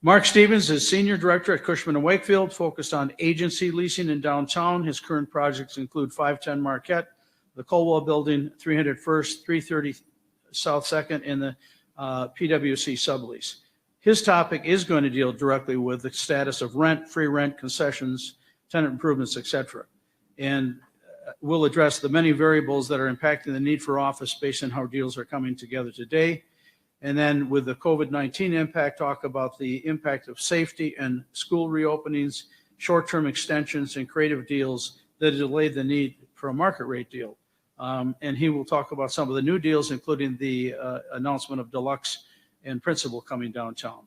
Speaker 15: Mark Stevens is Senior Director at Cushman & Wakefield, focused on agency leasing in downtown. His current projects include 510 Marquette, the Colwell Building, 300 First, 330 South 2nd, and the PwC sublease. His topic is going to deal directly with the status of rent, free rent, concessions, tenant improvements, etc. And we'll address the many variables that are impacting the need for office space and how deals are coming together today. And then with the COVID-19 impact, talk about the impact of safety and school reopenings, short-term extensions, and creative deals that delayed the need for a market rate deal. And he will talk about some of the new deals, including the announcement of Deluxe and Principal coming downtown.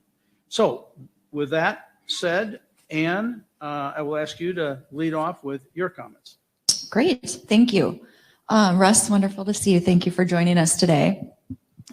Speaker 15: So with that said, Ann, I will ask you to lead off with your comments.
Speaker 16: Great, thank you. Russ, wonderful to see you. Thank you for joining us today.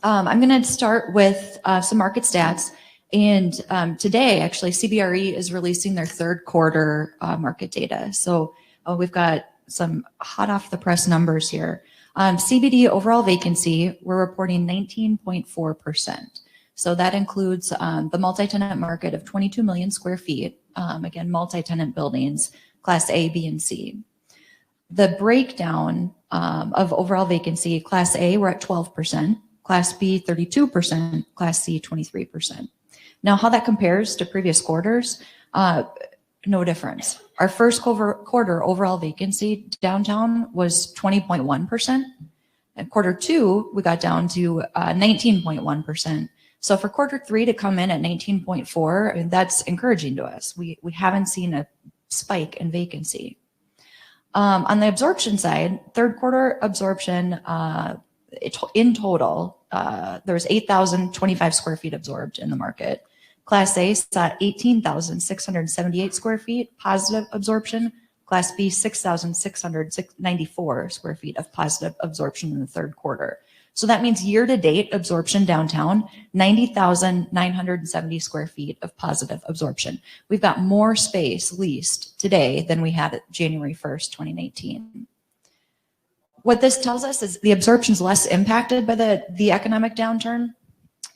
Speaker 16: I'm going to start with some market stats. And today, actually, CBRE is releasing their third quarter market data. So we've got some hot off the press numbers here. CBD overall vacancy, we're reporting 19.4%. So that includes the multi-tenant market of 22 million square feet. Again, multi-tenant buildings, Class A, B, and C. The breakdown of overall vacancy, Class A, we're at 12%, Class B, 32%, Class C, 23%. Now, how that compares to previous quarters, no difference. Our first quarter overall vacancy downtown was 20.1%. And quarter two, we got down to 19.1%. So for quarter three to come in at 19.4, I mean, that's encouraging to us. We haven't seen a spike in vacancy. On the absorption side, third quarter absorption, in total, there was 8,025 square feet absorbed in the market. Class A saw 18,678 square feet positive absorption. Class B, 6,694 square feet of positive absorption in the third quarter. So that means year-to-date absorption downtown, 90,970 square feet of positive absorption. We've got more space leased today than we had at January 1st, 2019. What this tells us is the absorption is less impacted by the economic downturn.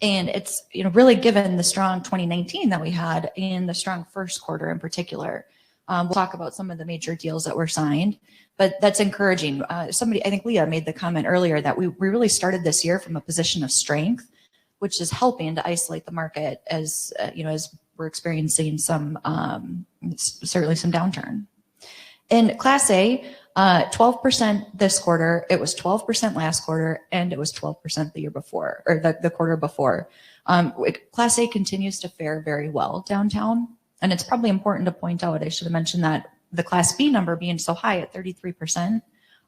Speaker 16: And it's really given the strong 2019 that we had and the strong first quarter in particular. We'll talk about some of the major deals that were signed, but that's encouraging. I think Leah made the comment earlier that we really started this year from a position of strength, which is helping to isolate the market as we're experiencing certainly some downturn. In Class A, 12% this quarter, it was 12% last quarter, and it was 12% the year before, or the quarter before. Class A continues to fare very well downtown. And it's probably important to point out, I should have mentioned that the Class B number being so high at 33%,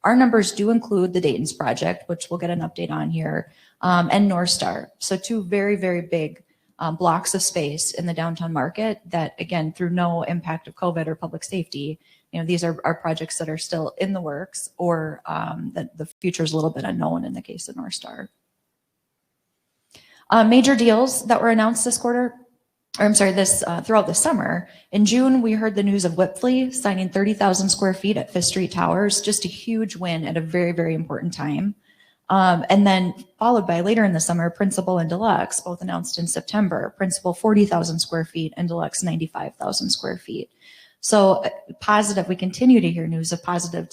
Speaker 16: our numbers do include the Dayton's project, which we'll get an update on here, and North Star. So two very, very big blocks of space in the downtown market that, again, through no impact of COVID or public safety, these are projects that are still in the works or that the future is a little bit unknown in the case of North Star. Major deals that were announced this quarter, throughout the summer. In June, we heard the news of Whipfly signing 30,000 square feet at Fifth Street Towers, just a huge win at a very, very important time. And then followed by later in the summer, Principal and Deluxe, both announced in September. Principal 40,000 square feet and Deluxe 95,000 square feet. So positive, we continue to hear news of positive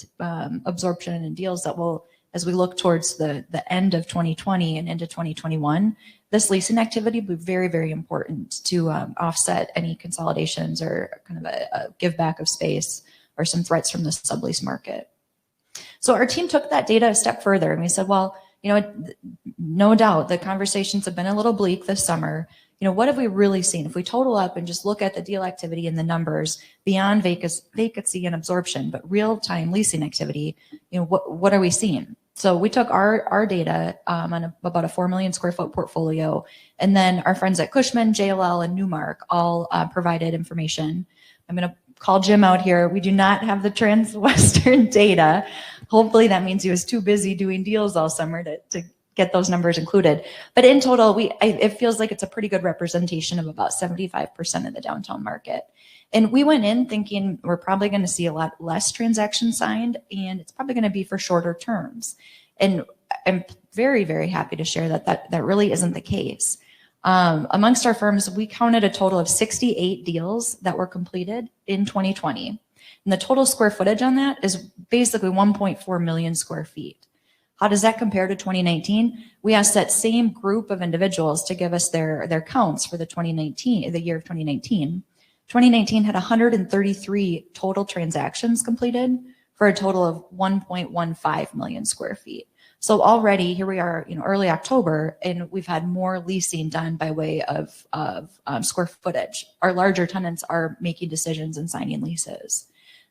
Speaker 16: absorption and deals that will, as we look towards the end of 2020 and into 2021, this leasing activity will be very, very important to offset any consolidations or kind of a give back of space or some threats from the sublease market. So our team took that data a step further and we said, well, No doubt the conversations have been a little bleak this summer. What have we really seen? If we total up and just look at the deal activity and the numbers beyond vacancy and absorption, but real-time leasing activity, what are we seeing? So we took our data on about a 4 million square foot portfolio, and then our friends at Cushman, JLL, and Newmark all provided information. I'm going to call Jim out here. We do not have the Transwestern data. Hopefully that means he was too busy doing deals all summer to get those numbers included. But in total, it feels like it's a pretty good representation of about 75% of the downtown market. And we went in thinking we're probably going to see a lot less transactions signed, and it's probably going to be for shorter terms. And I'm very, very happy to share that really isn't the case. Amongst our firms, we counted a total of 68 deals that were completed in 2020. And the total square footage on that is basically 1.4 million square feet. How does that compare to 2019? We asked that same group of individuals to give us their counts for the year of 2019. 2019 had 133 total transactions completed for a total of 1.15 million square feet. So already here we are, early October, and we've had more leasing done by way of square footage. Our larger tenants are making decisions and signing leases.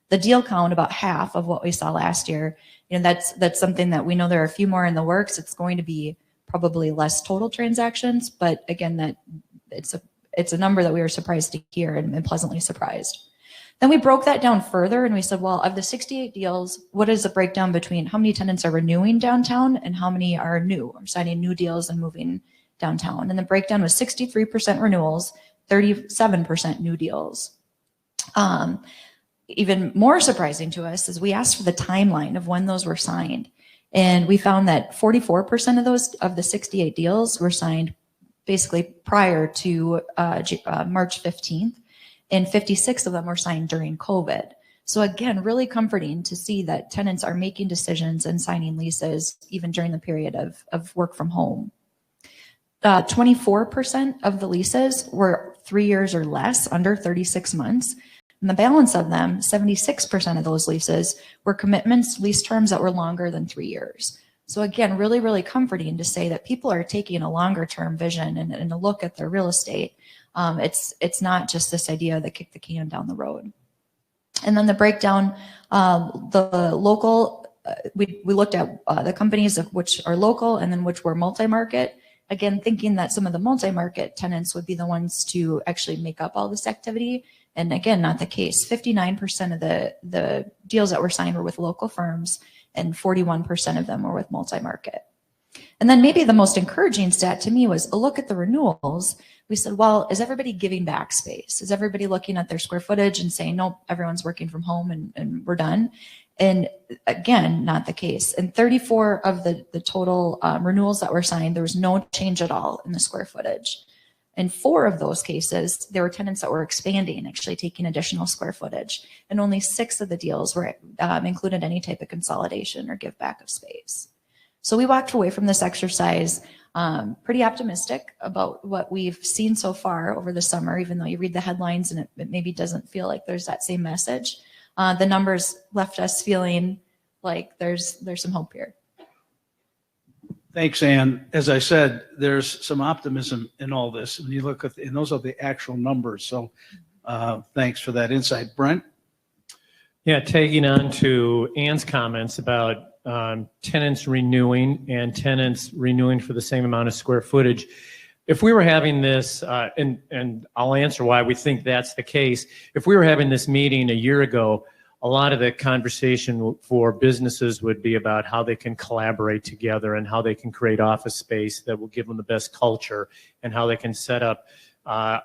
Speaker 16: The deal count, about half of what we saw last year. That's something that we know there are a few more in the works. It's going to be probably less total transactions, but again, that it's a number that we were surprised to hear and pleasantly surprised. Then we broke that down further and we said, well, of the 68 deals, what is the breakdown between how many tenants are renewing downtown and how many are new, or signing new deals and moving downtown? And the breakdown was 63% renewals, 37% new deals. Even more surprising to us is we asked for the timeline of when those were signed. And we found that 44% of the 68 deals were signed basically prior to March 15th, and 56 of them were signed during COVID. So again, really comforting to see that tenants are making decisions and signing leases even during the period of work from home. 24% of the leases were 3 years or less, under 36 months. And the balance of them, 76% of those leases, were commitments, lease terms that were longer than 3 years. So again, really, really comforting to say that people are taking a longer term vision and a look at their real estate. It's not just this idea that kick the can down the road. And then the breakdown, the local, we looked at the companies of which are local and then which were multi-market. Again, thinking that some of the multi-market tenants would be the ones to actually make up all this activity. And again, not the case. 59% of the deals that were signed were with local firms, and 41% of them were with multi-market. And then maybe the most encouraging stat to me was a look at the renewals. We said, well, is everybody giving back space? Is everybody looking at their square footage and saying, nope, everyone's working from home and we're done? And again, not the case. And 34 of the total renewals that were signed, there was no change at all in the square footage. In 4 of those cases, there were tenants that were expanding, actually taking additional square footage. And only 6 of the deals were included any type of consolidation or give back of space. So we walked away from this exercise pretty optimistic about what we've seen so far over the summer, even though you read the headlines and it maybe doesn't feel like there's that same message. The numbers left us feeling like there's some hope here.
Speaker 15: Thanks, Ann. As I said, there's some optimism in all this. When you look at, and those are the actual numbers. So thanks for that insight. Brent?
Speaker 2: Yeah, tagging on to Ann's comments about tenants renewing and tenants renewing for the same amount of square footage. If we were having this, and I'll answer why we think that's the case. If we were having this meeting a year ago, a lot of the conversation for businesses would be about how they can collaborate together and how they can create office space that will give them the best culture and how they can set up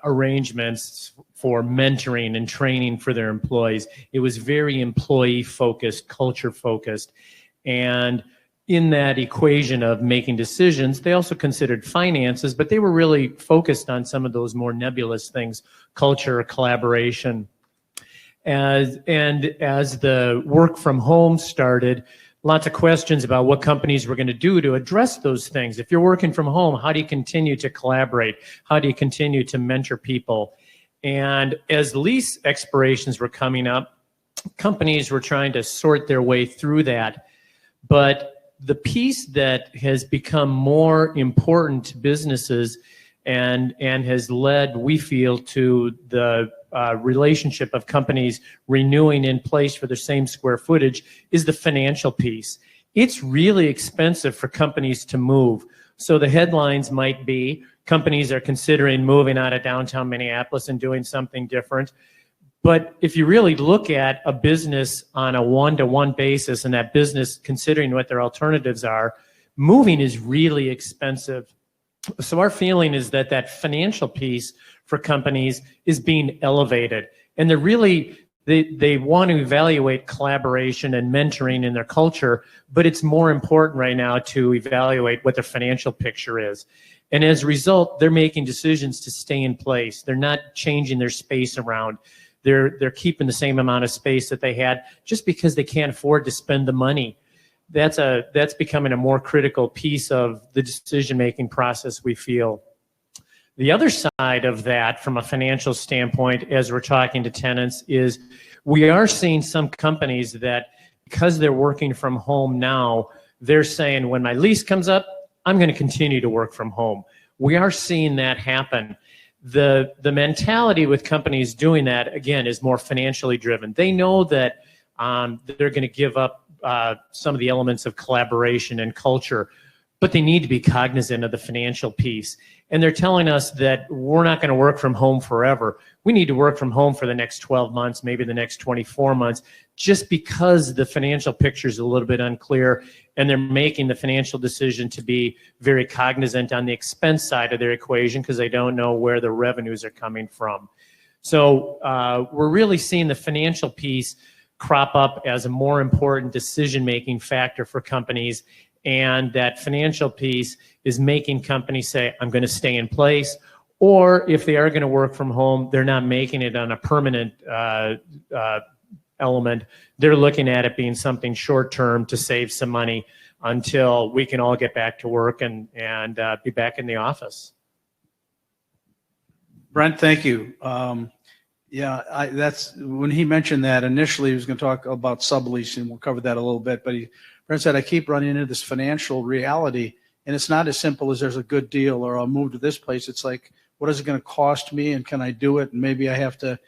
Speaker 2: arrangements for mentoring and training for their employees. It was very employee focused, culture focused. And in that equation of making decisions, they also considered finances, but they were really focused on some of those more nebulous things, culture, collaboration. As the work from home started, lots of questions about what companies were going to do to address those things. If you're working from home, how do you continue to collaborate? How do you continue to mentor people? And as lease expirations were coming up, companies were trying to sort their way through that. But
Speaker 17: the piece that has become more important to businesses and has led, we feel, to the relationship of companies renewing in place for the same square footage is the financial piece. It's really expensive for companies to move. So the headlines might be companies are considering moving out of downtown Minneapolis and doing something different. But if you really look at a business on a one-to-one basis and that business considering what their alternatives are, moving is really expensive. So our feeling is that that financial piece for companies is being elevated. And they're really, they want to evaluate collaboration and mentoring in their culture, but it's more important right now to evaluate what their financial picture is. And as a result, they're making decisions to stay in place. They're not changing their space around. They're keeping the same amount of space that they had just because they can't afford to spend the money. That's becoming a more critical piece of the decision-making process, we feel. The other side of that, from a financial standpoint, as we're talking to tenants, is we are seeing some companies that, because they're working from home now, they're saying, when my lease comes up, I'm going to continue to work from home. We are seeing that happen. The mentality with companies doing that, again, is more financially driven. They know that they're going to give up some of the elements of collaboration and culture, but they need to be cognizant of the financial piece. And they're telling us that we're not going to work from home forever. We need to work from home for the next 12 months, maybe the next 24 months, just because the financial picture is a little bit unclear, and they're making the financial decision to be very cognizant on the expense side of their equation because they don't know where the revenues are coming from. So we're really seeing the financial piece crop up as a more important decision-making factor for companies, and that financial piece is making companies say, I'm going to stay in place, or if they are going to work from home, they're not making it on a permanent element. They're looking at it being something short-term to save some money until we can all get back to work and be back in the office.
Speaker 15: Brent, thank you. Yeah, that's when he mentioned that initially he was going to talk about subleasing. We'll cover that a little bit, but Brent said, I keep running into this financial reality, and it's not as simple as there's a good deal or I'll move to this place. It's like, what is it going to cost me, and can I do it? And maybe I have to,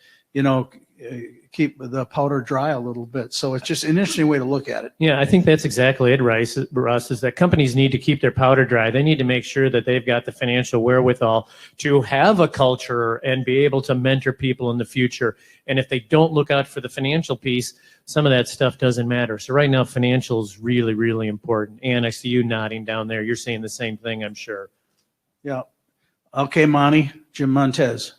Speaker 15: keep the powder dry a little bit. So it's just an interesting way to look at it.
Speaker 17: Yeah, I think that's exactly it, Russ, is that companies need to keep their powder dry. They need to make sure that they've got the financial wherewithal to have a culture and be able to mentor people in the future. And if they don't look out for the financial piece, some of that stuff doesn't matter. So right now, financial is really, really important. And I see you nodding down there. You're saying the same thing, I'm sure.
Speaker 15: Yeah. Okay, Monty, Jim Montez.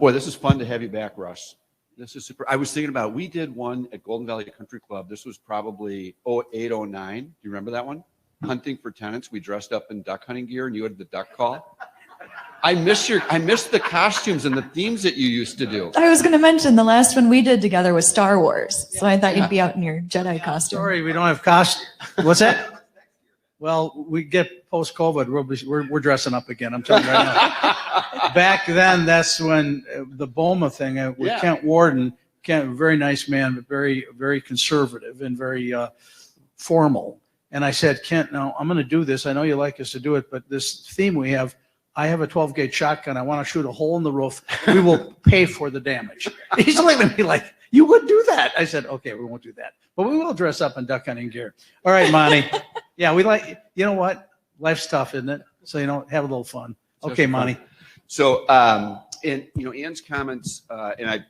Speaker 18: Boy, this is fun to have you back, Russ. This is super. I was thinking about, we did one at Golden Valley Country Club. This was probably 08, 09. Do you remember that one? Hunting for tenants. We dressed up in duck hunting gear and you had the duck call. I miss the costumes and the themes that you used to do.
Speaker 16: I was going to mention the last one we did together was Star Wars. So I thought you'd be out in your Jedi costume.
Speaker 15: Sorry, we don't have costume. What's that? Well, we get post-COVID, we're dressing up again. I'm telling you right now. Back then, that's when the BOMA thing with Kent Warden, very nice man, but very, very conservative and very formal. And I said, Kent, now I'm going to do this. I know you like us to do it, but this theme we have, I have a 12-gauge shotgun. I want to shoot a hole in the roof. We will pay for the damage. He's looking at me like, you would do that. I said, okay, we won't do that. But we will dress up in duck hunting gear. All right, Monty. Yeah, we like, you know what? Life's tough, isn't it? So, have a little fun. Okay, Monty.
Speaker 18: So, and Ann's comments, and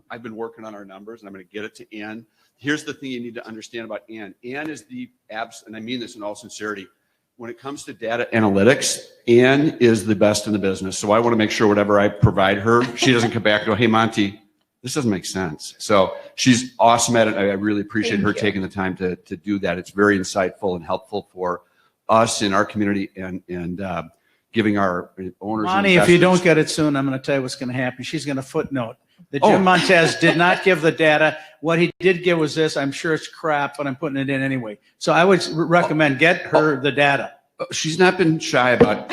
Speaker 18: I've been working on our numbers, and I'm going to get it to Ann. Here's the thing you need to understand about Ann. Ann is and I mean this in all sincerity, when it comes to data analytics, Ann is the best in the business. So I want to make sure whatever I provide her, she doesn't come back and go, hey, Monty, this doesn't make sense. So she's awesome at it. I really appreciate her taking the time to do that. It's very insightful and helpful for us in our community and giving our owners.
Speaker 15: Monty, if you don't get it soon, I'm going to tell you what's going to happen. She's going to footnote that Jim Montez did not give the data. What he did give was this. I'm sure it's crap, but I'm putting it in anyway. So I would recommend get her the data.
Speaker 18: She's not been shy about,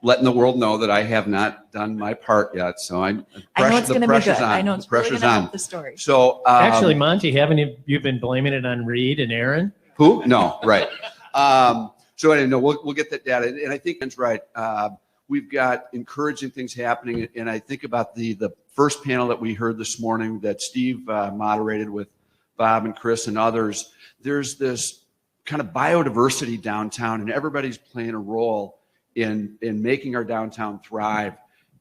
Speaker 18: letting the world know that I have not done my part yet. So
Speaker 16: I know it's going to be good. I know it's really going to help the story.
Speaker 18: So
Speaker 17: Actually, Monty, haven't you been blaming it on Reed and Aaron?
Speaker 18: Who? No, right. So anyway, no, we'll get that data. And I think that's right. We've got encouraging things happening. And I think about the first panel that we heard this morning that Steve moderated with Bob and Chris and others. There's this kind of biodiversity downtown, and everybody's playing a role in making our downtown thrive.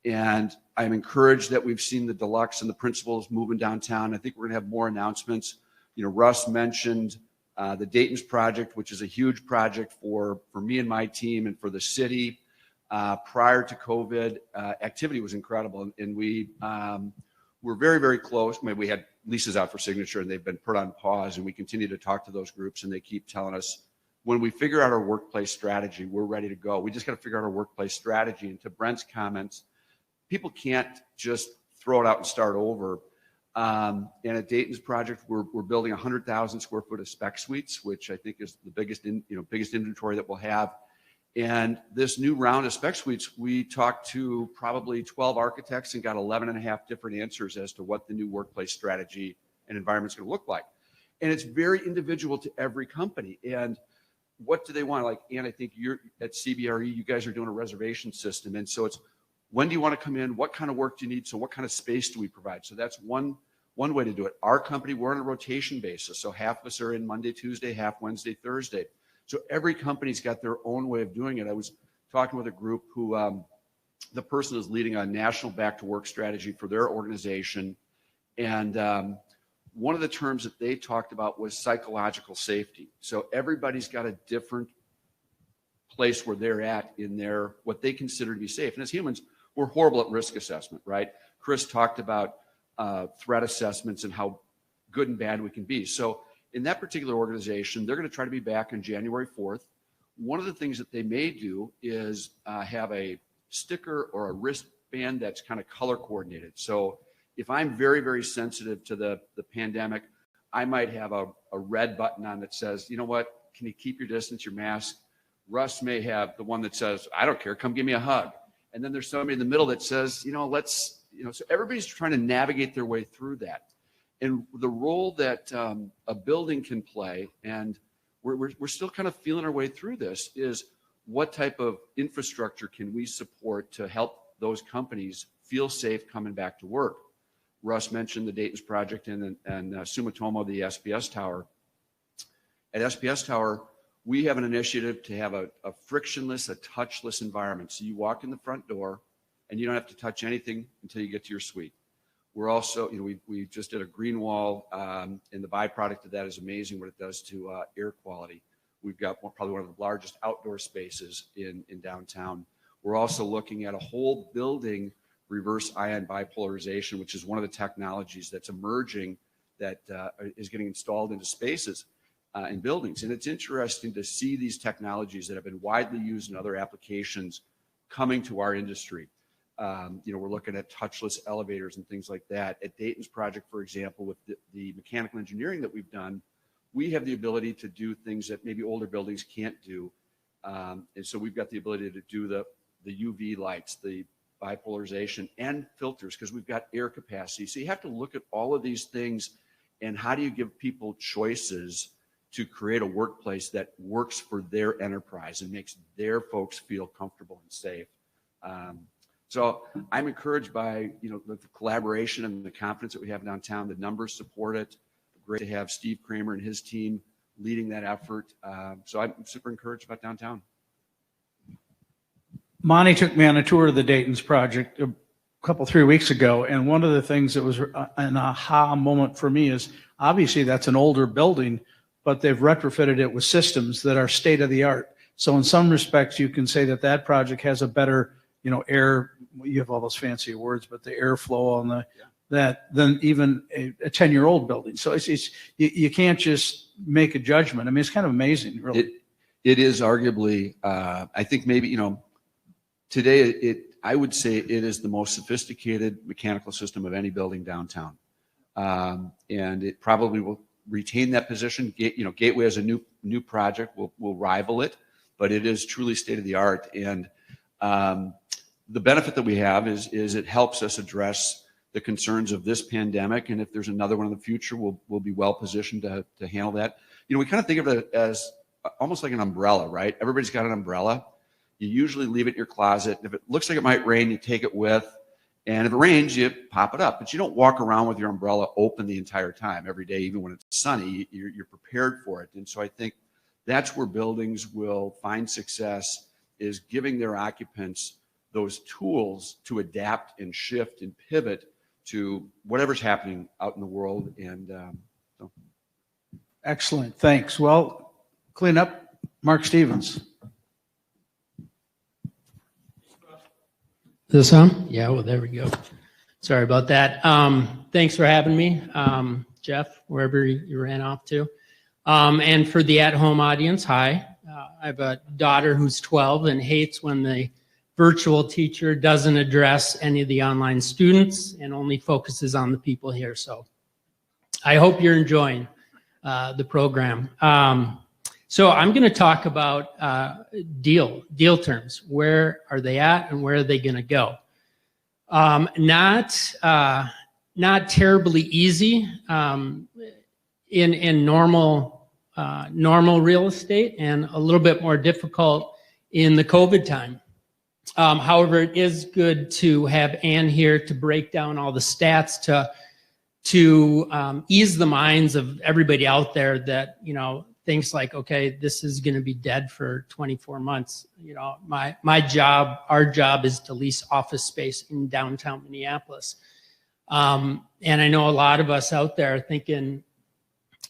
Speaker 18: And I'm encouraged that we've seen the Deluxe and the principals moving downtown. I think we're gonna have more announcements. Russ mentioned the Dayton's project, which is a huge project for me and my team and for the city. Prior to COVID, activity was incredible, and we were very, very close. I mean, we had leases out for signature, and they've been put on pause, and we continue to talk to those groups, and they keep telling us, when we figure out our workplace strategy, we're ready to go. We just got to figure out our workplace strategy. And to Brent's comments, people can't just throw it out and start over. And at Dayton's project, we're building 100,000 square foot of spec suites, which I think is the biggest inventory that we'll have. And this new round of spec suites, we talked to probably 12 architects and got 11 and a half different answers as to what the new workplace strategy and environment is going to look like. And it's very individual to every company. And what do they want? Like, and I think you're at CBRE, you guys are doing a reservation system. And so it's, when do you want to come in? What kind of work do you need? So what kind of space do we provide? So that's one way to do it. Our company, we're on a rotation basis. So half of us are in Monday, Tuesday, half Wednesday, Thursday. So every company's got their own way of doing it. I was talking with a group who the person is leading a national back to work strategy for their organization. And one of the terms that they talked about was psychological safety. So everybody's got a different place where they're at in their, what they consider to be safe. And as humans, we're horrible at risk assessment, right? Chris talked about threat assessments and how good and bad we can be. So in that particular organization, they're going to try to be back on January 4th. One of the things that they may do is have a sticker or a wristband that's kind of color coordinated. So if I'm very, very sensitive to the pandemic, I might have a red button on that says, you know what, can you keep your distance, your mask? Russ may have the one that says, I don't care, come give me a hug. And then there's somebody in the middle that says, so everybody's trying to navigate their way through that. And the role that a building can play, and we're still kind of feeling our way through this, is what type of infrastructure can we support to help those companies feel safe coming back to work? Russ mentioned the Dayton's project and Sumitomo, the SPS Tower. At SPS Tower, we have an initiative to have a frictionless, a touchless environment. So you walk in the front door and you don't have to touch anything until you get to your suite. We're also, we just did a green wall, and the byproduct of that is amazing what it does to air quality. We've got probably one of the largest outdoor spaces in downtown. We're also looking at a whole building reverse ion bipolarization, which is one of the technologies that's emerging that is getting installed into spaces in buildings. And it's interesting to see these technologies that have been widely used in other applications coming to our industry. We're looking at touchless elevators and things like that. At Dayton's project, for example, with the mechanical engineering that we've done, we have the ability to do things that maybe older buildings can't do. And so we've got the ability to do the UV lights, the bipolarization, and filters, because we've got air capacity. So you have to look at all of these things, and how do you give people choices to create a workplace that works for their enterprise and makes their folks feel comfortable and safe. So I'm encouraged by the collaboration and the confidence that we have downtown. The numbers support it. Great to have Steve Kramer and his team leading that effort. So I'm super encouraged about downtown.
Speaker 15: Monty took me on a tour of the Dayton's project a couple, 3 weeks ago. And one of the things that was an aha moment for me is, obviously that's an older building, but they've retrofitted it with systems that are state of the art. So in some respects, you can say that project has a better, air, you have all those fancy words, but the airflow on that than even a 10-year-old building. So it's you can't just make a judgment. I mean, it's kind of amazing, really.
Speaker 18: It is arguably, I think maybe, today I would say it is the most sophisticated mechanical system of any building downtown. And it probably will retain that position. Gateway as a new project will rival it. but it is truly state of the art. And the benefit that we have is it helps us address the concerns of this pandemic. And if there's another one in the future, we'll be well positioned to handle that. You know, we kind of think of it as almost like an umbrella, right? Everybody's got an umbrella. You usually leave it in your closet. If it looks like it might rain, you take it with. And if it rains, you pop it up. But you don't walk around with your umbrella open the entire time, every day, even when it's sunny. You're prepared for it. And so I think that's where buildings will find success, is giving their occupants those tools to adapt and shift and pivot to whatever's happening out in the world. And so.
Speaker 15: Excellent, thanks. Well, clean up, Mark Stevens.
Speaker 19: This on? Yeah, well, there we go. Sorry about that. Thanks for having me, Jeff, wherever you ran off to. And for the at-home audience, hi. I have a daughter who's 12 and hates when the virtual teacher doesn't address any of the online students and only focuses on the people here. So I hope you're enjoying the program. So I'm going to talk about deal terms. Where are they at and where are they going to go? Not terribly easy in normal real estate, and a little bit more difficult in the COVID time. However, it is good to have Ann here to break down all the stats to ease the minds of everybody out there that, you know, thinks like, okay, this is going to be dead for 24 months. You know, my job, our job is to lease office space in downtown Minneapolis. And I know a lot of us out there are thinking,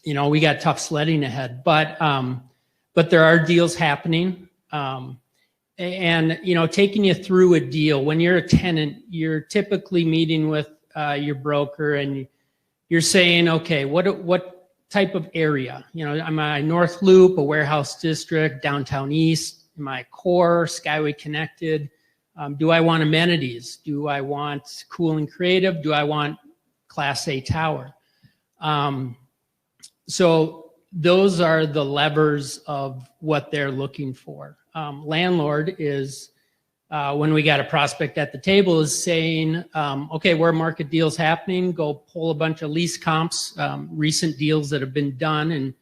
Speaker 19: you know, we got tough sledding ahead, but there are deals happening. And, you know, taking you through a deal, when you're a tenant, you're typically meeting with your broker and you're saying, okay, what type of area? You know, am I North Loop, a warehouse district, downtown East? Am I core, Skyway connected? Do I want amenities? Do I want cool and creative? Do I want Class A tower? So those are the levers of what they're looking for. Landlord is, when we got a prospect at the table, is saying, okay, where market deals happening, go pull a bunch of lease comps, recent deals that have been done, and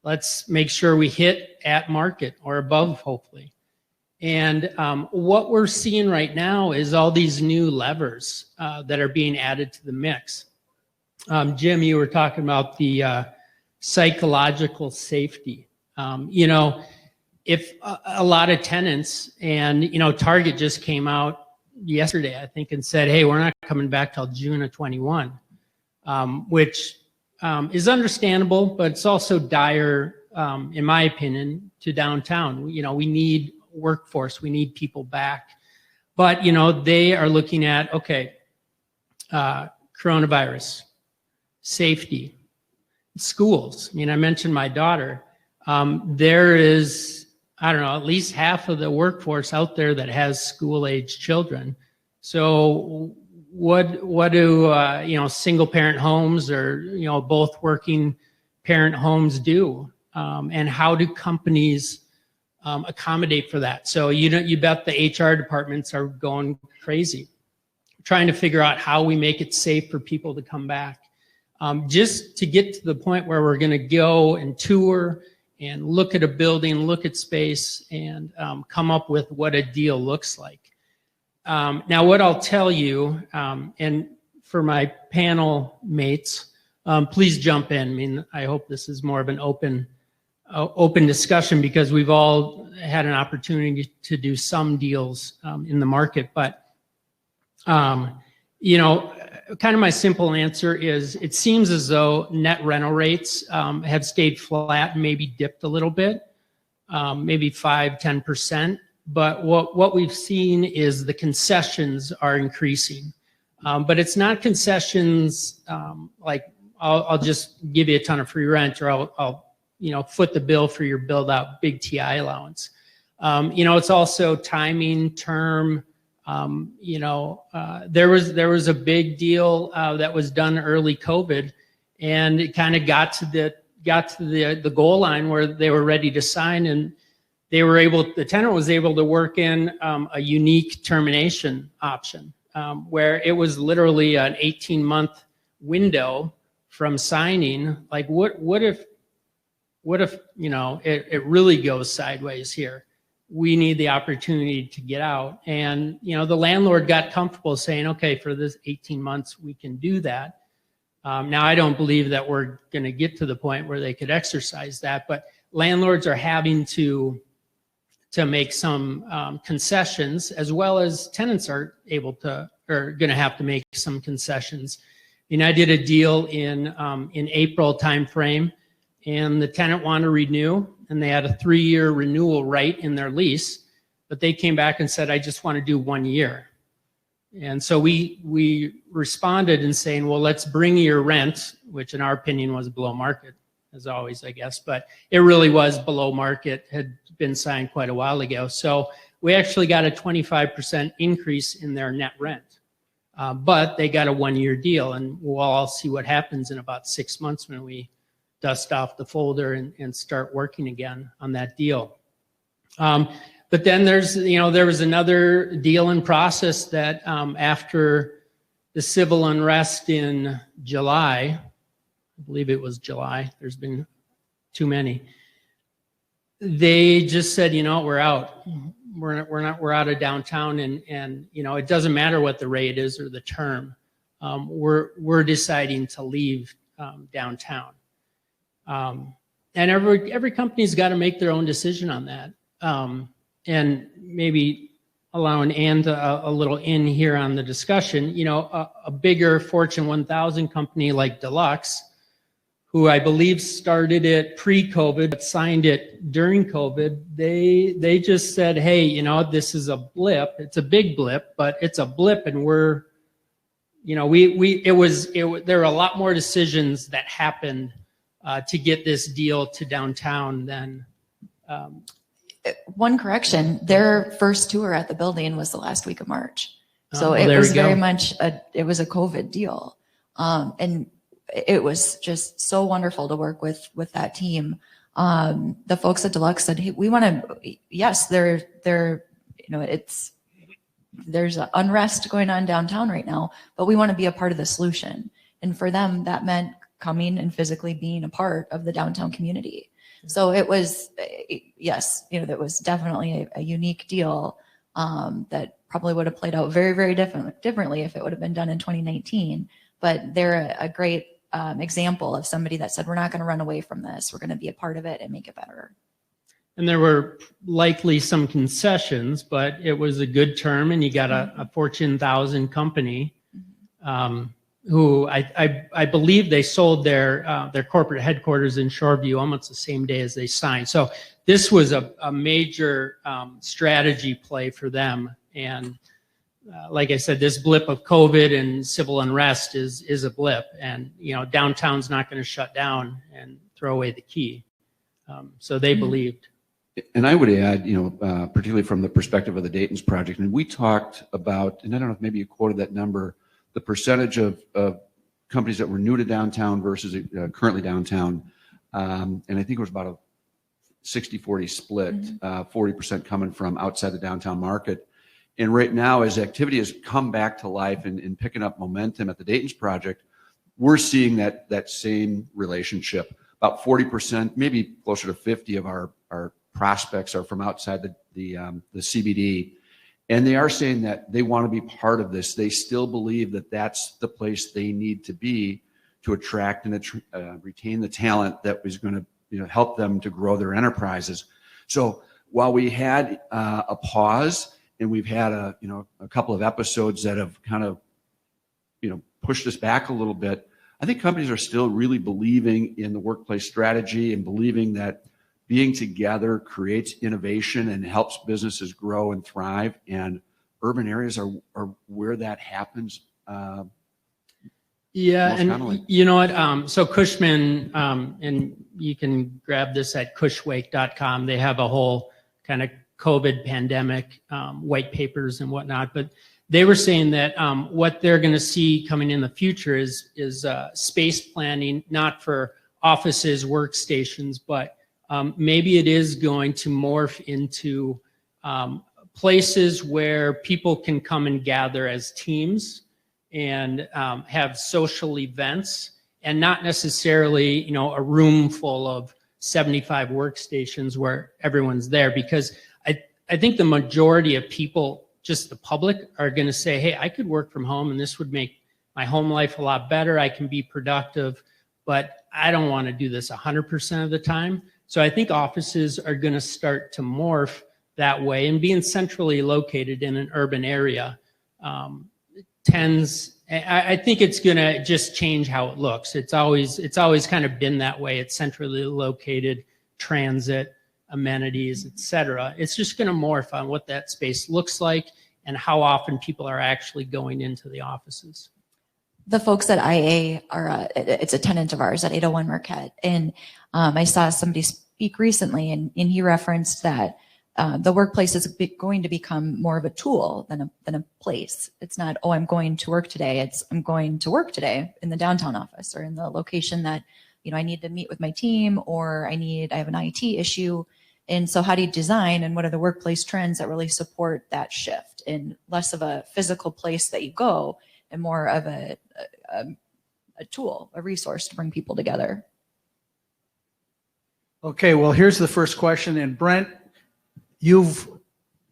Speaker 19: let's make sure we hit at market or above, hopefully. And what we're seeing right now is all these new levers that are being added to the mix. Jim, you were talking about the psychological safety. You know, if a lot of tenants, and, you know, Target just came out yesterday, I think, and said, hey, we're not coming back till June of 21, which is understandable, but it's also dire, in my opinion, to downtown. You know, we need workforce, we need people back. But, you know, they are looking at, okay, coronavirus, safety, schools. I mean, I mentioned my daughter. There is, I don't know, at least half of the workforce out there that has school-age children. So what do you know, single-parent homes or, you know, both working parent homes do? And how do companies accommodate for that? So you bet the HR departments are going crazy, trying to figure out how we make it safe for people to come back. Just to get to the point where we're going to go and tour and look at a building, look at space, and come up with what a deal looks like. Now, what I'll tell you, and for my panel mates, please jump in. I mean, I hope this is more of an open discussion, because we've all had an opportunity to do some deals in the market. But, you know, kind of my simple answer is, it seems as though net rental rates have stayed flat, maybe dipped a little bit, maybe 5-10%. But what we've seen is the concessions are increasing. But it's not concessions like I'll just give you a ton of free rent, or I'll you know, foot the bill for your build out big TI allowance. You know, it's also timing, term. You know, there was a big deal that was done early COVID, and it kind of got to the goal line where they were ready to sign, and the tenant was able to work in a unique termination option where it was literally an 18-month window from signing. Like, what if it really goes sideways here? We need the opportunity to get out. And the landlord got comfortable saying, okay, for this 18 months we can do that. Now, I don't believe that we're going to get to the point where they could exercise that, but landlords are having to make some concessions, as well as tenants are going to have to make some concessions. I did a deal in April timeframe, and the tenant wanted to renew, and they had a 3-year renewal right in their lease, but they came back and said, I just want to do 1 year. And so we responded in saying, well, let's bring your rent, which in our opinion was below market, as always, I guess, but it really was below market, had been signed quite a while ago. So we actually got a 25% increase in their net rent, but they got a 1-year deal, and we'll all see what happens in about 6 months when we dust off the folder and start working again on that deal. But then there was another deal in process that after the civil unrest in July, I believe it was July, there's been too many, they just said, we're out. We're out of downtown, and it doesn't matter what the rate is or the term. We're deciding to leave downtown. And every company's got to make their own decision on that. And maybe allowing Ann a little in here on the discussion, a bigger Fortune 1000 company like Deluxe, who I believe started it pre-COVID, but signed it during COVID, they just said, hey, this is a blip. It's a big blip, but it's a blip, and there were a lot more decisions that happened to get this deal to downtown than.
Speaker 16: One correction, their first tour at the building was the last week of March. So it
Speaker 19: there
Speaker 16: was
Speaker 19: we go.
Speaker 16: very much it was a COVID deal. And it was just so wonderful to work with that team. The folks at Deluxe said, hey, we want to, yes, there's an unrest going on downtown right now, but we want to be a part of the solution. And for them, that meant coming and physically being a part of the downtown community. So it was, yes, that was definitely a unique deal that probably would have played out very, very differently if it would have been done in 2019. But they're a great example of somebody that said, we're not going to run away from this. We're going to be a part of it and make it better.
Speaker 19: And there were likely some concessions, but it was a good term, and you got a Fortune 1000 company who I believe they sold their corporate headquarters in Shoreview almost the same day as they signed. So this was a major strategy play for them. And like I said, this blip of COVID and civil unrest is a blip, and downtown's not going to shut down and throw away the key. So they believed.
Speaker 18: And I would add, particularly from the perspective of the Dayton's project, and we talked about, and I don't know if maybe you quoted that number, the percentage of companies that were new to downtown versus currently downtown. And I think it was about a 60-40 split, 40% coming from outside the downtown market. And right now, as activity has come back to life and picking up momentum at the Dayton's project, we're seeing that same relationship. About 40%, maybe closer to 50 of our prospects are from outside the CBD. And they are saying that they want to be part of this. They still believe that that's the place they need to be to attract and retain the talent that is going to help them to grow their enterprises. So while we had a pause, and we've had a couple of episodes that have kind of pushed us back a little bit, I think companies are still really believing in the workplace strategy and believing that being together creates innovation and helps businesses grow and thrive. And urban areas are where that happens.
Speaker 19: Yeah, and you know what? So Cushman, and you can grab this at cushwake.com. They have a whole kind of COVID pandemic white papers and whatnot. But they were saying that what they're going to see coming in the future is space planning, not for offices, workstations, but maybe it is going to morph into places where people can come and gather as teams and have social events, and not necessarily, a room full of 75 workstations where everyone's there. Because I think the majority of people, just the public, are going to say, hey, I could work from home and this would make my home life a lot better. I can be productive, but I don't want to do this 100% of the time. So I think offices are going to start to morph that way, and being centrally located in an urban area I think it's going to just change how it looks. It's always kind of been that way. It's centrally located, transit, amenities, et cetera. It's just going to morph on what that space looks like and how often people are actually going into the offices.
Speaker 16: The folks at IA it's a tenant of ours at 801 Marquette. And I saw somebody speak recently, and he referenced that the workplace is going to become more of a tool than a place. It's not, oh, I'm going to work today. It's, I'm going to work today in the downtown office or in the location that, I need to meet with my team, or I have an IT issue. And so how do you design, and what are the workplace trends that really support that shift, and less of a physical place that you go and more of a tool, a resource to bring people together?
Speaker 15: Okay, well, here's the first question. And Brent, you've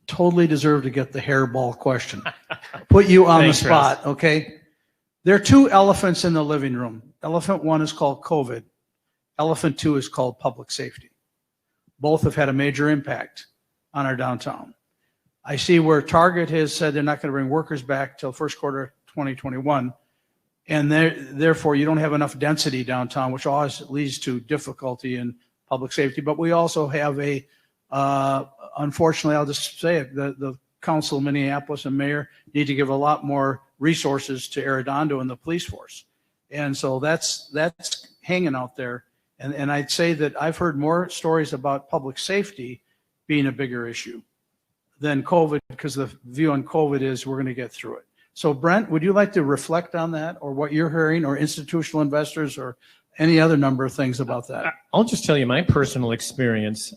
Speaker 15: totally deserved to get the hairball question. Put you on
Speaker 17: Thanks,
Speaker 15: the spot,
Speaker 17: Russ.
Speaker 15: okay? There are two elephants in the living room. Elephant one is called COVID. Elephant two is called public safety. Both have had a major impact on our downtown. I see where Target has said they're not going to bring workers back till first quarter of 2021. And therefore, you don't have enough density downtown, which always leads to difficulty in public safety. But we also have unfortunately, I'll just say it, the council of Minneapolis and mayor need to give a lot more resources to Arredondo and the police force. And so that's hanging out there. And I'd say that I've heard more stories about public safety being a bigger issue than COVID, because the view on COVID is we're going to get through it. So Brent, would you like to reflect on that, or what you're hearing, or institutional investors, or any other number of things about that?
Speaker 17: I'll just tell you my personal experience.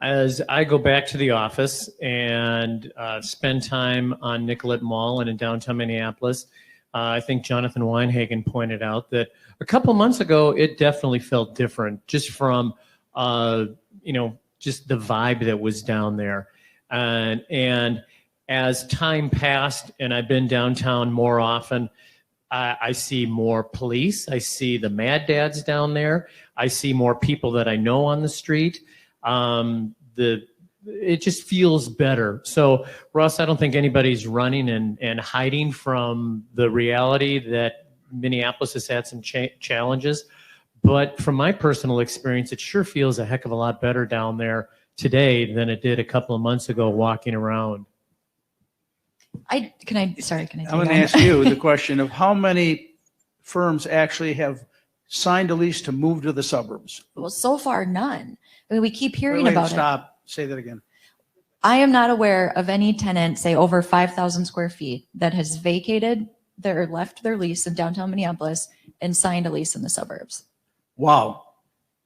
Speaker 17: As I go back to the office and spend time on Nicollet Mall and in downtown Minneapolis, I think Jonathan Weinhagen pointed out that a couple months ago, it definitely felt different, just from, just the vibe that was down there. And as time passed and I've been downtown more often, I see more police. I see the mad dads down there. I see more people that I know on the street. It just feels better. So, Russ, I don't think anybody's running and hiding from the reality that Minneapolis has had some challenges. But from my personal experience, it sure feels a heck of a lot better down there today than it did a couple of months ago walking around.
Speaker 16: I'm going to
Speaker 15: ask you the question of how many firms actually have signed a lease to move to the suburbs.
Speaker 16: Well, so far, none. I mean, we keep hearing
Speaker 15: Wait,
Speaker 16: about
Speaker 15: stop. Say that again.
Speaker 16: I am not aware of any tenant, say over 5,000 square feet, that has vacated left their lease in downtown Minneapolis and signed a lease in the suburbs.
Speaker 15: Wow.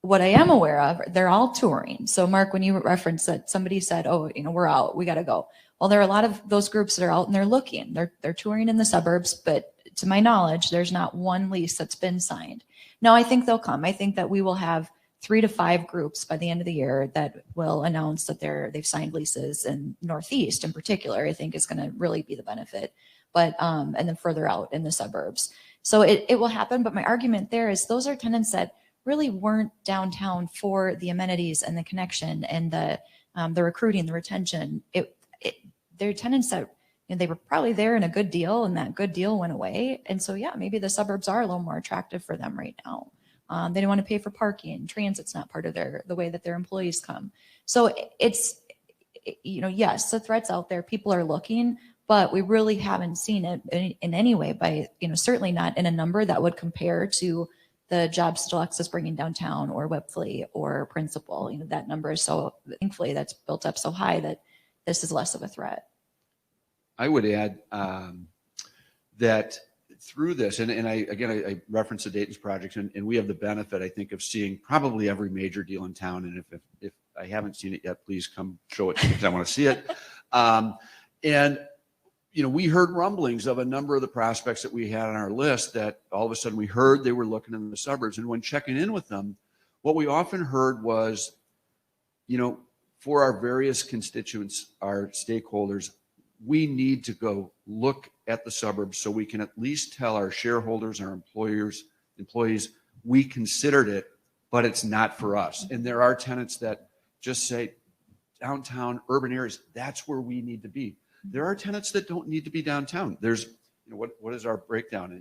Speaker 16: What I am aware of, they're all touring. So Mark, when you referenced that somebody said, oh, we're out, we got to go. Well, there are a lot of those groups that are out and they're looking. They're touring in the suburbs, but to my knowledge, there's not one lease that's been signed. No, I think they'll come. I think that we will have 3 to 5 groups by the end of the year that will announce that they've signed leases, in Northeast in particular, I think is going to really be the benefit. But and then further out in the suburbs. So it will happen. But my argument there is those are tenants that really weren't downtown for the amenities and the connection and the recruiting, the retention. They're tenants that they were probably there in a good deal, and that good deal went away. And so yeah, maybe the suburbs are a little more attractive for them right now. They don't want to pay for parking. Transit's not part of the way that their employees come. So it's, yes, the threat's out there. People are looking, but we really haven't seen it in any way by, certainly not in a number that would compare to the jobs Deluxe is bringing downtown, or Webfleet or Principal. That number is so, thankfully, that's built up so high that this is less of a threat.
Speaker 18: I would add that through this, and I reference the Dayton's project, and we have the benefit, I think, of seeing probably every major deal in town. And if I haven't seen it yet, please come show it to me because I want to see it. And we heard rumblings of a number of the prospects that we had on our list that all of a sudden we heard they were looking in the suburbs. And when checking in with them, what we often heard was, for our various constituents, our stakeholders, we need to go look at the suburbs so we can at least tell our shareholders, our employees, we considered it, but it's not for us. And there are tenants that just say downtown, urban areas, that's where we need to be. There are tenants that don't need to be downtown. There's, what is our breakdown?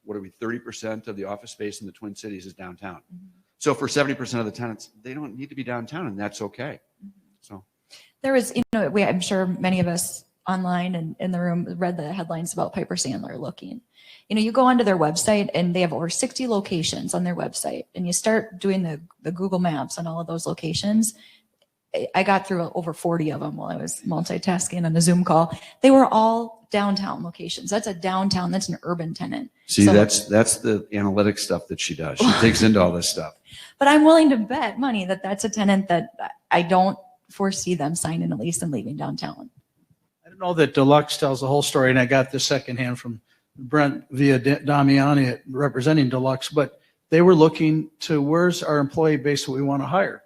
Speaker 18: What are we, 30% of the office space in the Twin Cities is downtown. So for 70% of the tenants, they don't need to be downtown, and that's okay. So
Speaker 16: There was, I'm sure many of us online and in the room read the headlines about Piper Sandler looking. You go onto their website and they have over 60 locations on their website, and you start doing the Google Maps on all of those locations. I got through over 40 of them while I was multitasking on a Zoom call. They were all downtown locations. That's a downtown, that's an urban tenant.
Speaker 18: see, that's the analytic stuff that she does. She digs into all this stuff.
Speaker 16: But I'm willing to bet money that that's a tenant that I don't foresee them signing a lease and leaving downtown.
Speaker 15: I don't know that Deluxe tells the whole story, and I got this secondhand from Brent via Damiani representing Deluxe, but they were looking to where's our employee base that we want to hire?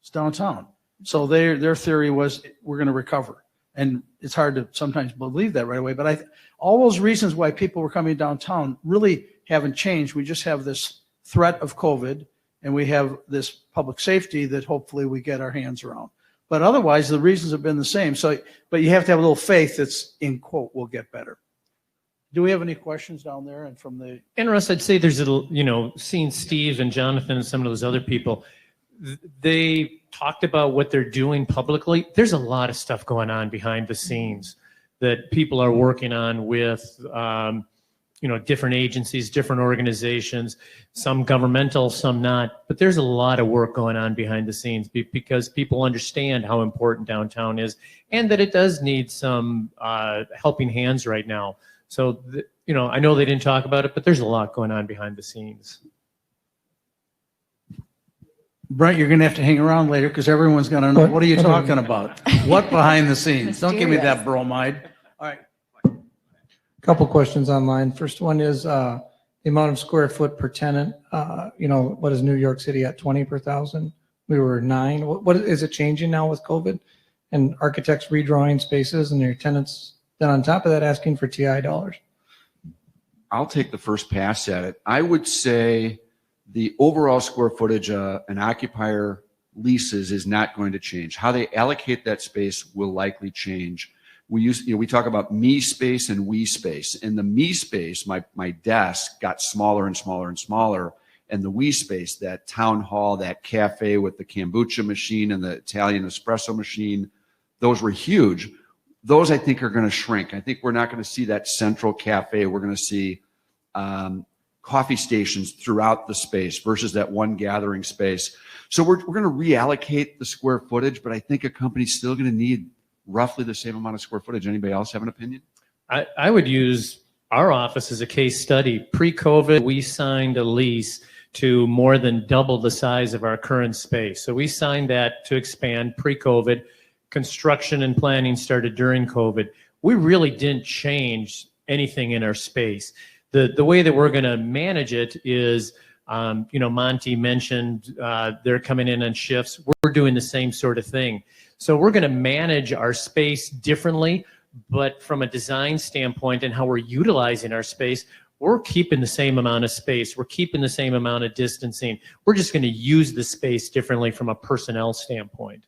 Speaker 15: It's downtown. So their theory was we're going to recover. And it's hard to sometimes believe that right away, but all those reasons why people were coming downtown really haven't changed. We just have this threat of COVID, and we have this public safety that hopefully we get our hands around. But otherwise, the reasons have been the same. So, but you have to have a little faith that's, in quote, will get better. Do we have any questions down there? And from the
Speaker 17: Russ, I'd say there's seeing Steve and Jonathan and some of those other people, they talked about what they're doing publicly. There's a lot of stuff going on behind the scenes that people are working on with, different agencies, different organizations, some governmental, some not. But there's a lot of work going on behind the scenes because people understand how important downtown is and that it does need some helping hands right now. So, I know they didn't talk about it, but there's a lot going on behind the scenes.
Speaker 15: Brent, you're going to have to hang around later because everyone's going to know. What are you talking about? What behind the scenes? Don't give me that bromide. All right.
Speaker 7: Couple questions online. First one is the amount of square foot per tenant. What is New York City at 20 per thousand? We were 9. What is it changing now with COVID? And architects redrawing spaces and your tenants then on top of that asking for TI dollars.
Speaker 18: I'll take the first pass at it. I would say the overall square footage an occupier leases is not going to change. How they allocate that space will likely change. We talk about me space and we space. In the me space, my desk got smaller and smaller and smaller. And the we space, that town hall, that cafe with the kombucha machine and the Italian espresso machine, those were huge. Those I think are going to shrink. I think we're not going to see that central cafe. We're going to see coffee stations throughout the space versus that one gathering space. So we're going to reallocate the square footage, but I think a company's still going to need roughly the same amount of square footage. Anybody else have an opinion?
Speaker 17: I would use our office as a case study. Pre-COVID, we signed a lease to more than double the size of our current space. So we signed that to expand pre-COVID. Construction and planning started during COVID. We really didn't change anything in our space. The way that we're going to manage it is, Monty mentioned they're coming in on shifts. We're doing the same sort of thing. So we're going to manage our space differently, but from a design standpoint and how we're utilizing our space, we're keeping the same amount of space. We're keeping the same amount of distancing. We're just going to use the space differently from a personnel standpoint.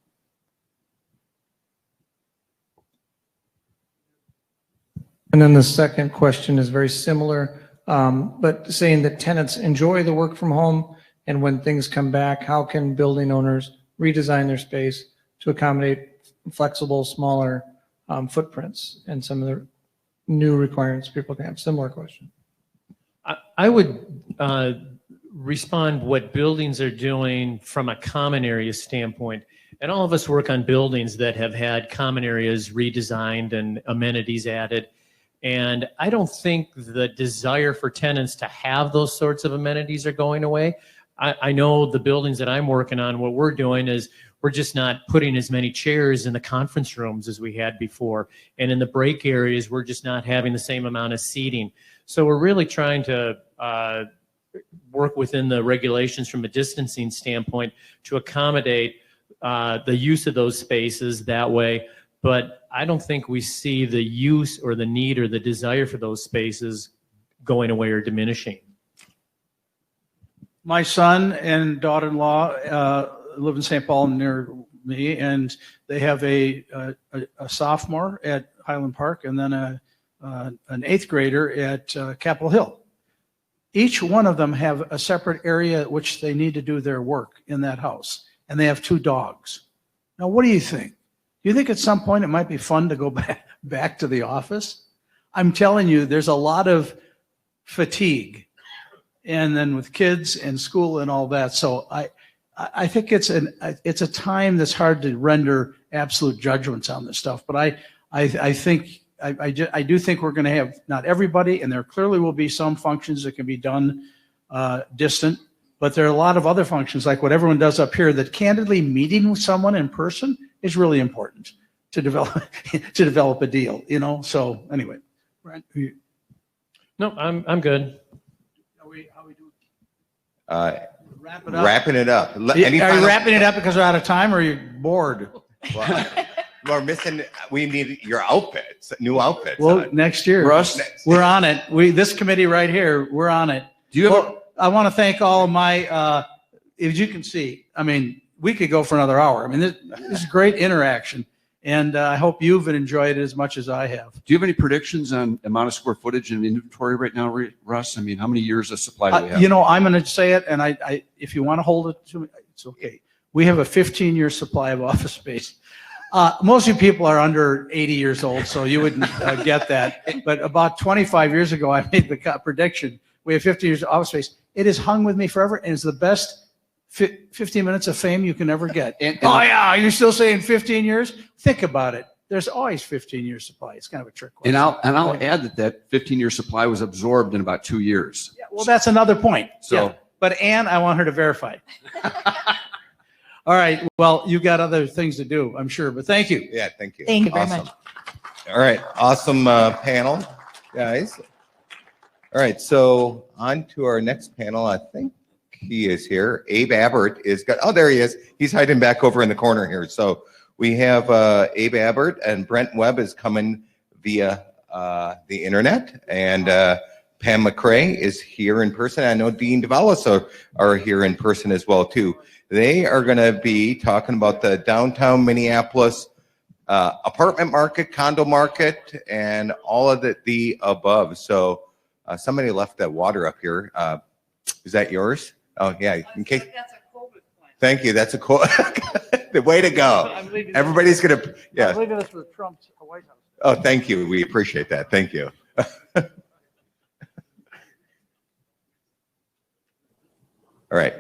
Speaker 7: And then the second question is very similar, but saying that tenants enjoy the work from home, and when things come back, how can building owners redesign their space to accommodate flexible, smaller footprints and some of the new requirements people can have? Similar question.
Speaker 17: I would respond what buildings are doing from a common area standpoint. And all of us work on buildings that have had common areas redesigned and amenities added. And I don't think the desire for tenants to have those sorts of amenities are going away. I know the buildings that I'm working on, what we're doing is we're just not putting as many chairs in the conference rooms as we had before. And in the break areas, we're just not having the same amount of seating. So we're really trying to work within the regulations from a distancing standpoint to accommodate the use of those spaces that way. But I don't think we see the use or the need or the desire for those spaces going away or diminishing.
Speaker 15: My son and daughter-in-law live in St. Paul near me, and they have a sophomore at Highland Park and then an eighth grader at Capitol Hill. Each one of them have a separate area at which they need to do their work in that house, and they have 2 dogs. Now, what do you think? Do you think at some point it might be fun to go back to the office? I'm telling you, there's a lot of fatigue. And then with kids and school and all that. So I think it's a time that's hard to render absolute judgments on this stuff. But I do think we're going to have not everybody, and there clearly will be some functions that can be done distant. But there are a lot of other functions, like what everyone does up here, that candidly meeting with someone in person is really important to develop a deal. You know. So anyway, Brent.
Speaker 17: No, I'm good.
Speaker 1: Wrapping it up.
Speaker 15: Are you wrapping it up because we're out of time, or are you bored?
Speaker 1: Well, we're missing. We need your outfits, new outfits.
Speaker 15: Well, next year,
Speaker 3: Russ,
Speaker 15: we're on it. This committee right here, we're on it.
Speaker 3: Do you have
Speaker 15: I want to thank all of my. As you can see, I mean, we could go for another hour. I mean, this is great interaction, and I hope you've enjoyed it as much as I have.
Speaker 18: Do you have any predictions on amount of square footage and inventory right now, Russ? I mean, how many years of supply do we have?
Speaker 15: You know, I'm going to say it, and I if you want to hold it to me, it's okay. We have a 15-year supply of office space. Most of you people are under 80 years old, so you wouldn't get that. But about 25 years ago, I made the prediction. We have 50 years of office space. It has hung with me forever, and it's the best 15 minutes of fame you can ever get. Oh, yeah, you're still saying 15 years? Think about it. There's always 15 years supply. It's kind of a trick question.
Speaker 18: And I'll add that 15-year supply was absorbed in about 2 years.
Speaker 15: Yeah, well, that's another point.
Speaker 18: So,
Speaker 15: yeah. But Ann, I want her to verify. All right. Well, you've got other things to do, I'm sure. But thank you.
Speaker 1: Yeah, thank you.
Speaker 16: Thank you very much.
Speaker 1: All right, awesome panel, guys. All right, so on to our next panel. I think he is here. Abe Abbott is got. Oh, there he is. He's hiding back over in the corner here. So we have Abe Abbott, and Brent Webb is coming via the internet, and Pam McCrae is here in person. I know Dean DeValis are here in person as well too. They are going to be talking about the downtown Minneapolis apartment market, condo market, and all of the above. So somebody left that water up here. Is that yours? Oh, yeah. In case. That's a COVID plan. Thank you. That's a cool. The way to go. Everybody's going to. Yeah.
Speaker 15: I'm leaving this for Trump's White House.
Speaker 1: Oh, thank you. We appreciate that. Thank you. All right.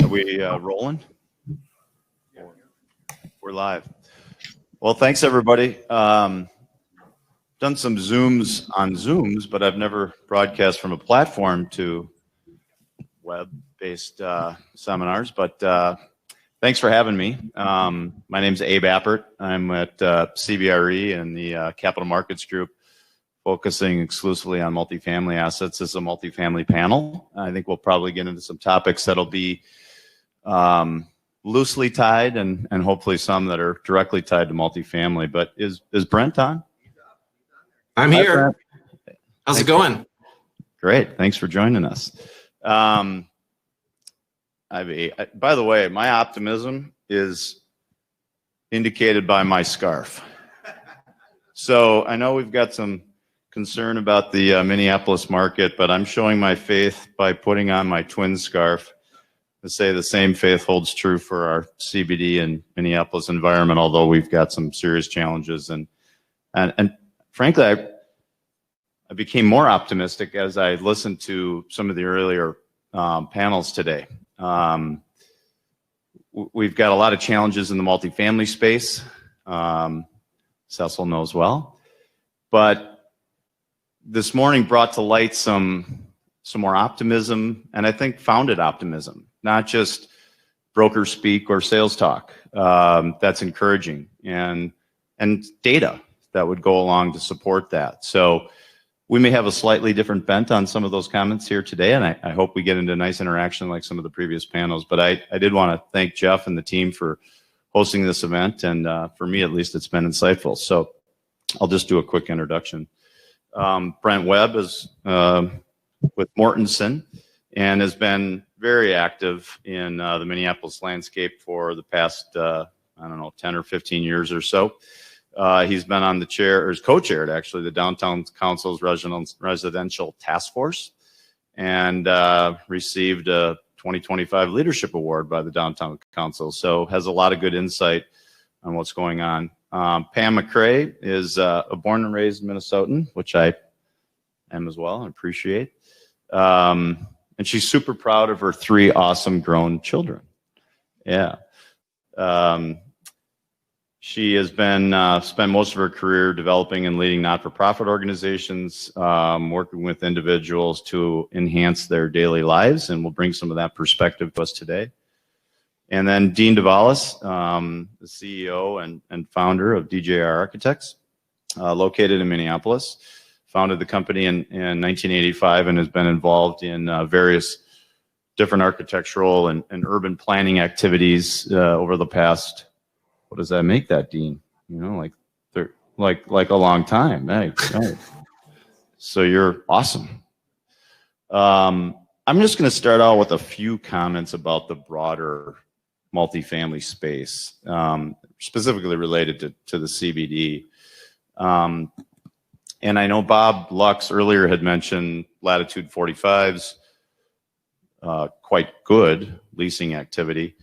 Speaker 20: Are we rolling? We're live. Well, thanks everybody. Done some Zooms on Zooms, but I've never broadcast from a platform to web-based seminars. But thanks for having me. My name's Abe Abbott. I'm at CBRE and the Capital Markets Group, focusing exclusively on multifamily assets. This is a multifamily panel. I think we'll probably get into some topics that'll be loosely tied and hopefully some that are directly tied to multifamily. But is Brent on?
Speaker 21: I'm here. How's it going?
Speaker 20: Great. Thanks for joining us. By the way, my optimism is indicated by my scarf. So I know we've got some concern about the Minneapolis market, but I'm showing my faith by putting on my twin scarf to say the same faith holds true for our CBD and Minneapolis environment, although we've got some serious challenges. And frankly, I became more optimistic as I listened to some of the earlier panels today. We've got a lot of challenges in the multifamily space. Cecil knows well, but this morning brought to light some more optimism, and I think founded optimism, not just broker speak or sales talk. That's encouraging, and data that would go along to support that. So we may have a slightly different bent on some of those comments here today, and I hope we get into nice interaction like some of the previous panels. But I did want to thank Jeff and the team for hosting this event, and for me at least, it's been insightful. So I'll just do a quick introduction. Brent Webb is with Mortensen and has been very active in the Minneapolis landscape for the past, 10 or 15 years or so. He's been on the chair, or is co-chaired actually, the Downtown Council's Residential Task Force, and received a 2025 Leadership Award by the Downtown Council. So has a lot of good insight on what's going on. Pam McCrae is a born and raised Minnesotan, which I am as well, I appreciate. And she's super proud of her 3 awesome grown children. Yeah. She has been spent most of her career developing and leading not-for-profit organizations, working with individuals to enhance their daily lives, and we'll bring some of that perspective to us today. And then Dean DeValis, the CEO and founder of DJR Architects, located in Minneapolis, founded the company in 1985 and has been involved in various different architectural and urban planning activities over the past. What does that make that, Dean? You know, like a long time. Hey, right. So you're awesome. I'm just going to start out with a few comments about the broader multifamily space, specifically related to the CBD. And I know Bob Lux earlier had mentioned Latitude 45's quite good leasing activity.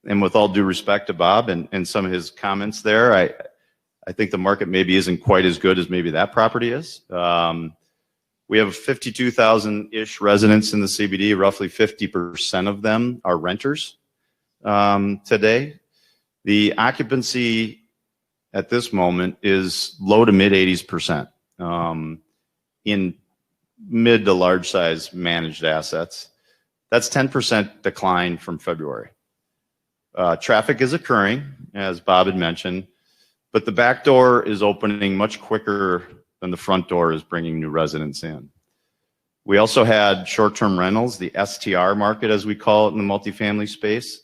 Speaker 20: And with all due respect to Bob and some of his comments there, I think the market maybe isn't quite as good as maybe that property is. We have 52,000-ish residents in the CBD. Roughly 50% of them are renters today. The occupancy at this moment is low to mid 80% in mid to large size managed assets. That's 10% decline from February. Traffic is occurring, as Bob had mentioned, but the back door is opening much quicker than the front door is bringing new residents in. We also had short-term rentals, the STR market, as we call it in the multifamily space.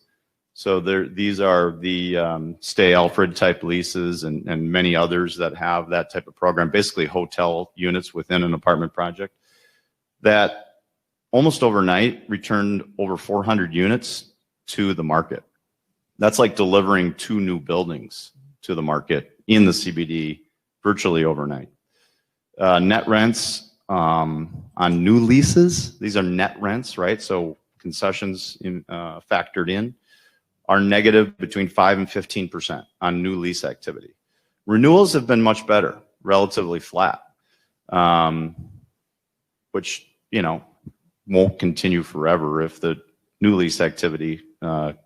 Speaker 20: So these are the Stay Alfred type leases and many others that have that type of program, basically hotel units within an apartment project, that almost overnight returned over 400 units to the market. That's like delivering 2 new buildings to the market in the CBD virtually overnight. Net rents on new leases, these are net rents, right? So concessions factored in, are negative between 5 and 15% on new lease activity. Renewals have been much better, relatively flat, which, won't continue forever if the new lease activity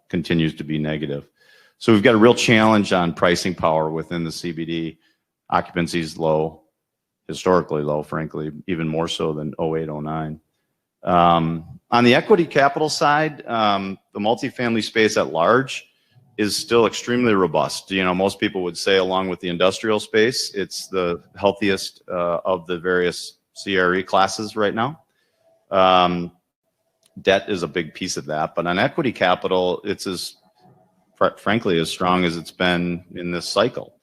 Speaker 20: continues to be negative. So we've got a real challenge on pricing power within the CBD. Occupancy is low, historically low, frankly, even more so than 08, 09. On the equity capital side, the multifamily space at large is still extremely robust. Most people would say, along with the industrial space, it's the healthiest of the various CRE classes right now. Debt is a big piece of that, but on equity capital, it's frankly as strong as it's been in this cycle.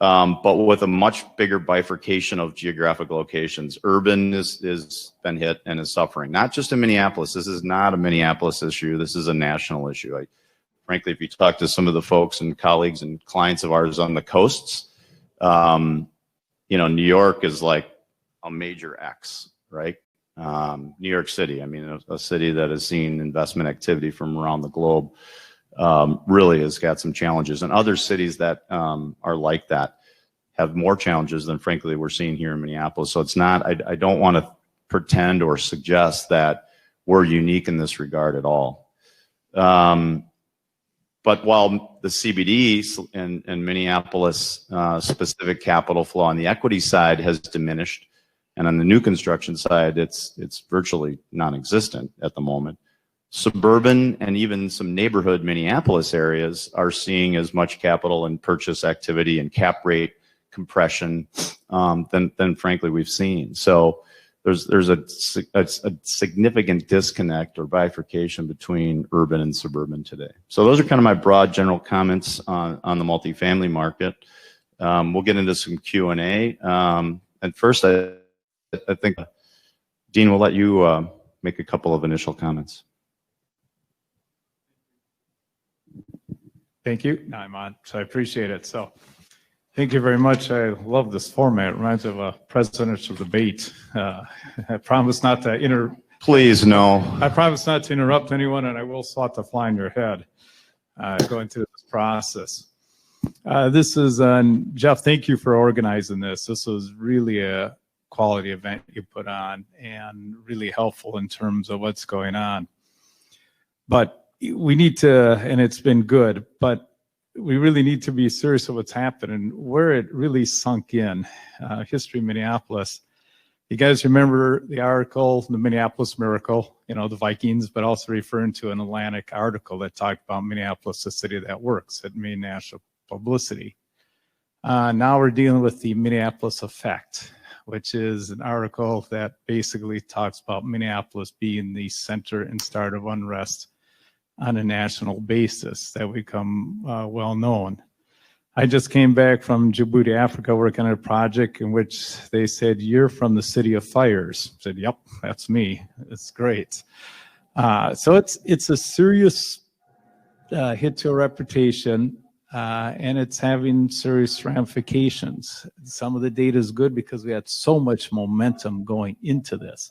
Speaker 20: But with a much bigger bifurcation of geographic locations. Urban is been hit and is suffering. Not just in Minneapolis. This is not a Minneapolis issue. This is a national issue. Frankly, if you talk to some of the folks and colleagues and clients of ours on the coasts, New York is like a major X, right? New York City, a city that has seen investment activity from around the globe, really has got some challenges. And other cities that are like that have more challenges than frankly we're seeing here in Minneapolis. So it's not, I don't want to pretend or suggest that we're unique in this regard at all. But while the CBD and Minneapolis specific capital flow on the equity side has diminished, and on the new construction side, it's virtually non-existent at the moment. Suburban and even some neighborhood Minneapolis areas are seeing as much capital and purchase activity and cap rate compression than frankly we've seen. So there's a significant disconnect or bifurcation between urban and suburban today. So those are kind of my broad general comments on the multifamily market. We'll get into some Q&A. And first, I think, Dean, we'll let you make a couple of initial comments.
Speaker 8: Thank you. No, I'm on, so I appreciate it. So thank you very much. I love this format. It reminds me of a presidential debate. I promise not to
Speaker 20: Please, no.
Speaker 8: I promise not to interrupt anyone, and I will swat the fly in your head going through this process. This is, Jeff, thank you for organizing this. This was really a quality event you put on and really helpful in terms of what's going on. But we need to, and it's been good, but we really need to be serious of what's happening, where it really sunk in. History of Minneapolis. You guys remember the article, the Minneapolis Miracle, you know, the Vikings, but also referring to an Atlantic article that talked about Minneapolis, the city that works. It made national publicity. Now we're dealing with the Minneapolis effect, which is an article that basically talks about Minneapolis being the center and start of unrest on a national basis that become well known. I just came back from Djibouti, Africa, working on a project in which they said, "You're from the city of fires." I said, "Yep, that's me." It's great. So it's a serious hit to a reputation, and it's having serious ramifications. Some of the data is good because we had so much momentum going into this.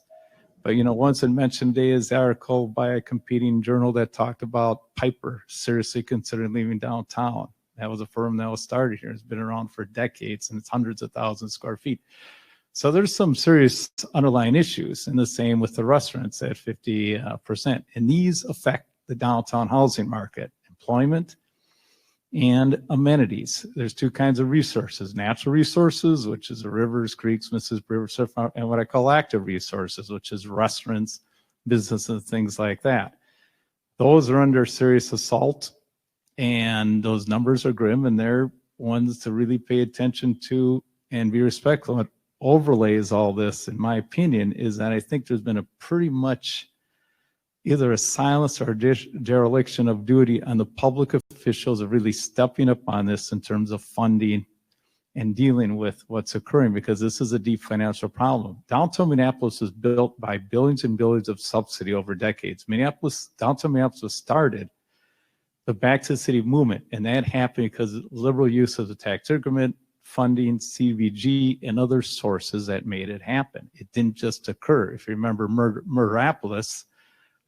Speaker 8: But, you know, once I mentioned today is the article by a competing journal that talked about Piper seriously considering leaving downtown. That was a firm that was started here. It's been around for decades, and it's hundreds of thousands of square feet. So there's some serious underlying issues, and the same with the restaurants at 50%. And these affect the downtown housing market, employment and amenities. There's two kinds of resources: natural resources, which is the rivers, creeks, Mississippi River, surf, and what I call active resources, which is restaurants, businesses, things like that. Those are under serious assault, and those numbers are grim, and they're ones to really pay attention to and be respectful. What overlays all this, in my opinion, is that I think there's been a pretty much either a silence or dereliction of duty on the public officials of really stepping up on this in terms of funding and dealing with what's occurring, because this is a deep financial problem. Downtown Minneapolis was built by billions and billions of subsidy over decades. Downtown Minneapolis was started the Back to the City movement, and that happened because of liberal use of the tax increment, funding, CBG, and other sources that made it happen. It didn't just occur. If you remember Murderapolis,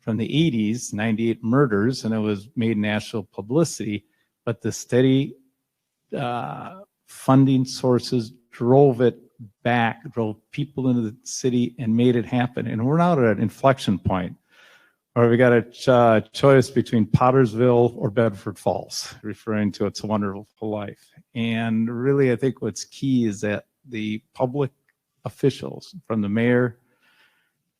Speaker 8: from the 80s, 98 murders, and it was made national publicity, but the steady funding sources drove it back, drove people into the city and made it happen. And we're now at an inflection point where we got a choice between Pottersville or Bedford Falls, referring to It's a Wonderful Life. And really, I think what's key is that the public officials, from the mayor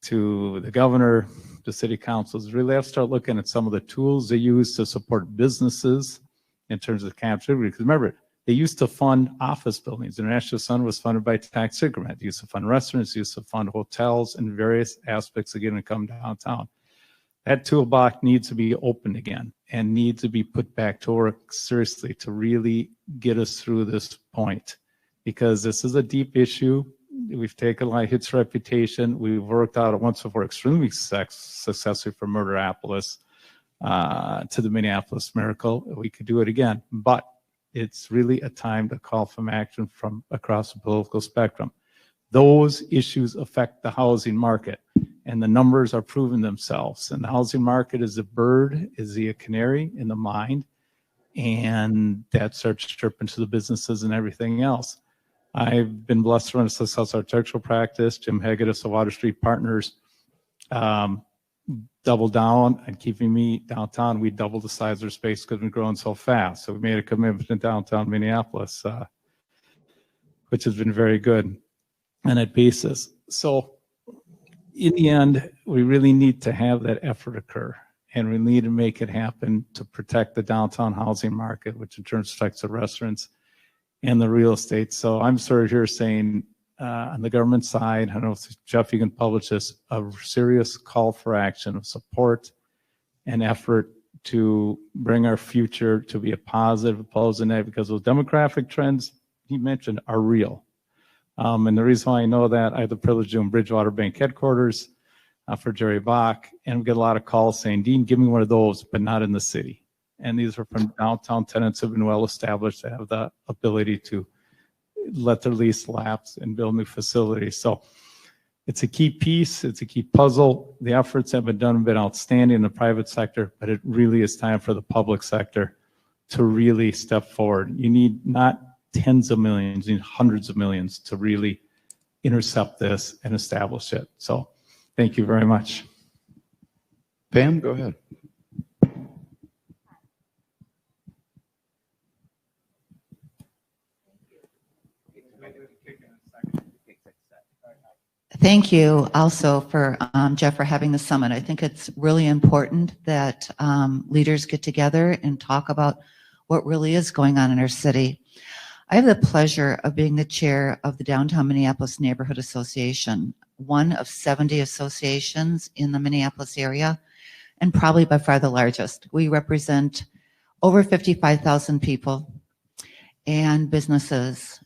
Speaker 8: to the governor, the city councils, really have to start looking at some of the tools they use to support businesses in terms of capture. Because remember, they used to fund office buildings. International Sun was funded by tax increment. They used to fund restaurants, used to fund hotels and various aspects again to come downtown. That toolbox needs to be opened again and needs to be put back to work seriously to really get us through this point, because this is a deep issue. We've taken a lot of hits reputation. We've worked out it once before extremely successfully from Murderapolis to the Minneapolis Miracle. We could do it again, but it's really a time to call for action from across the political spectrum. Those issues affect the housing market, and the numbers are proving themselves. And the housing market is a bird, is a canary in the mind, and that starts chirping to the businesses and everything else. I've been blessed to run a successful architectural practice. Jim Hegedus of Water Street Partners doubled down on keeping me downtown. We doubled the size of our space because we're growing so fast. So we made a commitment to downtown Minneapolis, which has been very good on that basis. So in the end, we really need to have that effort occur, and we need to make it happen to protect the downtown housing market, which in turn protects the restaurants and the real estate. So I'm sort of here saying, on the government side, I don't know if Jeff, you can publish this, a serious call for action of support and effort to bring our future to be a positive opposed to that, because those demographic trends he mentioned are real. And the reason why I know that, I had the privilege of doing Bridgewater Bank headquarters for Jerry Bach, and we get a lot of calls saying, Dean, give me one of those, but not in the city. And these are from downtown tenants who have been well established, to have the ability to let their lease lapse and build new facilities. So it's a key piece, it's a key puzzle. The efforts have been outstanding in the private sector, but it really is time for the public sector to really step forward. You need not tens of millions, you need hundreds of millions to really intercept this and establish it. So thank you very much.
Speaker 20: Pam, go ahead.
Speaker 9: Thank you also for Jeff for having the summit. I think it's really important that leaders get together and talk about what really is going on in our city. I have the pleasure of being the chair of the Downtown Minneapolis Neighborhood Association, one of 70 associations in the Minneapolis area, and probably by far the largest. We represent over 55,000 people and businesses,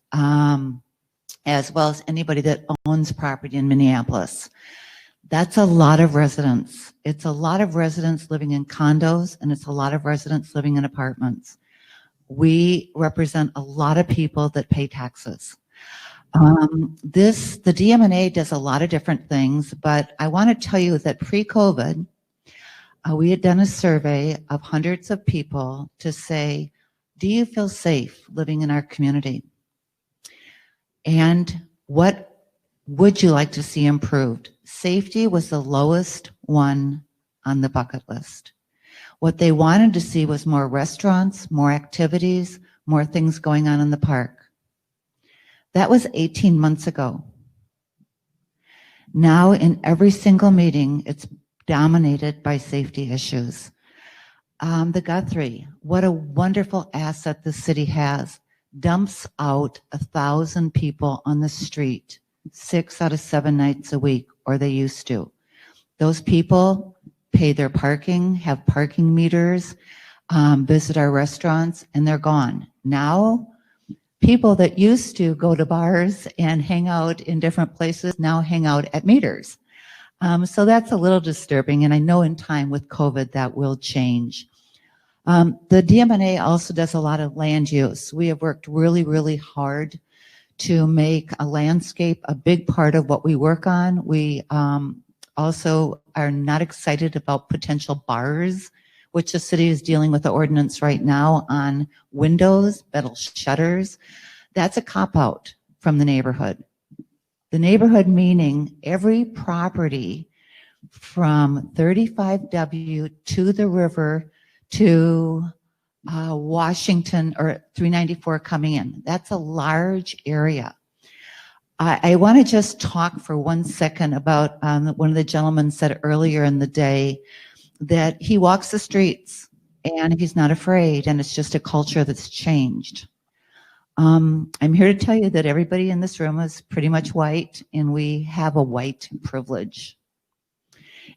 Speaker 9: as well as anybody that owns property in Minneapolis. That's a lot of residents. It's a lot of residents living in condos, and it's a lot of residents living in apartments. We represent a lot of people that pay taxes. The DMNA does a lot of different things, but I want to tell you that pre-COVID, we had done a survey of hundreds of people to say, do you feel safe living in our community? And what would you like to see improved? Safety was the lowest one on the bucket list. What they wanted to see was more restaurants, more activities, more things going on in the park. That was 18 months ago. Now in every single meeting, it's dominated by safety issues. The Guthrie, what a wonderful asset the city has, dumps out 1,000 people on the street 6 out of 7 nights a week, or they used to. Those people pay their parking, have parking meters, visit our restaurants, and they're gone. Now, people that used to go to bars and hang out in different places now hang out at meters. So that's a little disturbing, and I know in time with COVID that will change. The DMNA also does a lot of land use. We have worked really, really hard to make a landscape a big part of what we work on. We also are not excited about potential bars, which the city is dealing with the ordinance right now on windows, metal shutters. That's a cop-out from the neighborhood. The neighborhood meaning every property from 35W to the river to Washington or 394 coming in. That's a large area. I want to just talk for 1 second about one of the gentlemen said earlier in the day that he walks the streets and he's not afraid, and it's just a culture that's changed. I'm here to tell you that everybody in this room is pretty much white, and we have a white privilege.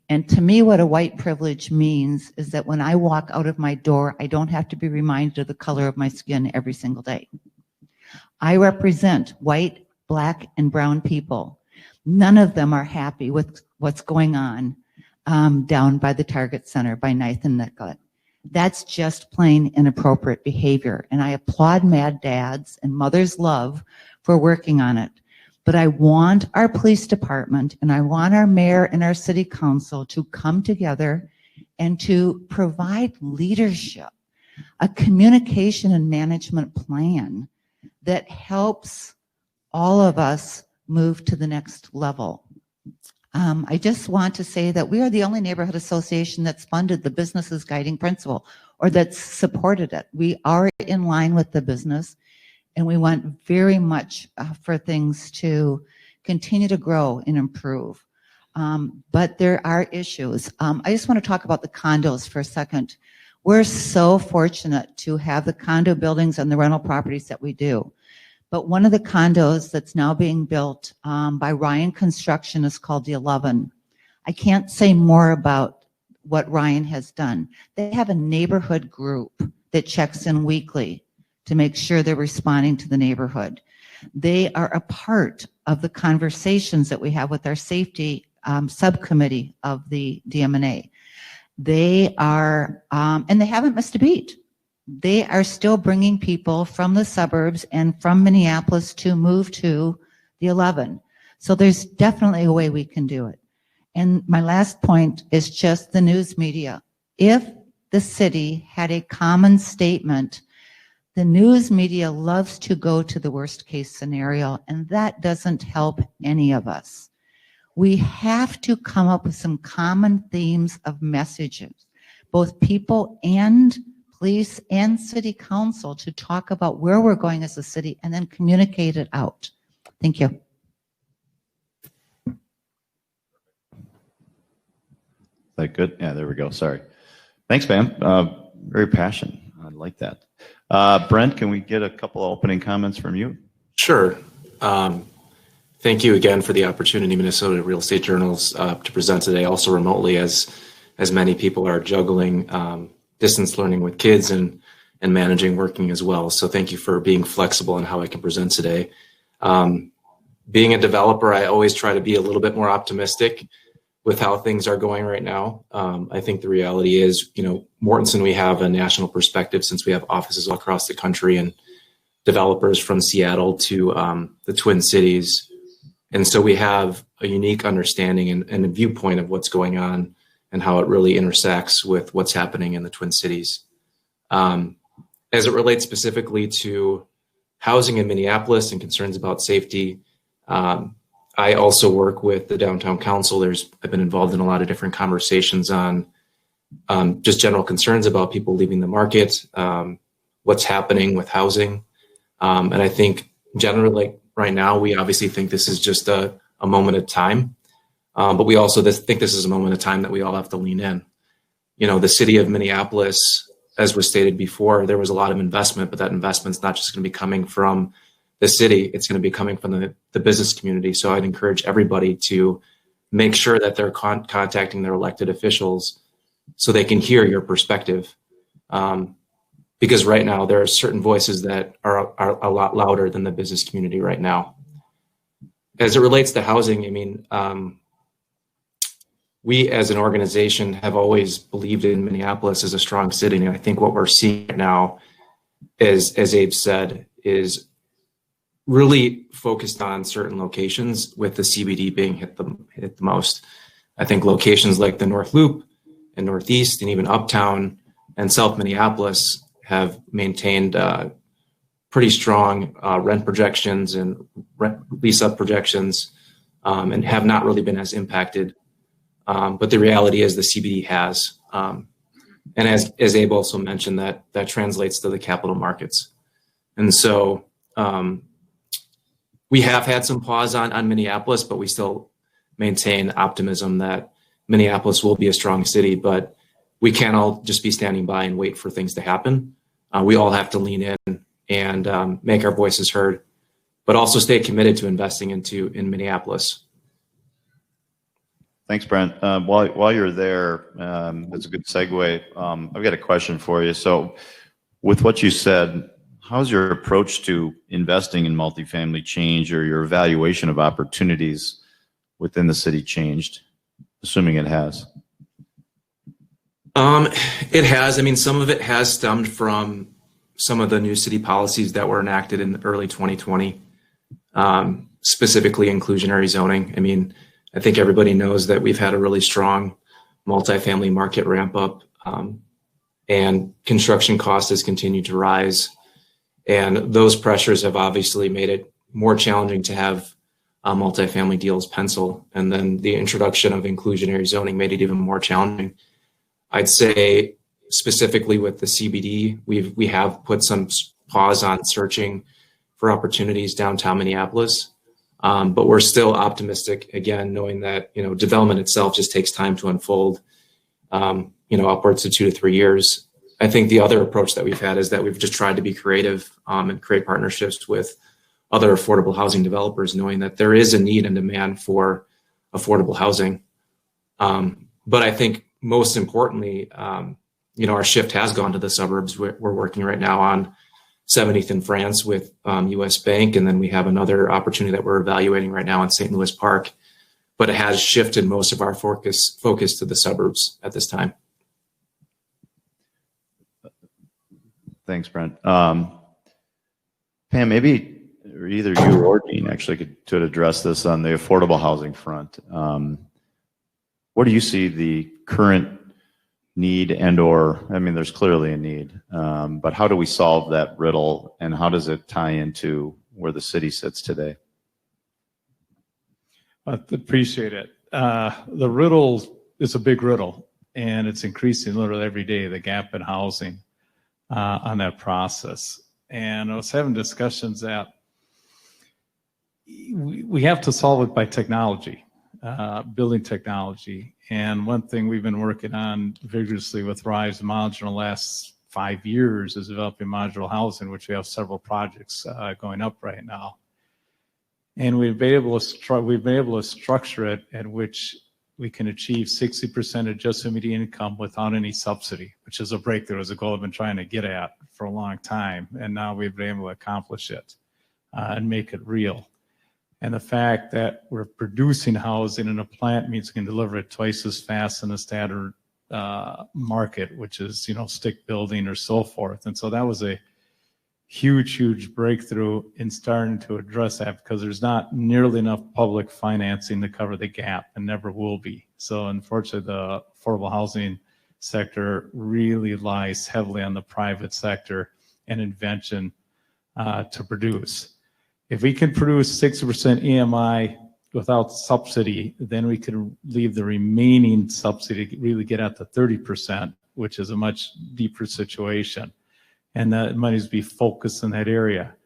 Speaker 9: And to me, what a white privilege means is that when I walk out of my door, I don't have to be reminded of the color of my skin every single day. I represent white, Black, and brown people. None of them are happy with what's going on down by the Target Center by 9th and Nicollet. That's just plain inappropriate behavior. And I applaud Mad Dads and Mother's Love for working on it. But I want our police department and I want our mayor and our city council to come together and to provide leadership, a communication and management plan that helps all of us move to the next level. I just want to say that we are the only neighborhood association that's funded the business's guiding principle or that's supported it. We are in line with the business, and we want very much for things to continue to grow and improve. But there are issues. I just want to talk about the condos for a second. We're so fortunate to have the condo buildings and the rental properties that we do. But one of the condos that's now being built by Ryan Construction is called the 11. I can't say more about what Ryan has done. They have a neighborhood group that checks in weekly to make sure they're responding to the neighborhood. They are a part of the conversations that we have with our safety subcommittee of the DMNA. They are, and they haven't missed a beat. They are still bringing people from the suburbs and from Minneapolis to move to the 11. So there's definitely a way we can do it. And my last point is just the news media. If the city had a common statement, the news media loves to go to the worst case scenario, and that doesn't help any of us. We have to come up with some common themes of messages, both people and police and city council, to talk about where we're going as a city and then communicate it out. Thank you.
Speaker 20: Is that good? Yeah, there we go. Sorry. Thanks, Pam. Very passionate. I like that. Brent, can we get a couple of opening comments from you?
Speaker 21: Sure. Thank you again for the opportunity, Minnesota Real Estate Journals, to present today, also remotely, as many people are juggling distance learning with kids and managing working as well. So thank you for being flexible in how I can present today. Being a developer, I always try to be a little bit more optimistic with how things are going right now. I think the reality is, Mortensen, we have a national perspective since we have offices all across the country and developers from Seattle to the Twin Cities. And so we have a unique understanding and a viewpoint of what's going on and how it really intersects with what's happening in the Twin Cities. As it relates specifically to housing in Minneapolis and concerns about safety, I also work with the Downtown Council. I've been involved in a lot of different conversations on just general concerns about people leaving the market, what's happening with housing. And I think generally, right now, we obviously think this is just a moment of time. But we also think this is a moment of time that we all have to lean in. The city of Minneapolis, as was stated before, there was a lot of investment, but that investment's not just going to be coming from the city, it's going to be coming from the business community. So I'd encourage everybody to make sure that they're contacting their elected officials so they can hear your perspective. Because right now there are certain voices that are a lot louder than the business community right now. As it relates to housing, we as an organization have always believed in Minneapolis as a strong city. And I think what we're seeing right now is, as Abe said, is really focused on certain locations, with the CBD being hit the most. I think locations like the North Loop and Northeast and even Uptown and South Minneapolis have maintained pretty strong rent projections and lease-up projections and have not really been as impacted. But the reality is the CBD has. And as Abe also mentioned, that translates to the capital markets. And so we have had some pause on Minneapolis, but we still maintain optimism that Minneapolis will be a strong city. But we can't all just be standing by and wait for things to happen. We all have to lean in and make our voices heard, but also stay committed to investing in Minneapolis.
Speaker 20: Thanks, Brent. While you're there, that's a good segue. I've got a question for you. So with what you said, how's your approach to investing in multifamily change, or your evaluation of opportunities within the city changed, assuming it has?
Speaker 21: It has. Some of it has stemmed from some of the new city policies that were enacted in early 2020, specifically inclusionary zoning. I think everybody knows that we've had a really strong multifamily market ramp up, and construction costs has continued to rise. And those pressures have obviously made it more challenging to have multifamily deals pencil. And then the introduction of inclusionary zoning made it even more challenging. I'd say specifically with the CBD, we have put some pause on searching for opportunities downtown Minneapolis. But we're still optimistic, again, knowing that, development itself just takes time to unfold, upwards of 2 to 3 years. I think the other approach that we've had is that we've just tried to be creative and create partnerships with other affordable housing developers, knowing that there is a need and demand for affordable housing. But I think most importantly, our shift has gone to the suburbs. We're working right now on 70th in France with US Bank, and then we have another opportunity that we're evaluating right now in St. Louis Park. But it has shifted most of our focus to the suburbs at this time.
Speaker 20: Thanks, Brent. Pam, maybe either you or Dean actually could address this on the affordable housing front. What do you see the current need there's clearly a need, but how do we solve that riddle, and how does it tie into where the city sits today?
Speaker 8: I appreciate it. The riddle is a big riddle, and it's increasing literally every day, the gap in housing on that process. And I was having discussions that we have to solve it by technology, building technology. And one thing we've been working on vigorously with Rise Modular in the last 5 years is developing modular housing, which we have several projects going up right now. And we've been able to structure it at which we can achieve 60% adjusted median income without any subsidy, which is a breakthrough, is a goal I've been trying to get at for a long time. And now we've been able to accomplish it and make it real. And the fact that we're producing housing in a plant means we can deliver it twice as fast in a standard market, which is, stick building or so forth. And so that was a huge breakthrough in starting to address that, because there's not nearly enough public financing to cover the gap, and never will be. So unfortunately, the affordable housing sector really lies heavily on the private sector and invention to produce. If we can produce 60% EMI without subsidy, then we could leave the remaining subsidy to really get at the 30%, which is a much deeper situation. And that money is be focused in that area.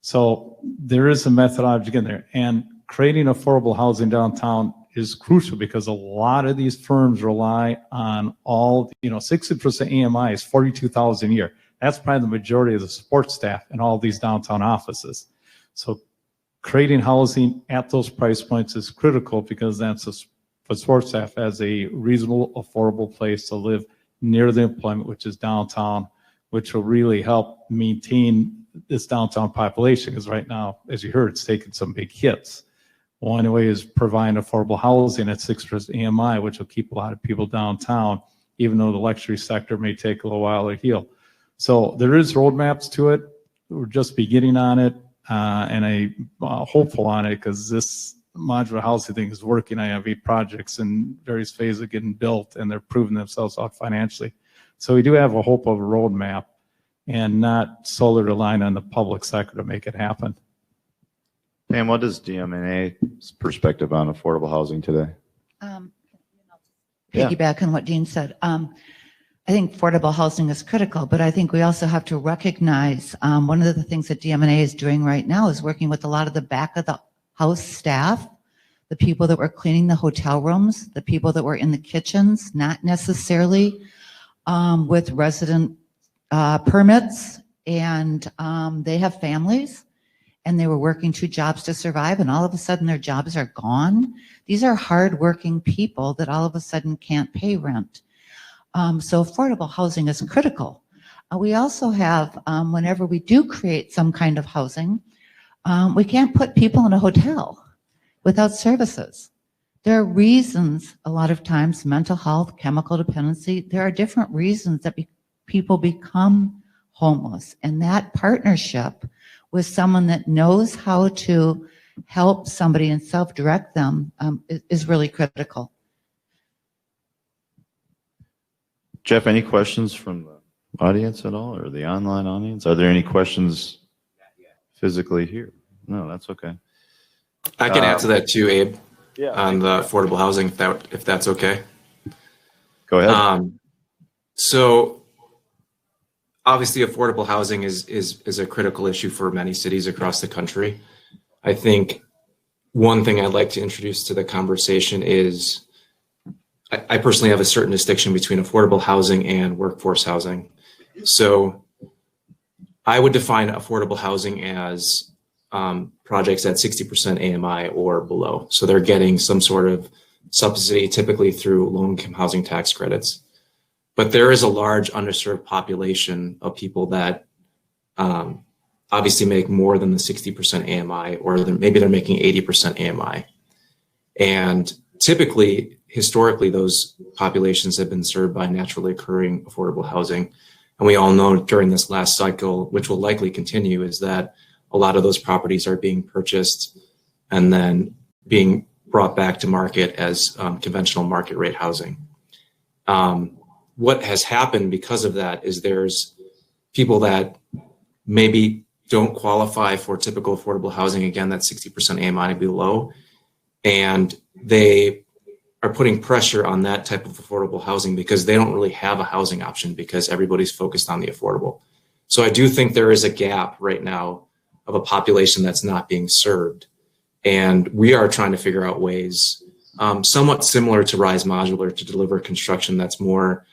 Speaker 8: So there is a methodology in there. And creating affordable housing downtown is crucial, because a lot of these firms rely on 60% EMI is 42,000 a year. That's probably the majority of the support staff in all these downtown offices. So creating housing at those price points is critical, because that's for support staff as a reasonable, affordable place to live near the employment, which is downtown, which will really help maintain this downtown population. Because right now, as you heard, it's taken some big hits. One way is providing affordable housing at 6% EMI, which will keep a lot of people downtown, even though the luxury sector may take a little while to heal. So there is roadmaps to it. We're just beginning on it. And I'm hopeful on it, because this modular housing thing is working. I have 8 projects in various phases of getting built, and they're proving themselves out financially. So we do have a hope of a roadmap, and not solely relying on the public sector to make it happen.
Speaker 20: Pam, what is DMNA's perspective on affordable housing today?
Speaker 9: Piggyback on what Dean said. I think affordable housing is critical, but I think we also have to recognize one of the things that DMNA is doing right now is working with a lot of the back of the house staff, the people that were cleaning the hotel rooms, the people that were in the kitchens, not necessarily with resident permits, and they have families, and they were working 2 jobs to survive, and all of a sudden their jobs are gone. These are hardworking people that all of a sudden can't pay rent. So affordable housing is critical. We also have, whenever we do create some kind of housing, we can't put people in a hotel without services. There are reasons, a lot of times, mental health, chemical dependency, there are different reasons that people become homeless. And that partnership with someone that knows how to help somebody and self-direct them is really critical.
Speaker 20: Jeff, any questions from the audience at all, or the online audience? Are there any questions physically here? No, that's okay.
Speaker 21: I can add to that too, Abe.
Speaker 20: Yeah.
Speaker 21: On the affordable housing, if that's okay.
Speaker 20: Go ahead.
Speaker 21: So obviously, affordable housing is a critical issue for many cities across the country. I think one thing I'd like to introduce to the conversation is I personally have a certain distinction between affordable housing and workforce housing. So I would define affordable housing as projects at 60% AMI or below. So they're getting some sort of subsidy, typically through low-income housing tax credits. But there is a large underserved population of people that obviously make more than the 60% AMI, or maybe they're making 80% AMI. And typically, historically, those populations have been served by naturally occurring affordable housing. And we all know during this last cycle, which will likely continue, is that a lot of those properties are being purchased and then being brought back to market as conventional market rate housing. What has happened because of that is there's people that maybe don't qualify for typical affordable housing, again, that 60% AMI below, and they are putting pressure on that type of affordable housing because they don't really have a housing option because everybody's focused on the affordable. So I do think there is a gap right now of a population that's not being served. And we are trying to figure out ways somewhat similar to Rise Modular to deliver construction that's more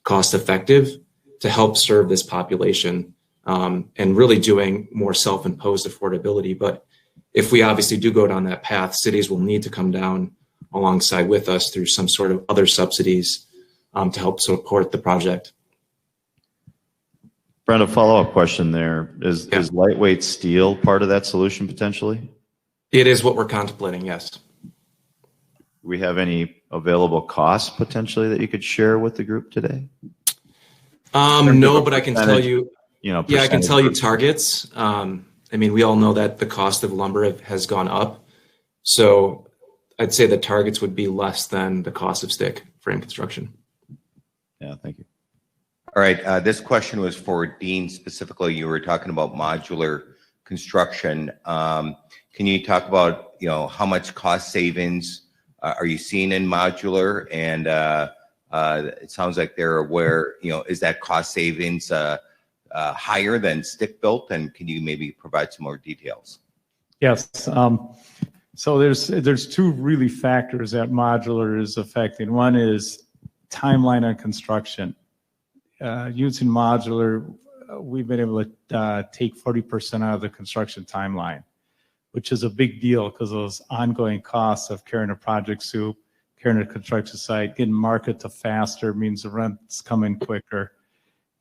Speaker 21: cost effective to help serve this population and really doing more self-imposed affordability. But if we obviously do go down that path, cities will need to come down alongside with us through some sort of other subsidies to help support the project.
Speaker 20: Brenda, follow-up question there. Is lightweight steel part of that solution potentially?
Speaker 21: It is what we're contemplating, yes.
Speaker 20: Do we have any available costs potentially that you could share with the group today?
Speaker 21: No, but I can tell you,
Speaker 20: yeah,
Speaker 21: I can tell you targets. I mean, we all know that the cost of lumber has gone up. So I'd say the targets would be less than the cost of stick frame construction.
Speaker 20: Yeah, thank you.
Speaker 1: All right, this question was for Dean specifically. You were talking about modular construction. Can you talk about, how much cost savings are you seeing in modular? And it sounds like they're aware, is that cost savings higher than stick built? And can you maybe provide some more details?
Speaker 8: Yes. So there's two really factors that modular is affecting. One is timeline on construction. Using modular, we've been able to take 40% out of the construction timeline, which is a big deal because those ongoing costs of carrying a project soup, carrying a construction site, getting market to faster means the rent's coming quicker.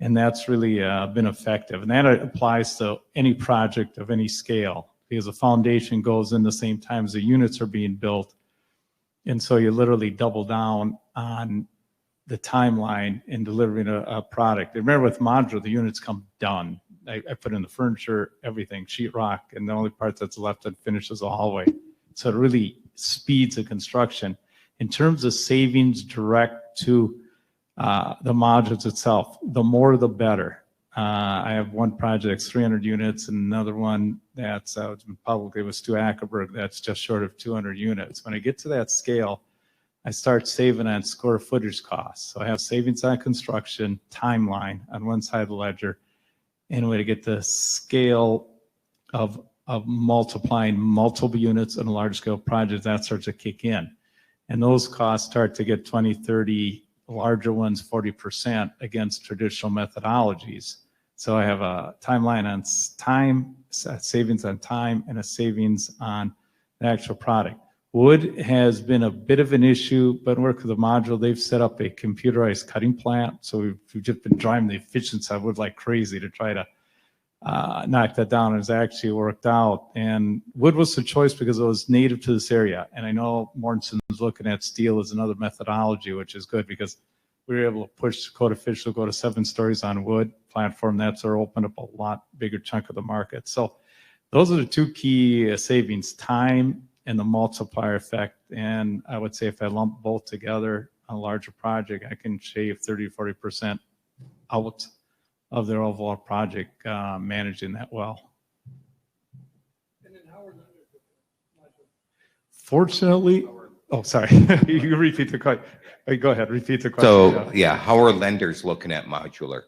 Speaker 8: And that's really been effective. And that applies to any project of any scale because the foundation goes in the same time as the units are being built. And so you literally double down on the timeline in delivering a product. Remember with modular, the units come done. I put in the furniture, everything, sheetrock, and the only part that's left that finishes the hallway. So it really speeds the construction. In terms of savings direct to the modules itself, the more the better. I have one project, 300 units, and another one that's publicly with Stu Ackerberg that's just short of 200 units. When I get to that scale, I start saving on square footage costs. So I have savings on construction, timeline on one side of the ledger, and when I get the scale of multiplying multiple units in a large scale project, that starts to kick in. And those costs start to get 20, 30, larger ones 40% against traditional methodologies. So I have a timeline on time, savings on time, and a savings on the actual product. Wood has been a bit of an issue, but work with the module, they've set up a computerized cutting plant. So we've just been driving the efficiency of wood like crazy to try to knock that down. It's actually worked out. And wood was the choice because it was native to this area. And I know Morrison's looking at steel as another methodology, which is good because we were able to push code official, go to 7 stories on wood platform. That's opened up a lot bigger chunk of the market. So those are the two key savings, time and the multiplier effect. And I would say if I lump both together on a larger project, I can shave 30 to 40% out of their overall project managing that well.
Speaker 15: And then how are
Speaker 8: Fortunately, oh, sorry. You repeat the question. Go ahead, repeat the question.
Speaker 1: So, yeah, how are lenders looking at modular?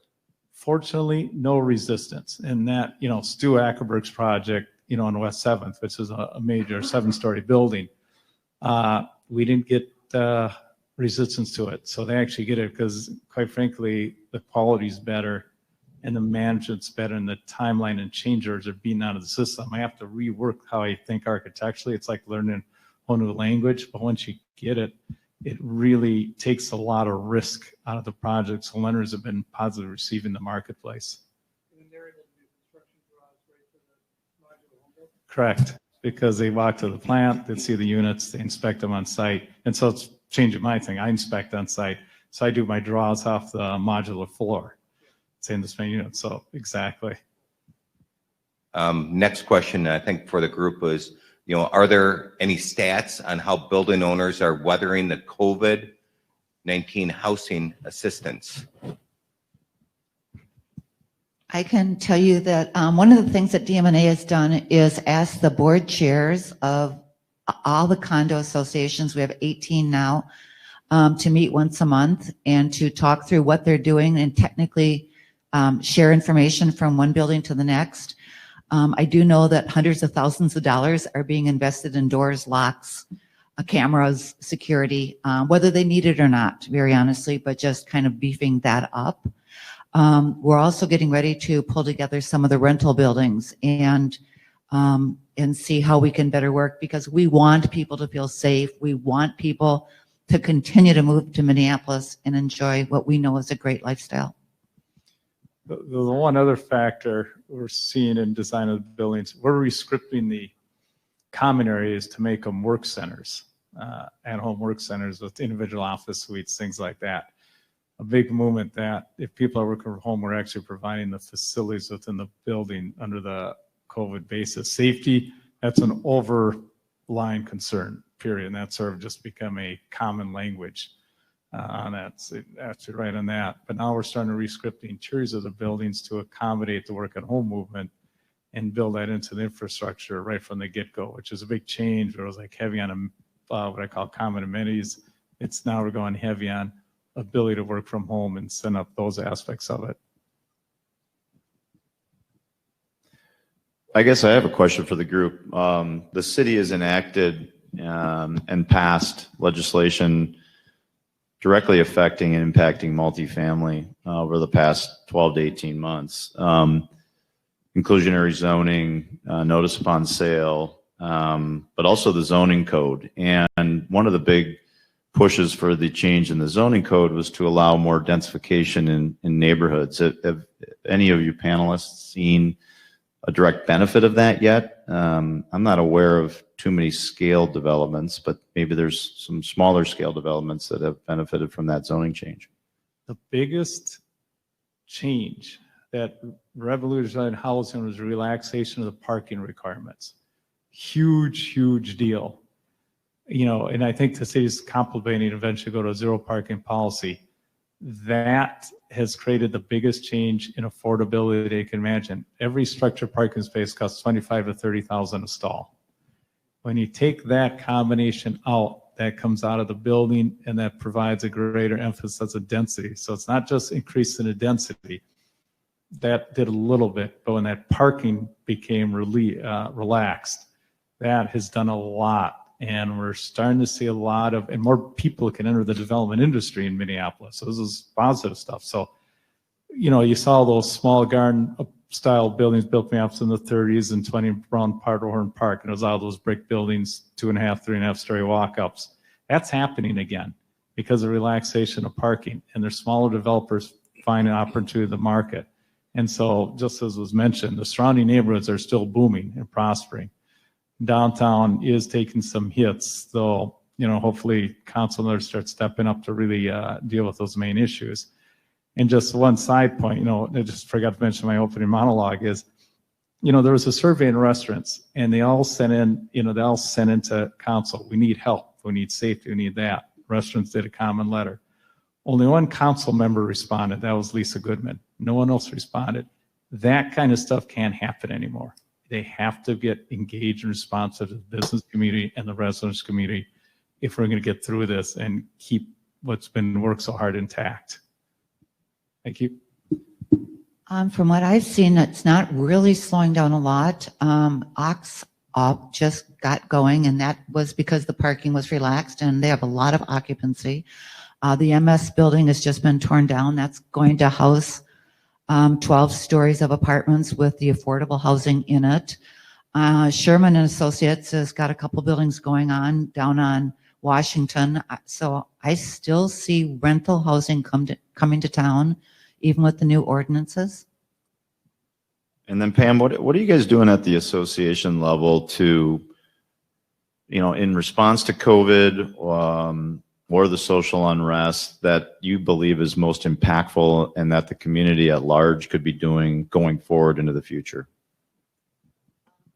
Speaker 8: Fortunately, no resistance. And that, Stu Ackerberg's project, on West 7th, which is a major 7-story building, we didn't get resistance to it. So they actually get it because, quite frankly, the quality's better and the management's better and the timeline and changers are being out of the system. I have to rework how I think architecturally. It's like learning a whole new language, but once you get it, it really takes a lot of risk out of the project. So lenders have been positively receiving the marketplace. Correct, because they walk to the plant, they see the units, they inspect them on site. And so it's changing my thing. I inspect on site. So I do my draws off the modular floor. Saying the same unit, so exactly.
Speaker 1: Next question, I think, for the group was, are there any stats on how building owners are weathering the COVID-19 housing assistance?
Speaker 9: I can tell you that one of the things that DMNA has done is ask the board chairs of all the condo associations, we have 18 now, to meet once a month and to talk through what they're doing and technically share information from one building to the next. I do know that hundreds of thousands of dollars are being invested in doors, locks, cameras, security, whether they need it or not, very honestly, but just kind of beefing that up. We're also getting ready to pull together some of the rental buildings and see how we can better work, because we want people to feel safe. We want people to continue to move to Minneapolis and enjoy what we know is a great lifestyle.
Speaker 8: The one other factor we're seeing in design of the buildings, we're rescripting the common areas to make them work centers, at-home work centers with individual office suites, things like that. A big movement that if people are working from home, we're actually providing the facilities within the building under the COVID basis. Safety, that's an overlying concern, period. And that's sort of just become a common language. On that, so actually right on that. But now we're starting to rescript the interiors of the buildings to accommodate the work at home movement and build that into the infrastructure right from the get-go, which is a big change. Where it was like heavy on what I call common amenities. It's now we're going heavy on ability to work from home and set up those aspects of it.
Speaker 20: I guess I have a question for the group. The city has enacted and passed legislation directly affecting and impacting multifamily over the past 12 to 18 months. Inclusionary zoning, notice upon sale, but also the zoning code. And one of the big pushes for the change in the zoning code was to allow more densification in neighborhoods. Have any of you panelists seen a direct benefit of that yet? I'm not aware of too many scale developments, but maybe there's some smaller scale developments that have benefited from that zoning change.
Speaker 8: The biggest change that revolutionized housing was relaxation of the parking requirements. Huge deal. And I think the city's contemplating eventually go to a zero parking policy. That has created the biggest change in affordability they can imagine. Every structured parking space costs $25,000 to $30,000 a stall. When you take that combination out, that comes out of the building and that provides a greater emphasis of density. So it's not just increasing the density. That did a little bit, but when that parking became relaxed, that has done a lot. And we're starting to see a lot of, and more people can enter the development industry in Minneapolis. So this is positive stuff. So, you saw those small garden style buildings built perhaps in the 30s and 20 around Powderhorn Park. And it was all those brick buildings, 2.5, 3.5 story walk-ups. That's happening again because of relaxation of parking. And there's smaller developers finding opportunity in the market. And so, just as was mentioned, the surrounding neighborhoods are still booming and prospering. Downtown is taking some hits, though, hopefully council members start stepping up to really deal with those main issues. And just one side point, I just forgot to mention my opening monologue is, there was a survey in restaurants and they all sent into council, we need help, we need safety, we need that. Restaurants did a common letter. Only one council member responded, that was Lisa Goodman. No one else responded. That kind of stuff can't happen anymore. They have to get engaged and responsive to the business community and the residents community if we're going to get through this and keep what's been worked so hard intact. Thank you.
Speaker 9: From what I've seen, it's not really slowing down a lot. Oct9 just got going, and that was because the parking was relaxed, and they have a lot of occupancy. The MS building has just been torn down. That's going to house 12 stories of apartments with the affordable housing in it. Sherman and Associates has got a couple buildings going on down on Washington. So I still see rental housing coming to town, even with the new ordinances.
Speaker 20: And then Pam, what are you guys doing at the association level to, in response to COVID or the social unrest that you believe is most impactful and that the community at large could be doing going forward into the future?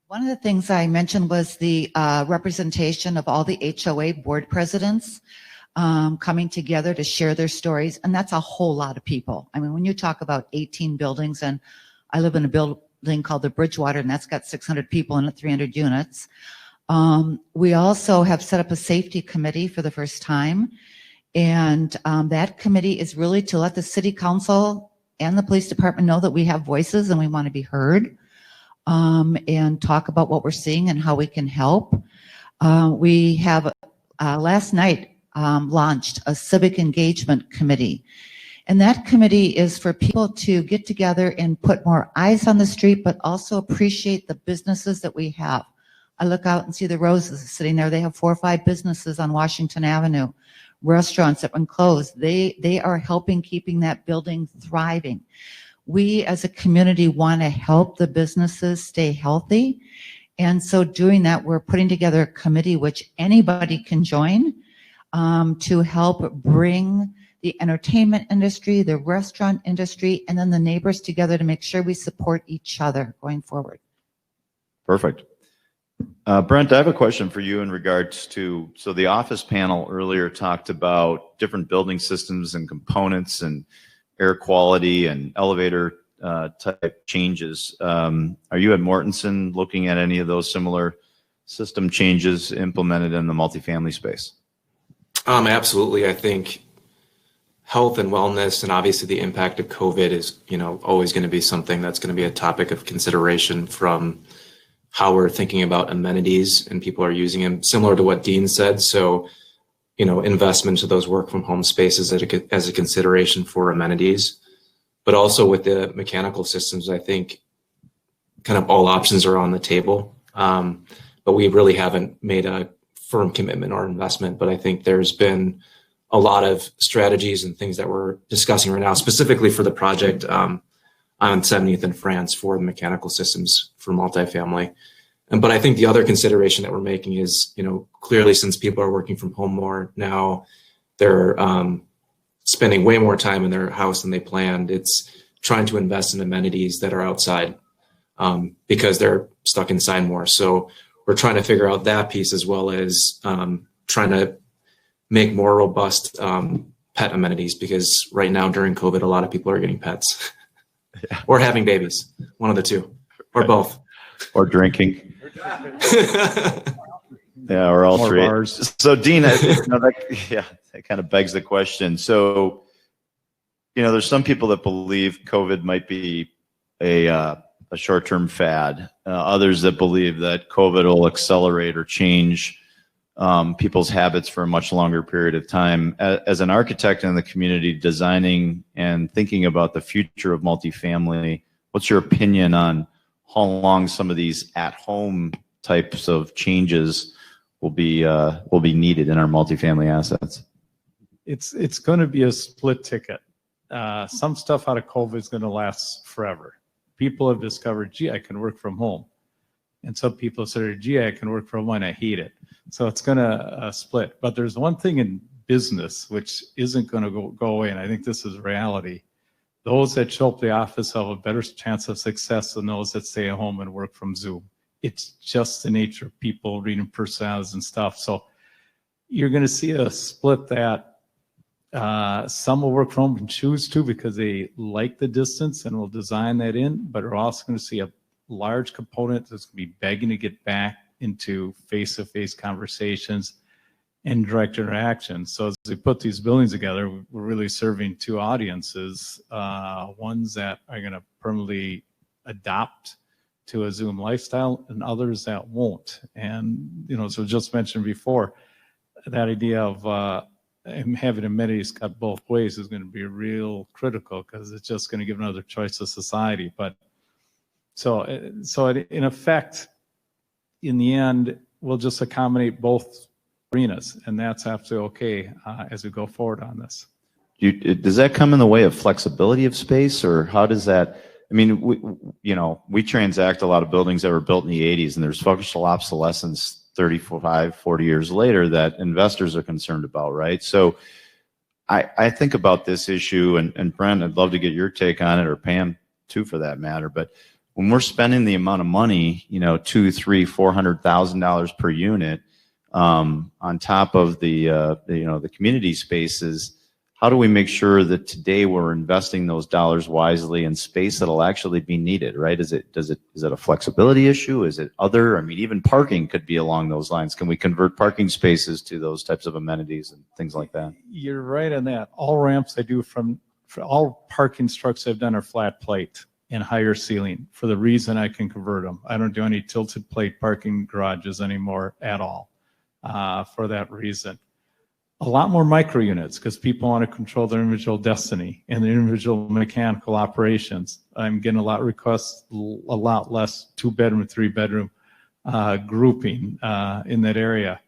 Speaker 9: One of the things I mentioned was the representation of all the HOA board presidents coming together to share their stories. And that's a whole lot of people. I mean, when you talk about 18 buildings, and I live in a building called the Bridgewater, and that's got 600 people in it, 300 units. We also have set up a safety committee for the first time. And that committee is really to let the city council and the police department know that we have voices and we want to be heard, and talk about what we're seeing and how we can help. We have last night launched a civic engagement committee. And that committee is for people to get together and put more eyes on the street, but also appreciate the businesses that we have. I look out and see the Roses sitting there. They have 4 or 5 businesses on Washington Avenue, restaurants that have been closed. They are helping keeping that building thriving. We as a community want to help the businesses stay healthy. And so doing that, we're putting together a committee which anybody can join to help bring the entertainment industry, the restaurant industry, and then the neighbors together to make sure we support each other going forward.
Speaker 20: Perfect. Brent, I have a question for you in regards to, so the office panel earlier talked about different building systems and components and air quality and elevator type changes. Are you at Mortensen looking at any of those similar system changes implemented in the multifamily space?
Speaker 21: Absolutely. I think health and wellness, and obviously the impact of COVID is, always going to be something that's going to be a topic of consideration from how we're thinking about amenities and people are using them, similar to what Dean said. So, investment to those work from home spaces as a consideration for amenities, but also with the mechanical systems, I think kind of all options are on the table. But we really haven't made a firm commitment or investment, but I think there's been a lot of strategies and things that we're discussing right now, specifically for the project on 70th and France for the mechanical systems for multifamily. But I think the other consideration that we're making is, clearly since people are working from home more now, they're spending way more time in their house than they planned. It's trying to invest in amenities that are outside because they're stuck inside more. So we're trying to figure out that piece as well as trying to make more robust pet amenities, because right now during COVID, a lot of people are getting pets or having babies, one of the two, or both.
Speaker 20: Or drinking. Yeah, or all
Speaker 8: More
Speaker 20: three.
Speaker 8: bars.
Speaker 20: So Dean, that kind of begs the question. So, there's some people that believe COVID might be a short-term fad. Others that believe that COVID will accelerate or change people's habits for a much longer period of time. As an architect in the community, designing and thinking about the future of multifamily, what's your opinion on how long some of these at-home types of changes will be needed in our multifamily assets?
Speaker 8: It's going to be a split ticket. Some stuff out of COVID is going to last forever. People have discovered, gee, I can work from home. And some people said, gee, I can work from home and I hate it. So it's going to split. But there's one thing in business which isn't going to go away, and I think this is reality. Those that show up at the office have a better chance of success than those that stay at home and work from Zoom. It's just the nature of people reading personalities and stuff. So you're going to see a split that some will work from home and choose to because they like the distance and will design that in, but we're also going to see a large component that's going to be begging to get back into face-to-face conversations and direct interaction. So as we put these buildings together, we're really serving two audiences, ones that are going to permanently adopt to a Zoom lifestyle and others that won't. And, so just mentioned before, that idea of having amenities cut both ways is going to be real critical, because it's just going to give another choice to society. But so in effect, in the end, we'll just accommodate both arenas, and that's absolutely okay as we go forward on this.
Speaker 20: Does that come in the way of flexibility of space, or how does that? I mean, we transact a lot of buildings that were built in the 80s, and there's functional obsolescence 35, 40 years later that investors are concerned about, right? So I think about this issue, and Brent, I'd love to get your take on it, or Pam too, for that matter. But when we're spending the amount of money, $200,000, $300,000, $400,000 per unit on top of the community spaces, how do we make sure that today we're investing those dollars wisely in space that'll actually be needed, right? Is it a flexibility issue? Is it other? I mean, even parking could be along those lines. Can we convert parking spaces to those types of amenities and things like that?
Speaker 8: You're right on that. All ramps I do for all parking structures I've done are flat plate and higher ceiling, for the reason I can convert them. I don't do any tilted plate parking garages anymore at all for that reason. A lot more micro units, because people want to control their individual destiny and their individual mechanical operations. I'm getting a lot of requests, a lot less 2-bedroom, 3-bedroom grouping in that area,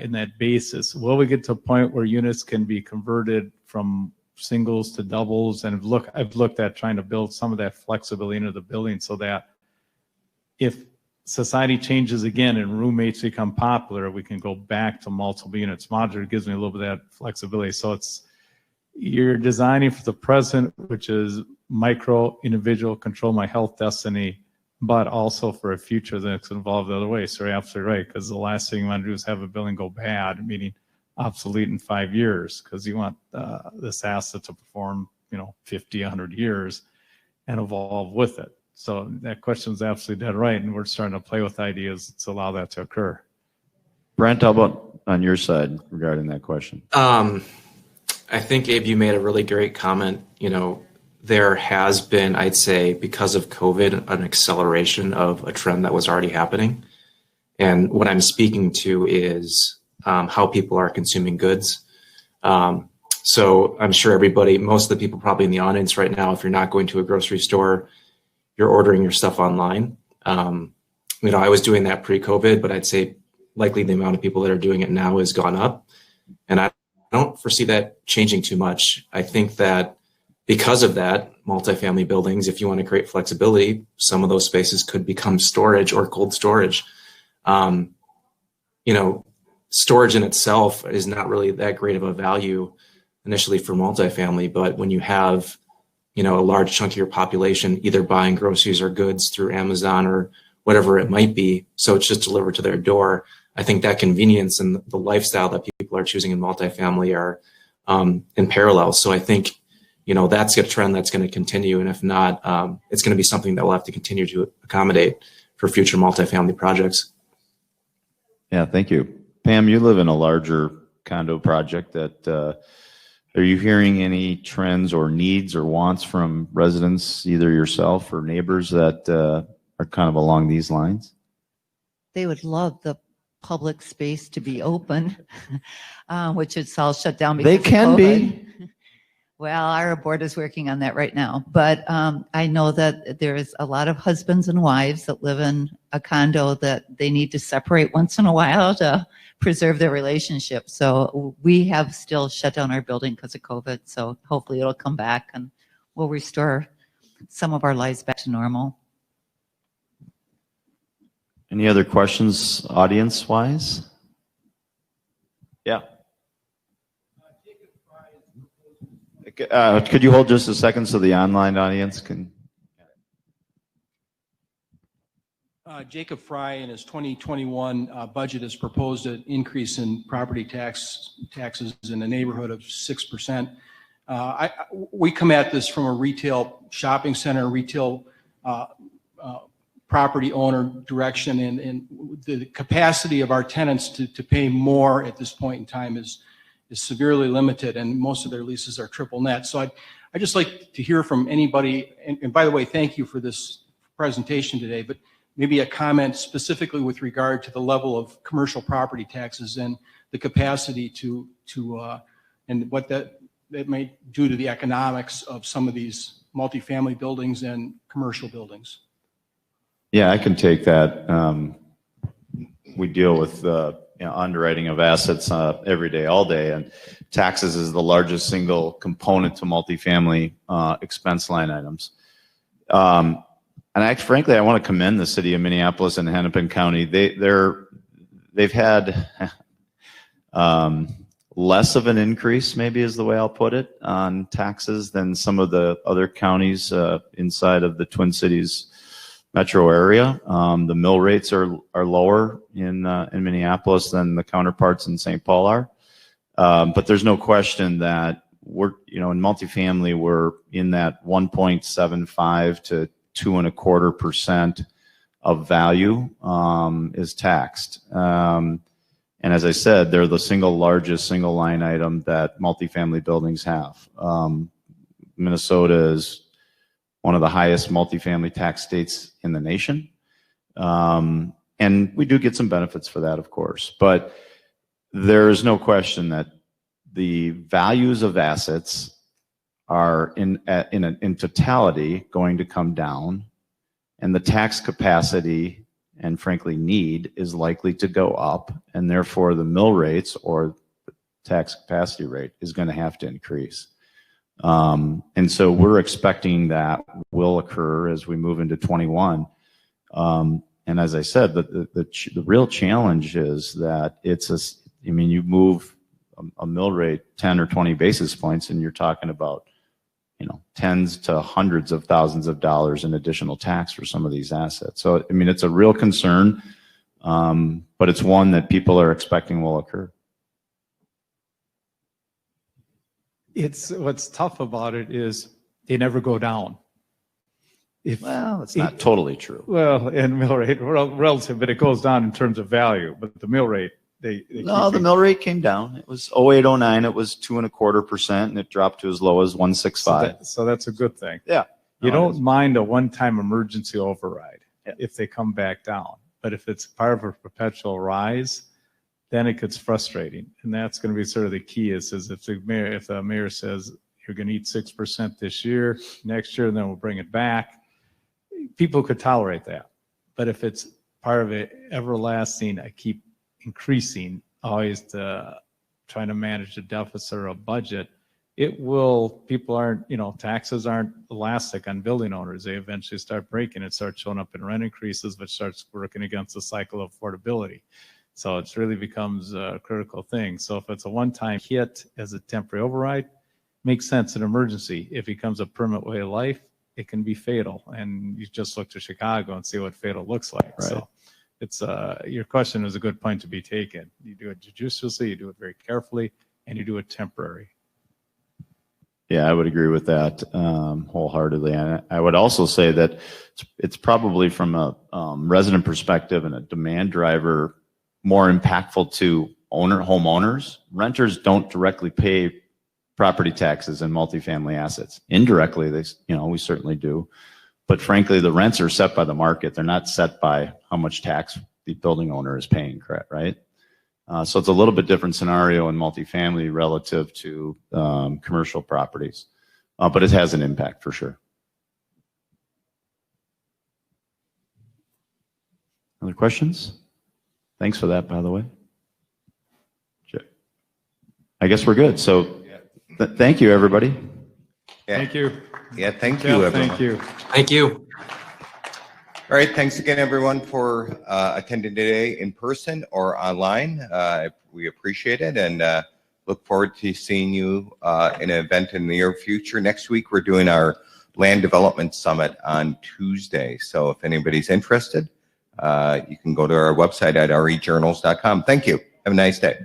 Speaker 8: in that basis. Will we get to a point where units can be converted from singles to doubles? And I've looked at trying to build some of that flexibility into the building, so that if society changes again and roommates become popular, we can go back to multiple units. Modular gives me a little bit of that flexibility. So you're designing for the present, which is micro, individual, control my health destiny, but also for a future that's involved the other way. So you're absolutely right, because the last thing you want to do is have a building go bad, meaning obsolete in 5 years, because you want this asset to perform 50, 100 years and evolve with it. So that question is absolutely dead right, and we're starting to play with ideas to allow that to occur.
Speaker 20: Brent, how about on your side regarding that question?
Speaker 21: I think, Abe, you made a really great comment. There has been, I'd say, because of COVID, an acceleration of a trend that was already happening. And what I'm speaking to is how people are consuming goods. So I'm sure most of the people probably in the audience right now, if you're not going to a grocery store, you're ordering your stuff online. I was doing that pre-COVID, but I'd say likely the amount of people that are doing it now has gone up. And I don't foresee that changing too much. I think that because of that, multifamily buildings, if you want to create flexibility, some of those spaces could become storage or cold storage. Storage in itself is not really that great of a value initially for multifamily, but when you have a large chunk of your population either buying groceries or goods through Amazon or whatever it might be, so it's just delivered to their door, I think that convenience and the lifestyle that people are choosing in multifamily are in parallel. So I think, that's a trend that's going to continue. And if not, it's going to be something that we'll have to continue to accommodate for future multifamily projects.
Speaker 20: Yeah, thank you. Pam, you live in a larger condo project that, are you hearing any trends or needs or wants from residents, either yourself or neighbors, that are kind of along these lines?
Speaker 9: They would love the public space to be open, which it's all shut down because
Speaker 20: They can
Speaker 9: of COVID.
Speaker 20: be.
Speaker 9: Well, our board is working on that right now. But I know that there's a lot of husbands and wives that live in a condo that they need to separate once in a while to preserve their relationship. So we have still shut down our building because of COVID. So hopefully it'll come back and we'll restore some of our lives back to normal.
Speaker 20: Any other questions, audience-wise? Yeah. Could you hold just a second so the online audience can?
Speaker 6: Jacob Fry, in his 2021 budget, has proposed an increase in property taxes in the neighborhood of 6%. We come at this from a retail shopping center, retail property owner direction, and the capacity of our tenants to pay more at this point in time is severely limited, and most of their leases are triple net. So I'd just like to hear from anybody, and by the way, thank you for this presentation today, but maybe a comment specifically with regard to the level of commercial property taxes and the capacity to and what that may do to the economics of some of these multifamily buildings and commercial buildings.
Speaker 20: Yeah, I can take that. We deal with underwriting of assets every day, all day, and taxes is the largest single component to multifamily expense line items. And frankly, I want to commend the city of Minneapolis and Hennepin County. They've had less of an increase, maybe is the way I'll put it, on taxes than some of the other counties inside of the Twin Cities metro area. The mill rates are lower in Minneapolis than the counterparts in St. Paul are. But there's no question that in multifamily, we're in that 1.75 to 2.25% of value is taxed. And as I said, they're the largest single line item that multifamily buildings have. Minnesota is one of the highest multifamily tax states in the nation. And we do get some benefits for that, of course. But there is no question that the values of assets are in totality going to come down, and the tax capacity and frankly need is likely to go up, and therefore the mill rates or the tax capacity rate is going to have to increase. And so we're expecting that will occur as we move into 21. And as I said, the real challenge is that you move a mill rate 10 or 20 basis points, and you're talking about tens to hundreds of thousands of dollars in additional tax for some of these assets. So, it's a real concern, but it's one that people are expecting will occur.
Speaker 8: What's tough about it is they never go down.
Speaker 20: Well, it's not totally true.
Speaker 8: Well, and mill rate, relative, but it goes down in terms of value. But the mill rate,
Speaker 20: No, the mill rate came down. It was 0809. It was 2.25%, and it dropped to as low as 1.65.
Speaker 8: So that's a good thing.
Speaker 20: Yeah.
Speaker 8: You don't mind a one-time emergency override if they come back down. But if it's part of a perpetual rise, then it gets frustrating. And that's going to be sort of the key is if the mayor says you're going to eat 6% this year, next year, and then we'll bring it back, people could tolerate that. But if it's part of it everlasting, I keep increasing, always trying to manage the deficit or a budget, taxes aren't elastic on building owners. They eventually start breaking. It starts showing up in rent increases, which starts working against the cycle of affordability. So it really becomes a critical thing. So if it's a one-time hit as a temporary override, makes sense in emergency. If it becomes a permanent way of life, it can be fatal. And you just look to Chicago and see what fatal looks like. Right. So it's your question is a good point to be taken. You do it judiciously, you do it very carefully, and you do it temporary.
Speaker 20: Yeah, I would agree with that wholeheartedly. And I would also say that it's probably from a resident perspective and a demand driver more impactful to homeowners. Renters don't directly pay property taxes in multifamily assets. Indirectly, we certainly do. But frankly, the rents are set by the market. They're not set by how much tax the building owner is paying, correct? Right? So it's a little bit different scenario in multifamily relative to commercial properties, but it has an impact for sure. Other questions? Thanks for that, by the way. I guess we're good. So thank you, everybody.
Speaker 1: Yeah.
Speaker 8: Thank you.
Speaker 1: Yeah, thank you, everyone.
Speaker 8: Thank you.
Speaker 21: Thank you.
Speaker 1: All right, thanks again, everyone, for attending today in person or online. We appreciate it and look forward to seeing you in an event in the near future. Next week, we're doing our Land Development Summit on Tuesday. So if anybody's interested, you can go to our website at rejournals.com. Thank you. Have a nice day.